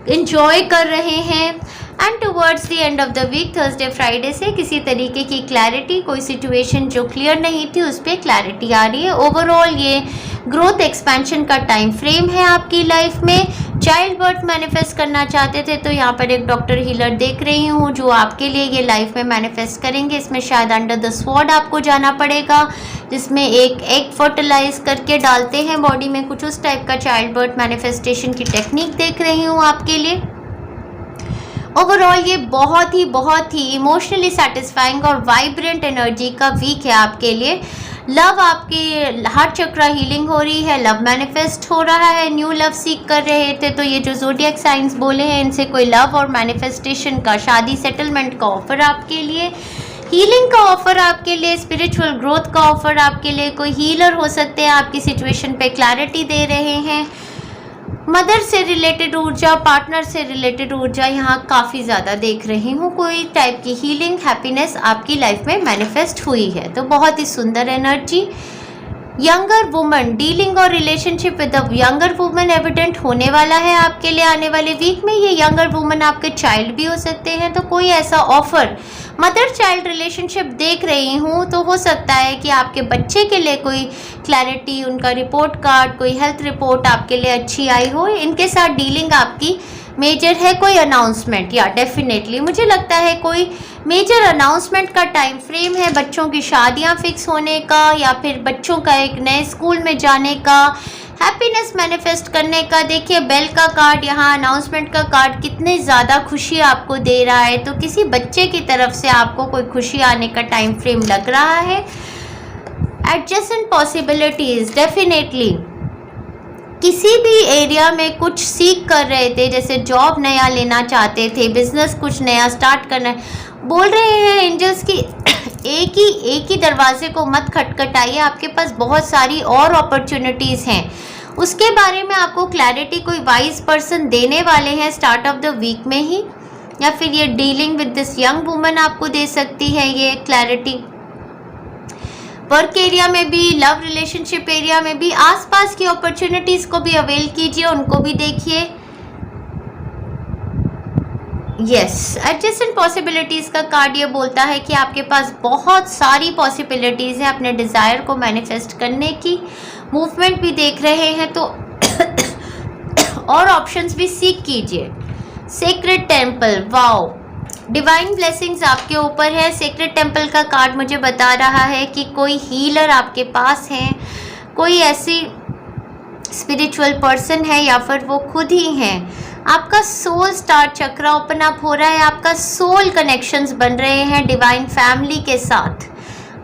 इन्जॉय कर रहे हैं। And towards the end of the week, Thursday, Friday से किसी तरीके की क्लैरिटी, कोई सिचुएशन जो क्लियर नहीं थी उस पर क्लैरिटी आ रही है। ओवरऑल ये ग्रोथ एक्सपेंशन का टाइम फ्रेम है आपकी लाइफ में। चाइल्ड बर्थ मैनिफेस्ट करना चाहते थे तो यहाँ पर एक डॉक्टर हीलर देख रही हूँ जो आपके लिए ये लाइफ में मैनिफेस्ट करेंगे। इसमें शायद अंडर द स्वॉर्ड आपको जाना पड़ेगा, जिसमें एक एग फर्टिलाइज करके डालते हैं बॉडी में, कुछ उस टाइप का चाइल्ड बर्थ मैनिफेस्टेशन की टेक्निक देख रही हूँ आपके लिए। ओवरऑल ये बहुत ही इमोशनली सेटिस्फाइंग और वाइब्रेंट एनर्जी का वीक है आपके लिए। लव, आपकी हार्ट चक्रा हीलिंग हो रही है, लव मैनिफेस्ट हो रहा है, न्यू लव सीख कर रहे थे तो ये जो ज़ोडिएक साइंस बोले हैं इनसे कोई लव और मैनिफेस्टेशन का, शादी, सेटलमेंट का ऑफर आपके लिए, हीलिंग का ऑफर आपके लिए, स्पिरिचुअल ग्रोथ का ऑफर आपके लिए। कोई हीलर हो सकते हैं, आपकी सिचुएशन पे क्लैरिटी दे रहे हैं। मदर से रिलेटेड ऊर्जा, पार्टनर से रिलेटेड ऊर्जा यहाँ काफ़ी ज़्यादा देख रही हूँ। कोई टाइप की हीलिंग, हैप्पीनेस आपकी लाइफ में मैनिफेस्ट हुई है, तो बहुत ही सुंदर एनर्जी। यंगर वुमन, डीलिंग और relationship with a younger woman evident होने वाला है आपके लिए आने वाले वीक में। ये यंगर वुमन आपके चाइल्ड भी हो सकते हैं, तो कोई ऐसा ऑफर, मदर चाइल्ड रिलेशनशिप देख रही हूँ, तो हो सकता है कि आपके बच्चे के लिए कोई क्लैरिटी, उनका रिपोर्ट कार्ड, कोई हेल्थ रिपोर्ट आपके लिए अच्छी आई हो। इनके साथ डीलिंग आपकी मेजर है। कोई अनाउंसमेंट, या डेफिनेटली मुझे लगता है कोई मेजर अनाउंसमेंट का टाइम फ्रेम है, बच्चों की शादियां फिक्स होने का, या फिर बच्चों का एक नए स्कूल में जाने का, हैप्पीनेस मैनिफेस्ट करने का। देखिए बेल का कार्ड, यहाँ अनाउंसमेंट का कार्ड कितनी ज़्यादा खुशी आपको दे रहा है, तो किसी बच्चे की तरफ से आपको कोई खुशी आने का टाइम फ्रेम लग रहा है। एडजेसेंट पॉसिबिलिटीज़, डेफिनेटली किसी भी एरिया में कुछ सीख कर रहे थे, जैसे जॉब नया लेना चाहते थे, बिजनेस कुछ नया स्टार्ट करना, बोल रहे हैं एंजल्स की एक ही दरवाजे को मत खटखटाइए, आपके पास बहुत सारी और अपॉर्चुनिटीज़ हैं। उसके बारे में आपको क्लैरिटी कोई वाइज पर्सन देने वाले हैं स्टार्ट ऑफ द वीक में ही, या फिर ये dealing with this young woman आपको दे सकती है ये क्लैरिटी। वर्क एरिया में भी, लव रिलेशनशिप एरिया में भी, आसपास की अपॉर्चुनिटीज़ को भी अवेल कीजिए, उनको भी देखिए। यस, एडजेसेंट पॉसिबिलिटीज़ का कार्ड ये बोलता है कि आपके पास बहुत सारी पॉसिबिलिटीज़ हैं अपने डिज़ायर को मैनिफेस्ट करने की। मूवमेंट भी देख रहे हैं तो और ऑप्शंस भी सीख कीजिए। Sacred temple, wow, divine blessings आपके ऊपर है। सेक्रेड टेम्पल का कार्ड मुझे बता रहा है कि कोई हीलर आपके पास है, कोई ऐसी स्पिरिचुअल पर्सन है, या फिर वो खुद ही हैं। आपका सोल स्टार चक्रा ओपन अप हो रहा है, आपका सोल कनेक्शंस बन रहे हैं डिवाइन फैमिली के साथ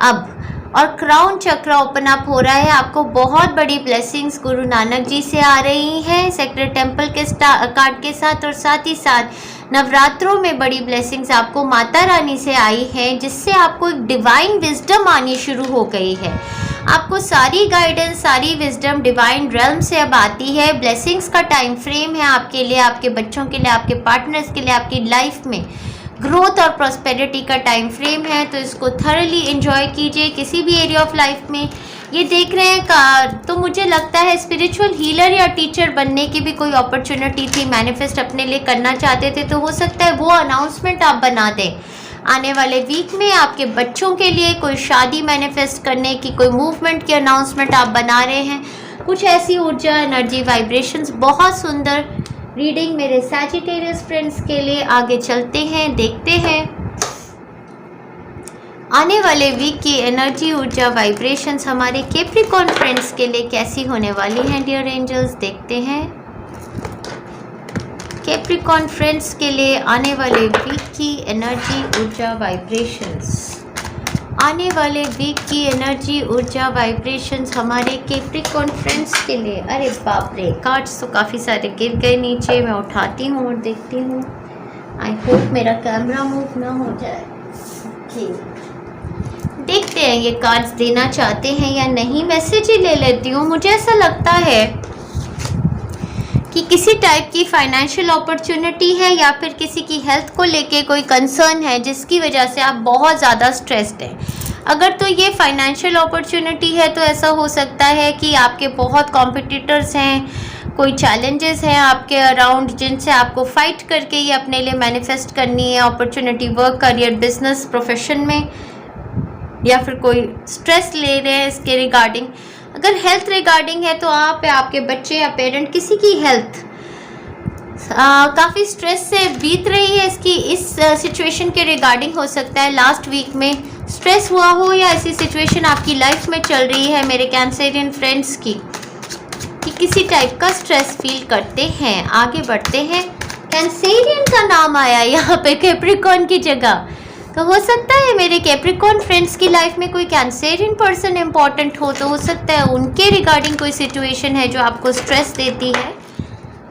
अब, और क्राउन चक्रा ओपन अप हो रहा है। आपको बहुत बड़ी ब्लेसिंग्स गुरु नानक जी से आ रही हैं सेक्रेड टेम्पल के कार्ड के साथ, और साथ ही साथ नवरात्रों में बड़ी ब्लेसिंग्स आपको माता रानी से आई हैं, जिससे आपको एक डिवाइन विजडम आनी शुरू हो गई है। आपको सारी गाइडेंस, सारी विजडम डिवाइन रेल्म से अब आती है। ब्लेसिंग्स का टाइम फ्रेम है आपके लिए, आपके बच्चों के लिए, आपके पार्टनर्स के लिए, आपकी लाइफ में ग्रोथ और प्रॉस्पेरिटी का टाइम फ्रेम है। तो इसको थरली एंजॉय कीजिए किसी भी एरिया ऑफ लाइफ में। ये देख रहे हैं तो मुझे लगता है स्पिरिचुअल हीलर या टीचर बनने की भी कोई अपॉर्चुनिटी थी, मैनिफेस्ट अपने लिए करना चाहते थे, तो हो सकता है वो अनाउंसमेंट आप बना दें आने वाले वीक में। आपके बच्चों के लिए कोई शादी मैनिफेस्ट करने की, कोई मूवमेंट की अनाउंसमेंट आप बना रहे हैं। कुछ ऐसी ऊर्जा, एनर्जी, वाइब्रेशंस, बहुत सुंदर रीडिंग मेरे सैजिटेरियस फ्रेंड्स के लिए। आगे चलते हैं, देखते हैं आने वाले वीक की एनर्जी, ऊर्जा, वाइब्रेशंस हमारे कैप्रिकॉर्न फ्रेंड्स के लिए कैसी होने वाली हैं डियर एंजल्स। देखते हैं कैप्रिकॉर्न फ्रेंड्स के लिए आने वाले वीक की एनर्जी, ऊर्जा, वाइब्रेशंस। आने वाले वीक की एनर्जी, ऊर्जा, वाइब्रेशंस हमारे कैप्रिकॉर्न फ्रेंड्स के लिए। अरे बाप रे, कार्ड्स तो काफ़ी सारे गिर गए नीचे। मैं उठाती हूँ और देखती हूँ। आई होप मेरा कैमरा मूव ना हो जाए। ओके, देखते हैं ये कार्ड्स देना चाहते हैं या नहीं। मैसेज ही ले लेती हूँ। मुझे ऐसा लगता है कि किसी टाइप की फाइनेंशियल अपॉर्चुनिटी है या फिर किसी की हेल्थ को लेके कोई कंसर्न है, जिसकी वजह से आप बहुत ज़्यादा स्ट्रेस्ड हैं। अगर तो ये फाइनेंशियल अपॉर्चुनिटी है तो ऐसा हो सकता है कि आपके बहुत कॉम्पिटिटर्स हैं, कोई चैलेंजेस हैं आपके अराउंड, जिनसे आपको फाइट करके ये अपने लिए मैनिफेस्ट करनी है opportunity, work, career, business, profession में, या फिर कोई स्ट्रेस ले रहे हैं इसके रिगार्डिंग। अगर हेल्थ रिगार्डिंग है तो आप या आपके बच्चे या पेरेंट, किसी की हेल्थ काफ़ी स्ट्रेस से बीत रही है, इसकी इस सिचुएशन के रिगार्डिंग हो सकता है लास्ट वीक में स्ट्रेस हुआ हो, या ऐसी सिचुएशन आपकी लाइफ में चल रही है मेरे कैंसेरियन फ्रेंड्स की, कि किसी टाइप का स्ट्रेस फील करते हैं। आगे बढ़ते हैं। कैंसेरियन का नाम आया यहाँ पे कैप्रिकॉर्न की जगह, तो हो सकता है मेरे कैप्रिकॉर्न फ्रेंड्स की लाइफ में कोई कैंसेरियन पर्सन इंपॉर्टेंट हो, तो हो सकता है उनके रिगार्डिंग कोई सिचुएशन है जो आपको स्ट्रेस देती है।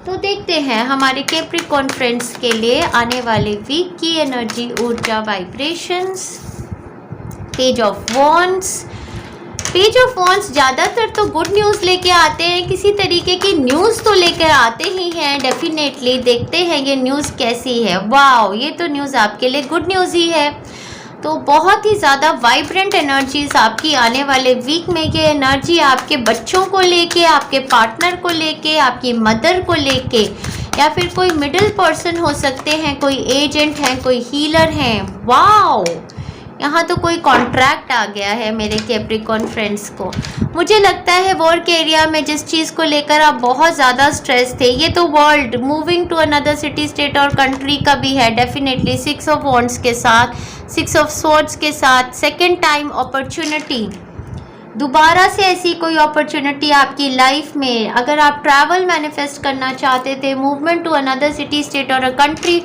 तो देखते हैं हमारे कैप्रिकॉर्न फ्रेंड्स के लिए आने वाले वीक की एनर्जी, ऊर्जा, vibrations. Page of wands. Page of wands ज़्यादातर तो गुड न्यूज़ लेके आते हैं, किसी तरीके की न्यूज़ तो लेकर आते ही हैं डेफिनेटली। देखते हैं ये न्यूज़ कैसी है। वाओ, ये तो न्यूज़ आपके लिए गुड न्यूज़ ही है। तो बहुत ही ज़्यादा वाइब्रेंट एनर्जीज आपकी आने वाले वीक में। ये एनर्जी आपके बच्चों को लेके, आपके पार्टनर को लेके, आपकी मदर को लेके, या फिर कोई मिडिल पर्सन हो सकते हैं, कोई एजेंट हैं, कोई हीलर हैं। वाओ, यहाँ तो कोई कॉन्ट्रैक्ट आ गया है मेरे कैप्रिकॉर्न फ्रेंड्स को। मुझे लगता है वर्क एरिया में जिस चीज़ को लेकर आप बहुत ज़्यादा स्ट्रेस थे, ये तो world moving to another city, state और कंट्री का भी है डेफिनेटली। 6 ऑफ वॉन्ड्स के साथ, 6 ऑफ स्वॉर्ड्स के साथ, सेकेंड टाइम अपॉर्चुनिटी, दोबारा से ऐसी कोई अपॉर्चुनिटी आपकी लाइफ में। अगर आप ट्रैवल मैनिफेस्ट करना चाहते थे, movement to another city, state और अ कंट्री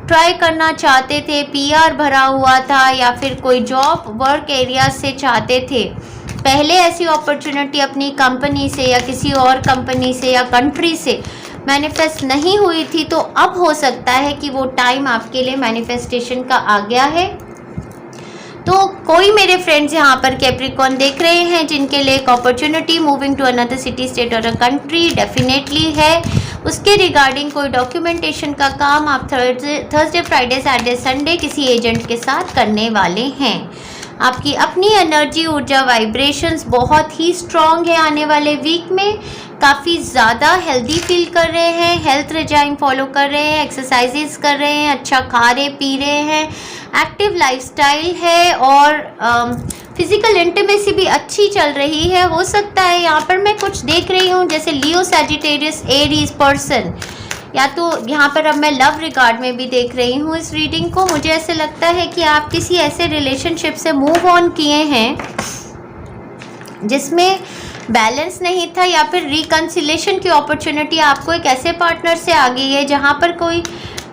ट्राई करना चाहते थे, पीआर भरा हुआ था, या फिर कोई जॉब वर्क एरिया से चाहते थे, पहले ऐसी अपॉर्चुनिटी अपनी कंपनी से या किसी और कंपनी से या कंट्री से मैनिफेस्ट नहीं हुई थी, तो अब हो सकता है कि वो टाइम आपके लिए मैनिफेस्टेशन का आ गया है। तो कोई मेरे फ्रेंड्स यहाँ पर कैप्रिकॉर्न देख रहे हैं जिनके लिए एक opportunity moving to another city, state और अ कंट्री डेफिनेटली है। उसके रिगार्डिंग कोई डॉक्यूमेंटेशन का काम आप थर्सडे, फ्राइडे, सैटरडे, संडे किसी एजेंट के साथ करने वाले हैं। आपकी अपनी एनर्जी, ऊर्जा, वाइब्रेशंस बहुत ही स्ट्रॉन्ग है आने वाले वीक में। काफ़ी ज़्यादा हेल्दी फील कर रहे हैं, हेल्थ रेजाइम फॉलो कर रहे हैं, एक्सरसाइजेस कर रहे हैं, अच्छा खा रहे पी रहे हैं, एक्टिव लाइफस्टाइल है, और फिजिकल इंटीमेसी भी अच्छी चल रही है। हो सकता है यहाँ पर मैं कुछ देख रही हूँ जैसे लियो, सैजिटेरियस, एरीज पर्सन, या तो यहाँ पर अब मैं लव रिगार्ड में भी देख रही हूँ इस रीडिंग को। मुझे ऐसे लगता है कि आप किसी ऐसे रिलेशनशिप से मूव ऑन किए हैं जिसमें बैलेंस नहीं था, या फिर रिकन्सिलेशन की अपॉर्चुनिटी आपको एक ऐसे पार्टनर से आ गई है जहाँ पर कोई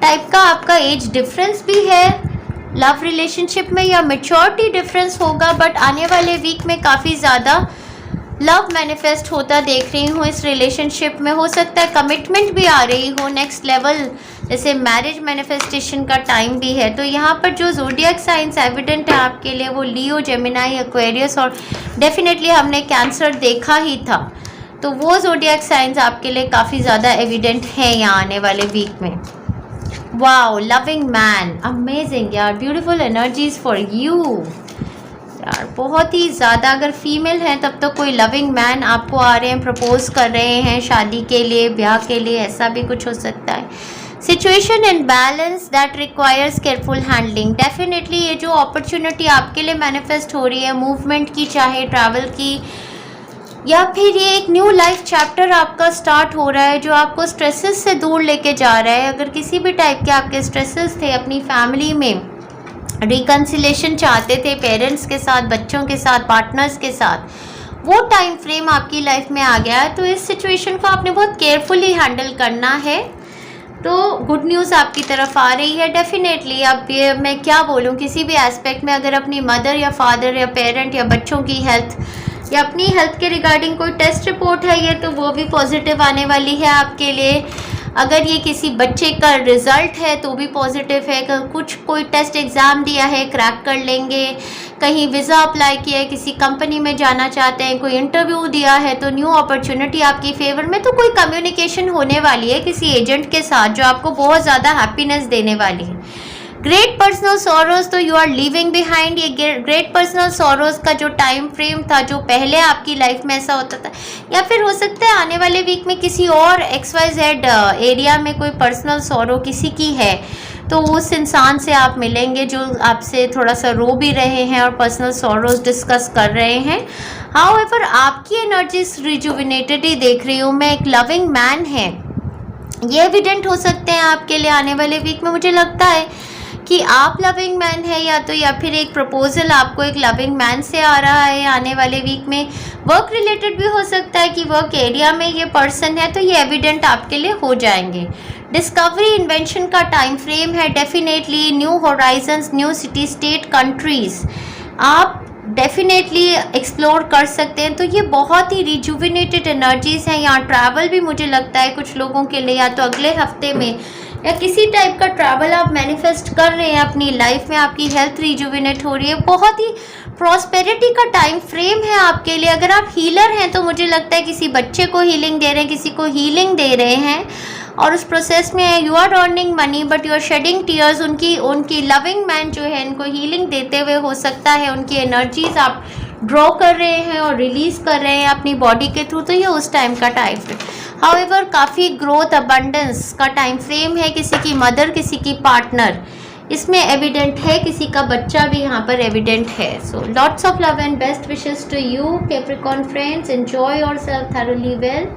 टाइप का आपका एज डिफरेंस भी है लव रिलेशनशिप में, या मैच्योरिटी डिफरेंस होगा। बट आने वाले वीक में काफ़ी ज़्यादा लव मैनिफेस्ट होता देख रही हूँ इस रिलेशनशिप में। हो सकता है कमिटमेंट भी आ रही हो, नेक्स्ट लेवल जैसे मैरिज मैनिफेस्टेशन का टाइम भी है। तो यहाँ पर जो ज़ोडिएक साइंस एविडेंट है आपके लिए वो लियो, जेमिनाई, एक्वेरियस और डेफिनेटली हमने कैंसर देखा ही था, तो वो ज़ोडिएक साइंस आपके लिए काफ़ी ज़्यादा एविडेंट है यहाँ आने वाले वीक में। वाओ, लविंग मैन, अमेजिंग यार, ब्यूटीफुल एनर्जीज फॉर यू यार, बहुत ही ज़्यादा। अगर फीमेल हैं तब तो कोई लविंग मैन आपको आ रहे हैं, प्रपोज कर रहे हैं शादी के लिए, ब्याह के लिए, ऐसा भी कुछ हो सकता है। Situation in balance that requires careful handling, definitely ये जो अपॉर्चुनिटी आपके लिए मैनिफेस्ट हो रही है मूवमेंट की, चाहे ट्रैवल की, या फिर ये एक न्यू लाइफ चैप्टर आपका स्टार्ट हो रहा है जो आपको स्ट्रेसेस से दूर लेके जा रहा है। अगर किसी भी टाइप के आपके स्ट्रेसेस थे, अपनी फैमिली में रिकन्सिलेशन चाहते थे, पेरेंट्स के साथ, बच्चों के साथ, पार्टनर्स के साथ, वो टाइम फ्रेम आपकी लाइफ में आ गया है। तो इस सिचुएशन को आपने बहुत केयरफुली हैंडल करना है। तो गुड न्यूज़ आपकी तरफ आ रही है डेफिनेटली। अब ये मैं क्या बोलूँ, किसी भी एस्पेक्ट में अगर अपनी मदर या फादर या पेरेंट या बच्चों की हेल्थ या अपनी हेल्थ के रिगार्डिंग कोई टेस्ट रिपोर्ट है ये, तो वो भी पॉजिटिव आने वाली है आपके लिए। अगर ये किसी बच्चे का रिज़ल्ट है तो भी पॉजिटिव है। कुछ कोई टेस्ट एग्ज़ाम दिया है, क्रैक कर लेंगे। कहीं वीज़ा अप्लाई किया है, किसी कंपनी में जाना चाहते हैं, कोई इंटरव्यू दिया है, तो न्यू अपॉर्चुनिटी आपकी फेवर में। तो कोई कम्युनिकेशन होने वाली है किसी एजेंट के साथ जो आपको बहुत ज़्यादा हैप्पीनेस देने वाली है। ग्रेट पर्सनल सॉरोज, तो यू आर लीविंग बिहाइंड। ये ग्रेट पर्सनल सॉरोज का जो टाइम फ्रेम था, जो पहले आपकी लाइफ में ऐसा होता था, या फिर हो सकता है आने वाले वीक में किसी और XYZ एरिया में कोई पर्सनल सॉरो किसी की है, तो उस इंसान से आप मिलेंगे जो आपसे थोड़ा सा रो भी रहे हैं और पर्सनल सॉरोज डिस्कस कर रहे हैं। हाउएवर आपकी एनर्जीज रिजुविनेटेड ही देख रही हूँ मैं। एक लविंग मैन है, ये एविडेंट हो सकते हैं आपके लिए आने वाले वीक में। मुझे लगता है कि आप लविंग मैन है या फिर एक प्रपोजल आपको एक लविंग मैन से आ रहा है आने वाले वीक में। वर्क रिलेटेड भी हो सकता है कि वर्क एरिया में ये पर्सन है, तो ये एविडेंट आपके लिए हो जाएंगे। डिस्कवरी इन्वेंशन का टाइम फ्रेम है definitely. New Horizons, new city, state, countries आप डेफिनेटली एक्सप्लोर कर सकते हैं। तो ये बहुत ही रिजुविनेटेड एनर्जीज हैं। यहाँ ट्रैवल भी मुझे लगता है कुछ लोगों के लिए, या तो अगले हफ्ते में या किसी टाइप का ट्रैवल आप मैनिफेस्ट कर रहे हैं अपनी लाइफ में। आपकी हेल्थ रिजुविनेट हो रही है। बहुत ही प्रॉस्पेरिटी का टाइम फ्रेम है आपके लिए। अगर आप हीलर हैं तो मुझे लगता है किसी बच्चे को हीलिंग दे रहे हैं, किसी को हीलिंग दे रहे हैं, और उस प्रोसेस में you are earning money but you are shedding tears. उनकी लविंग मैन जो है इनको हीलिंग देते हुए हो सकता है उनकी एनर्जीज आप ड्रॉ कर रहे हैं और रिलीज कर रहे हैं अपनी बॉडी के थ्रू। तो ये उस टाइम का टाइम फ्रेम। हाउएवर काफ़ी ग्रोथ, अबंडेंस का टाइम फ्रेम है। किसी की मदर, किसी की पार्टनर इसमें एविडेंट है, किसी का बच्चा भी यहाँ पर एविडेंट है। So lots of love and best wishes to you Capricorn friends. Enjoy yourself thoroughly well.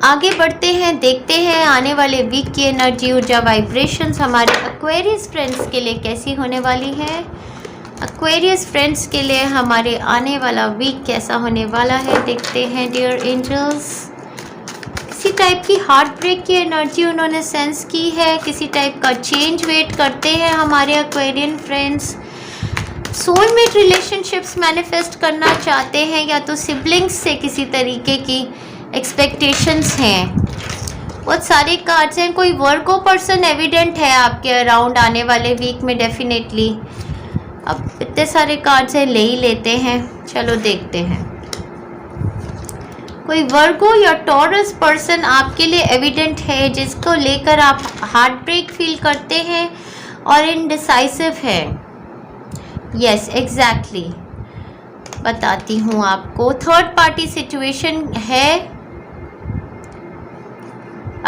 आगे बढ़ते हैं, देखते हैं आने वाले वीक की एनर्जी, ऊर्जा, वाइब्रेशंस हमारे एक्वेरियस फ्रेंड्स के लिए कैसी होने वाली है। एक्वेरियस फ्रेंड्स के लिए हमारे आने वाला वीक कैसा होने वाला है, देखते हैं डियर एंजल्स। किसी टाइप की हार्ट ब्रेक की एनर्जी उन्होंने सेंस की है, किसी टाइप का चेंज वेट करते हैं हमारे Aquarian friends. Soulmate relationships manifest करना चाहते हैं, या तो सिबलिंग्स से किसी तरीके की एक्सपेक्टेशंस हैं। बहुत सारे कार्ड्स हैं। कोई वर्गो पर्सन एविडेंट है आपके अराउंड आने वाले वीक में डेफिनेटली। अब इतने सारे कार्ड्स हैं, ले ही लेते हैं। चलो देखते हैं। कोई वर्गो या टॉरस पर्सन आपके लिए एविडेंट है जिसको लेकर आप हार्ट ब्रेक फील करते हैं और इनडिसाइसिव है। यस, एग्जैक्टली बताती हूँ आपको। थर्ड पार्टी सिचुएशन है।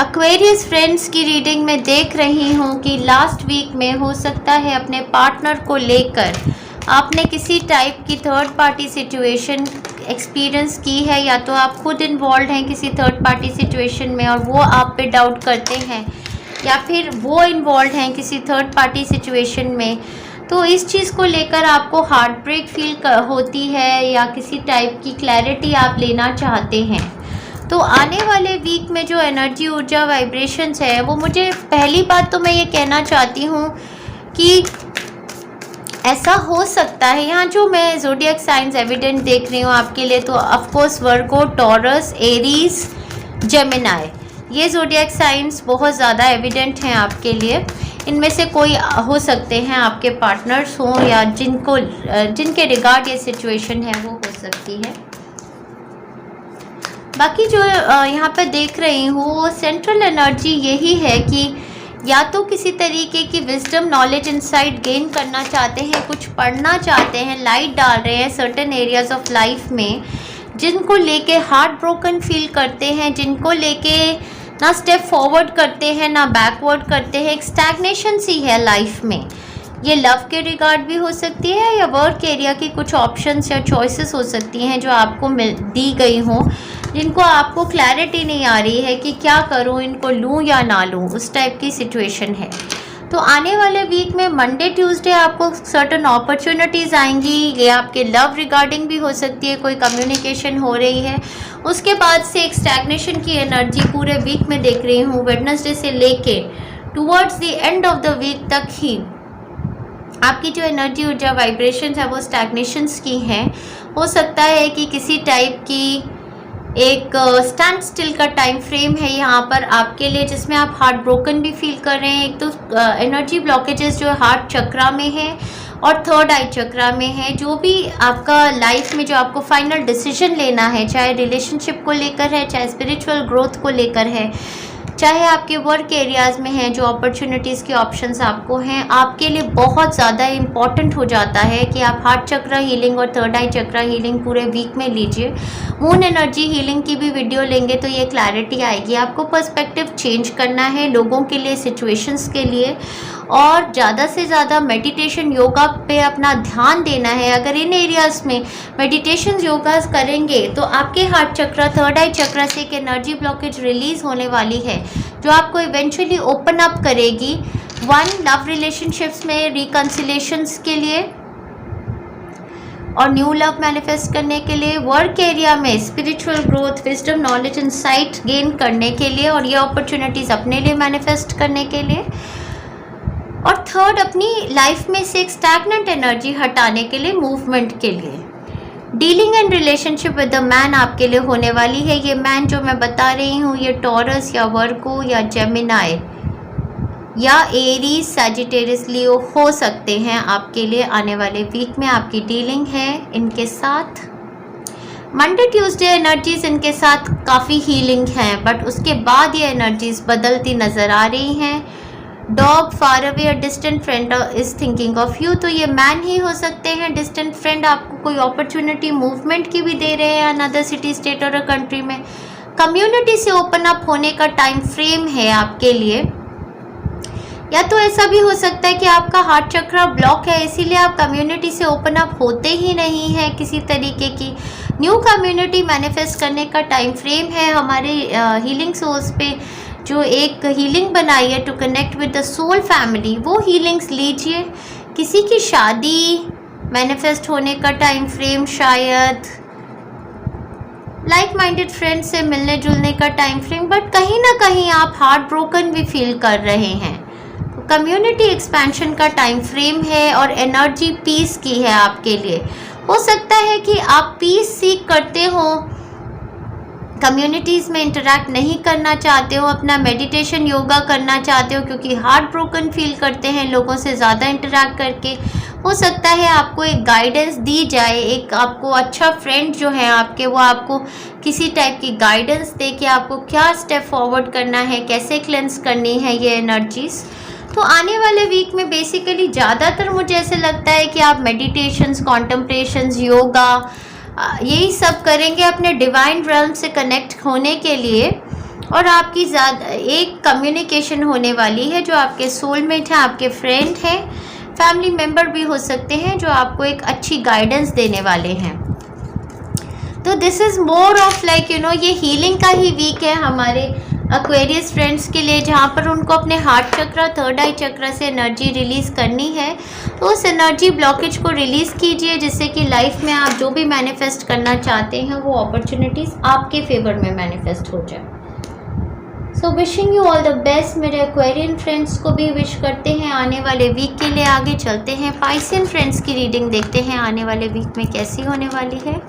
एक्वेरियस फ्रेंड्स की रीडिंग में देख रही हूँ कि लास्ट वीक में हो सकता है अपने पार्टनर को लेकर आपने किसी टाइप की थर्ड पार्टी सिचुएशन एक्सपीरियंस की है, या तो आप खुद इन्वॉल्व हैं किसी थर्ड पार्टी सिचुएशन में और वो आप पे डाउट करते हैं, या फिर वो इन्वॉल्व हैं किसी थर्ड पार्टी सिचुएशन में। तो इस चीज़ को लेकर आपको हार्ट ब्रेक फील होती है, या किसी टाइप की क्लैरिटी आप लेना चाहते हैं। तो आने वाले वीक में जो एनर्जी, ऊर्जा, वाइब्रेशंस है, वो मुझे पहली बात तो मैं ये कहना चाहती हूँ कि ऐसा हो सकता है। यहाँ जो मैं ज़ोडिएक साइंस एविडेंट देख रही हूँ आपके लिए, तो ऑफकोर्स वर्गो, टॉरस, एरीज, जेमिनाई, ये ज़ोडिएक साइंस बहुत ज़्यादा एविडेंट हैं आपके लिए। इनमें से कोई हो सकते हैं आपके पार्टनर्स हों या जिनके रिगार्ड ये सिचुएशन है वो हो सकती है। बाकी जो यहाँ पे देख रही हूँ वो सेंट्रल एनर्जी यही है कि या तो किसी तरीके की विजडम, नॉलेज, इंसाइट गेन करना चाहते हैं, कुछ पढ़ना चाहते हैं, लाइट डाल रहे हैं सर्टेन एरियाज ऑफ लाइफ में जिनको लेके हार्ट ब्रोकन फील करते हैं, जिनको लेके ना स्टेप फॉरवर्ड करते हैं ना बैकवर्ड करते हैं, एक स्टैग्नेशन सी है लाइफ में। ये लव के रिगार्ड भी हो सकती है या वर्क एरिया की कुछ ऑप्शंस या चॉइसेस हो सकती हैं जो आपको दी गई हों, जिनको आपको क्लैरिटी नहीं आ रही है कि क्या करूं, इनको लूं या ना लूं, उस टाइप की सिचुएशन है। तो आने वाले वीक में मंडे ट्यूसडे आपको सर्टन अपॉर्चुनिटीज़ आएंगी। ये आपके लव रिगार्डिंग भी हो सकती है, कोई कम्युनिकेशन हो रही है। उसके बाद से एक स्टैग्नेशन की एनर्जी पूरे वीक में देख रही हूँ। वेडनेसडे से लेके towards the end of the week तक ही आपकी जो एनर्जी ऊर्जा वाइब्रेशंस है वो स्टैग्नेशंस की हैं। हो सकता है कि किसी टाइप की एक स्टैंड स्टिल का टाइम फ्रेम है यहाँ पर आपके लिए, जिसमें आप हार्ट ब्रोकन भी फील कर रहे हैं। एक तो एनर्जी ब्लॉकेजेस जो हार्ट चक्रा में है और थर्ड आई चक्रा में है। जो भी आपका लाइफ में जो आपको फाइनल डिसीजन लेना है, चाहे रिलेशनशिप को लेकर है, चाहे स्पिरिचुअल ग्रोथ को लेकर है, चाहे आपके वर्क एरियाज़ में हैं, जो अपॉर्चुनिटीज़ के ऑप्शंस आपको हैं, आपके लिए बहुत ज़्यादा इम्पॉर्टेंट हो जाता है कि आप हार्ट चक्र हीलिंग और थर्ड आई चक्र हीलिंग पूरे वीक में लीजिए। मून एनर्जी हीलिंग की भी वीडियो लेंगे तो ये क्लैरिटी आएगी। आपको पर्सपेक्टिव चेंज करना है लोगों के लिए, सिचुएशंस के लिए, और ज़्यादा से ज़्यादा मेडिटेशन योगा पे अपना ध्यान देना है। अगर इन एरियाज़ में मेडिटेशन योगा करेंगे तो आपके हार्ट चक्र, थर्ड आई चक्र से एक एनर्जी ब्लॉकेज रिलीज़ होने वाली है जो आपको इवेंचुअली ओपन अप करेगी। लव रिलेशनशिप्स में रिकन्सिलेशंस के लिए और न्यू लव मैनिफेस्ट करने के लिए, वर्क एरिया में spiritual growth, wisdom, knowledge, insight gain करने के लिए और ये अपॉर्चुनिटीज़ अपने लिए मैनिफेस्ट करने के लिए, और थर्ड अपनी लाइफ में से एक स्टैग्नेंट एनर्जी हटाने के लिए, मूवमेंट के लिए। Dealing and relationship with the man आपके लिए होने वाली है। ये मैन जो मैं बता रही हूँ ये टॉरस या वर्गो या जेमिनाई या एरीज, सैजिटेरियस, लियो हो सकते हैं आपके लिए। आने वाले वीक में आपकी डीलिंग है इनके साथ। मंडे ट्यूसडे एनर्जीज इनके साथ काफ़ी हीलिंग हैं, बट उसके बाद ये एनर्जीज बदलती नज़र आ रही हैं। Dog, far away, a distant friend is thinking of you, तो ये मैन ही हो सकते हैं। डिस्टेंट फ्रेंड आपको कोई अपॉर्चुनिटी मूवमेंट की भी दे रहे हैं अनदर सिटी, स्टेट और अ कंट्री में। कम्युनिटी से ओपन अप होने का टाइम फ्रेम है आपके लिए। या तो ऐसा भी हो सकता है कि आपका हार्ट चक्र ब्लॉक है, इसीलिए आप कम्युनिटी से ओपन अप होते ही नहीं हैं। किसी तरीके की न्यू कम्युनिटी मैनिफेस्ट करने का टाइम फ्रेम है। हमारे हीलिंग सोर्स पे जो एक हीलिंग बनाई है to connect with the soul family, वो हीलिंग्स लीजिए। किसी की शादी मैनिफेस्ट होने का टाइम फ्रेम, शायद लाइक माइंडेड फ्रेंड से मिलने जुलने का टाइम फ्रेम, बट कहीं ना कहीं आप हार्ट ब्रोकन भी फील कर रहे हैं। तो कम्युनिटी एक्सपेंशन का टाइम फ्रेम है और एनर्जी पीस की है आपके लिए। हो सकता है कि आप पीस सीख करते हो, कम्युनिटीज़ में इंटरैक्ट नहीं करना चाहते हो, अपना मेडिटेशन योगा करना चाहते हो क्योंकि हार्ट ब्रोकन फील करते हैं लोगों से ज़्यादा इंटरैक्ट करके। हो सकता है आपको एक गाइडेंस दी जाए, एक आपको अच्छा फ्रेंड जो है आपके, वो आपको किसी टाइप की गाइडेंस दे कि आपको क्या स्टेप फॉरवर्ड करना है, कैसे क्लेंस करनी है ये एनर्जीज़। तो आने वाले वीक में बेसिकली ज़्यादातर मुझे ऐसे लगता है कि आप मेडिटेशंस, कॉन्टेम्पलेशंस, योगा यही सब करेंगे अपने डिवाइन रेल्म से कनेक्ट होने के लिए। और आपकी ज़्यादा एक कम्युनिकेशन होने वाली है जो आपके सोलमेट हैं, आपके फ्रेंड हैं, फैमिली मेम्बर भी हो सकते हैं जो आपको एक अच्छी गाइडेंस देने वाले हैं। तो this is more of like ये हीलिंग का ही वीक है हमारे एक्वेरियस फ्रेंड्स के लिए, जहाँ पर उनको अपने हार्ट चक्र, थर्ड आई चक्र से एनर्जी रिलीज़ करनी है। तो उस एनर्जी ब्लॉकेज को रिलीज़ कीजिए जिससे कि लाइफ में आप जो भी मैनिफेस्ट करना चाहते हैं वो अपॉर्चुनिटीज़ आपके फेवर में मैनिफेस्ट हो जाए। So wishing you all the best. मेरे एक्वेरियन फ्रेंड्स को भी विश करते हैं आने वाले वीक के लिए। आगे चलते हैं पाइसियन फ्रेंड्स की रीडिंग देखते हैं आने वाले वीक में कैसी होने वाली है।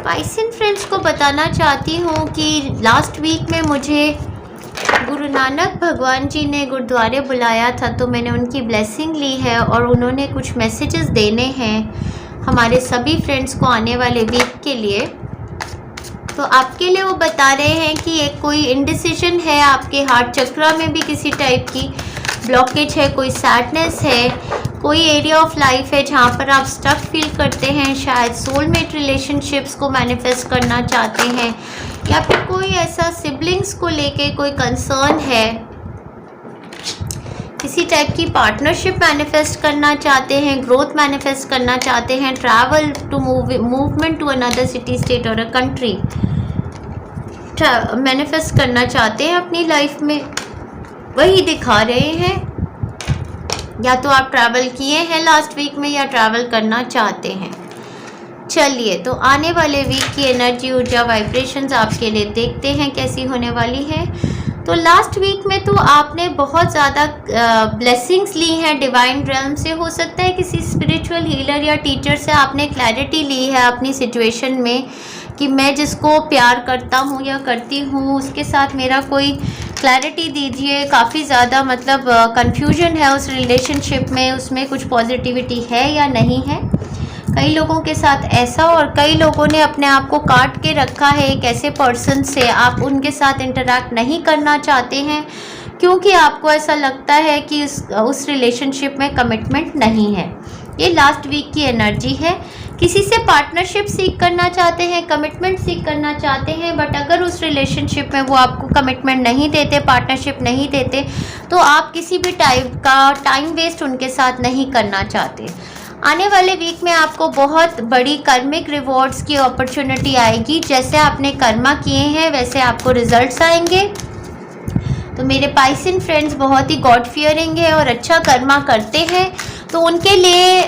पाइसन फ्रेंड्स को बताना चाहती हूँ कि लास्ट वीक में मुझे गुरु नानक भगवान जी ने गुरुद्वारे बुलाया था, तो मैंने उनकी ब्लेसिंग ली है और उन्होंने कुछ मैसेजेस देने हैं हमारे सभी फ्रेंड्स को आने वाले वीक के लिए। तो आपके लिए वो बता रहे हैं कि एक कोई इनडिसिजन है आपके हार्ट चक्रा में, भी किसी टाइप की ब्लॉकेज है, कोई सैडनेस है, कोई एरिया ऑफ लाइफ है जहाँ पर आप स्टक फील करते हैं, शायद सोलमेट रिलेशनशिप्स को मैनिफेस्ट करना चाहते हैं, या फिर कोई ऐसा सिबलिंग्स को लेके कोई कंसर्न है, किसी टाइप की पार्टनरशिप मैनिफेस्ट करना चाहते हैं, ग्रोथ मैनिफेस्ट करना चाहते हैं, travel to movement to another city, state और अ कंट्री मैनिफेस्ट करना चाहते हैं अपनी लाइफ में, वही दिखा रहे हैं। या तो आप ट्रैवल किए हैं लास्ट वीक में या ट्रैवल करना चाहते हैं। चलिए, तो आने वाले वीक की एनर्जी, ऊर्जा, वाइब्रेशंस आपके लिए देखते हैं कैसी होने वाली है। तो लास्ट वीक में तो आपने बहुत ज़्यादा ब्लेसिंग्स ली हैं डिवाइन रेल्म से। हो सकता है किसी स्पिरिचुअल हीलर या टीचर से आपने क्लैरिटी ली है अपनी सिचुएशन में कि मैं जिसको प्यार करता हूँ या करती हूँ उसके साथ मेरा कोई क्लैरिटी दीजिए। काफ़ी ज़्यादा मतलब कन्फ्यूजन है उस रिलेशनशिप में, उसमें कुछ पॉजिटिविटी है या नहीं है। कई लोगों के साथ ऐसा, और कई लोगों ने अपने आप को काट के रखा है एक ऐसे पर्सन से। आप उनके साथ इंटरैक्ट नहीं करना चाहते हैं क्योंकि आपको ऐसा लगता है कि उस रिलेशनशिप में कमिटमेंट नहीं है। ये लास्ट वीक की एनर्जी है। किसी से पार्टनरशिप सीख करना चाहते हैं, कमिटमेंट सीख करना चाहते हैं, बट अगर उस रिलेशनशिप में वो आपको कमिटमेंट नहीं देते, पार्टनरशिप नहीं देते, तो आप किसी भी टाइप का टाइम वेस्ट उनके साथ नहीं करना चाहते। आने वाले वीक में आपको बहुत बड़ी कर्मिक रिवॉर्ड्स की अपॉर्चुनिटी आएगी। जैसे आपने कर्मा किए हैं वैसे आपको रिजल्ट्स आएंगे। तो मेरे पाइसन फ्रेंड्स बहुत ही गॉड फियरिंग है और अच्छा कर्मा करते हैं, तो उनके लिए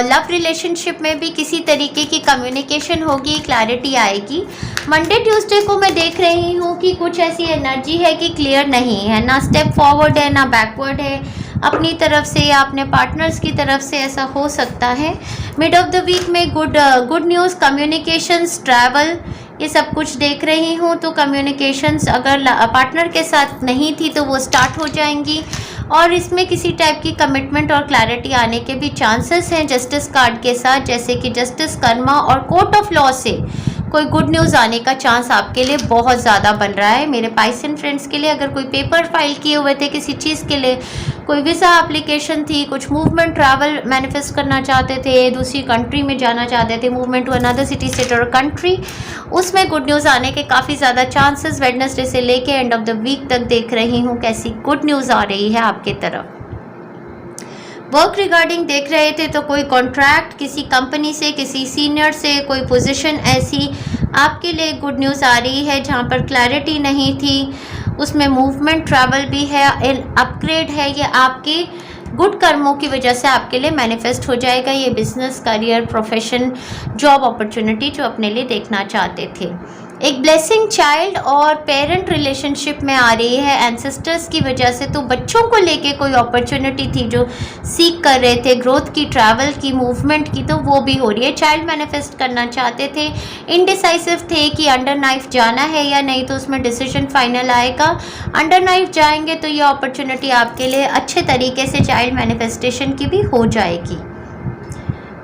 लव रिलेशनशिप में भी किसी तरीके की कम्युनिकेशन होगी, क्लैरिटी आएगी। मंडे ट्यूसडे को मैं देख रही हूँ कि कुछ ऐसी एनर्जी है कि क्लियर नहीं है, ना स्टेप फॉरवर्ड है ना बैकवर्ड है, अपनी तरफ से या अपने पार्टनर्स की तरफ से ऐसा हो सकता है। मिड ऑफ द वीक में गुड न्यूज़, कम्युनिकेशंस, ट्रैवल, ये सब कुछ देख रही हूँ। तो कम्युनिकेशंस अगर पार्टनर के साथ नहीं थी तो वो स्टार्ट हो जाएंगी, और इसमें किसी टाइप की कमिटमेंट और क्लैरिटी आने के भी चांसेस हैं जस्टिस कार्ड के साथ, जैसे कि जस्टिस, कर्मा और कोर्ट ऑफ लॉ से कोई गुड न्यूज़ आने का चांस आपके लिए बहुत ज़्यादा बन रहा है। मेरे पाइसन फ्रेंड्स के लिए अगर कोई पेपर फाइल किए हुए थे किसी चीज़ के लिए, कोई वीज़ा एप्लीकेशन थी, कुछ मूवमेंट, ट्रैवल मैनिफेस्ट करना चाहते थे, दूसरी कंट्री में जाना चाहते थे, movement to another city, state और कंट्री, उसमें गुड न्यूज़ आने के काफ़ी ज़्यादा चांसेस वेडनेसडे से लेके एंड ऑफ द वीक तक देख रही हूँ कैसी गुड न्यूज़ आ रही है आपके तरफ। वर्क रिगार्डिंग देख रहे थे तो कोई कॉन्ट्रैक्ट किसी कंपनी से, किसी सीनियर से, कोई पोजीशन ऐसी आपके लिए गुड न्यूज़ आ रही है जहाँ पर क्लैरिटी नहीं थी, उसमें मूवमेंट, ट्रैवल भी है, अपग्रेड है। ये आपके गुड कर्मों की वजह से आपके लिए मैनिफेस्ट हो जाएगा। ये business, career, profession, job opportunity जो अपने लिए देखना चाहते थे। एक ब्लेसिंग चाइल्ड और पेरेंट रिलेशनशिप में आ रही है एंसेस्टर्स की वजह से। तो बच्चों को लेके कोई अपॉर्चुनिटी थी जो सीख कर रहे थे, ग्रोथ की, ट्रैवल की, मूवमेंट की, तो वो भी हो रही है। चाइल्ड मैनिफेस्ट करना चाहते थे, इनडिसाइसिव थे कि अंडर नाइफ जाना है या नहीं, तो उसमें डिसीजन फाइनल आएगा। अंडर नाइफ जाएंगे तो ये अपॉर्चुनिटी आपके लिए अच्छे तरीके से चाइल्ड मैनिफेस्टेशन की भी हो जाएगी।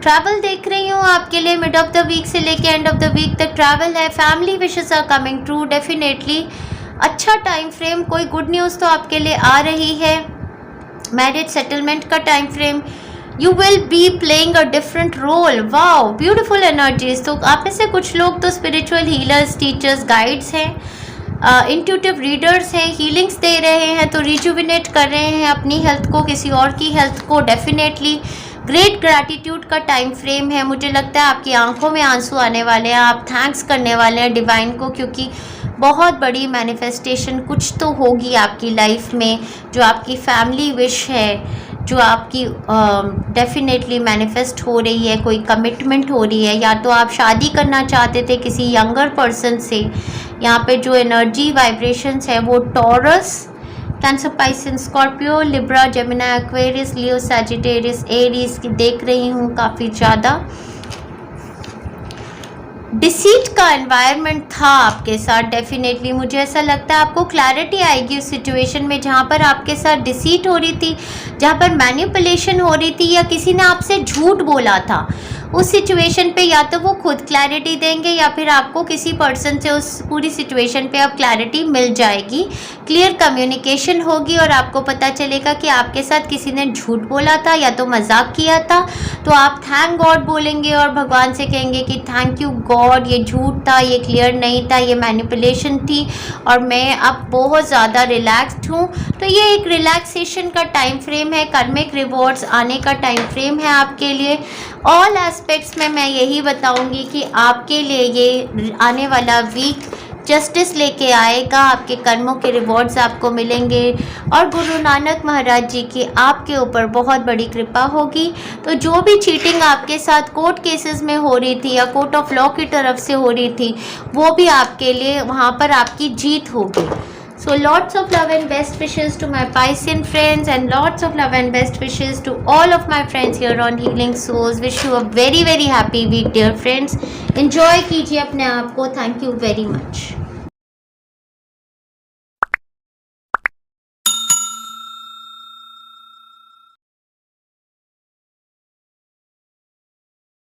ट्रैवल देख रही हूँ आपके लिए मिड ऑफ द वीक से लेके एंड ऑफ द वीक तक ट्रैवल है। Family wishes are coming true, definitely अच्छा टाइम फ्रेम, कोई गुड न्यूज़ तो आपके लिए आ रही है। मैरिज सेटलमेंट का time frame, you will be playing a different role. Wow, beautiful energies. तो आप में से कुछ लोग तो स्पिरिचुअल हीलर्स, टीचर्स, गाइड्स हैं, इंट्यूटिव रीडर्स हैं, हीलिंग्स दे रहे हैं, तो रिजुविनेट कर रहे हैं अपनी हेल्थ को, किसी और की हेल्थ को। डेफिनेटली ग्रेट ग्रैटिट्यूड का टाइम फ्रेम है। मुझे लगता है आपकी आंखों में आंसू आने वाले हैं, आप थैंक्स करने वाले हैं डिवाइन को, क्योंकि बहुत बड़ी मैनिफेस्टेशन कुछ तो होगी आपकी लाइफ में, जो आपकी फैमिली विश है, जो आपकी डेफिनेटली मैनिफेस्ट हो रही है, कोई कमिटमेंट हो रही है। या तो आप शादी करना चाहते थे किसी यंगर पर्सन से। यहाँ पे जो एनर्जी वाइब्रेशंस है वो Taurus, Cancer, Pisces, Scorpio, Libra, Gemini, Aquarius, Leo, Sagittarius, Aries की देख रही हूँ काफ़ी ज़्यादा। डिसीट का एनवायरनमेंट था आपके साथ। डेफिनेटली मुझे ऐसा लगता है आपको क्लैरिटी आएगी उस सिचुएशन में जहाँ पर आपके साथ डिसीट हो रही थी, जहाँ पर मैनिपुलेशन हो रही थी या किसी ने आपसे झूठ बोला था। उस सिचुएशन पे या तो वो खुद क्लैरिटी देंगे या फिर आपको किसी पर्सन से उस पूरी सिचुएशन पे अब क्लैरिटी मिल जाएगी। क्लियर कम्युनिकेशन होगी और आपको पता चलेगा कि आपके साथ किसी ने झूठ बोला था या तो मजाक किया था, तो आप थैंक गॉड बोलेंगे और भगवान से कहेंगे कि थैंक यू गॉड, ये झूठ था, ये क्लियर नहीं था, ये मैनिपुलेशन थी और मैं अब बहुत ज़्यादा रिलैक्स्ड हूँ। तो ये एक रिलैक्सेशन का टाइम फ्रेम है, कर्मिक रिवॉर्ड्स आने का टाइम फ्रेम है आपके लिए। ऑल एस्पेक्ट्स में मैं यही बताऊंगी कि आपके लिए ये आने वाला वीक जस्टिस लेके आएगा, आपके कर्मों के रिवॉर्ड्स आपको मिलेंगे और गुरु नानक महाराज जी की आपके ऊपर बहुत बड़ी कृपा होगी। तो जो भी चीटिंग आपके साथ कोर्ट केसेस में हो रही थी या कोर्ट ऑफ लॉ की तरफ से हो रही थी, वो भी आपके लिए वहाँ पर आपकी जीत होगी। So lots of love and best wishes to my Piscean friends and lots of love and best wishes to all of my friends here on Healing Souls. Wish you a very happy week dear friends. Enjoy कीजिए अपने आप को. Thank you very much.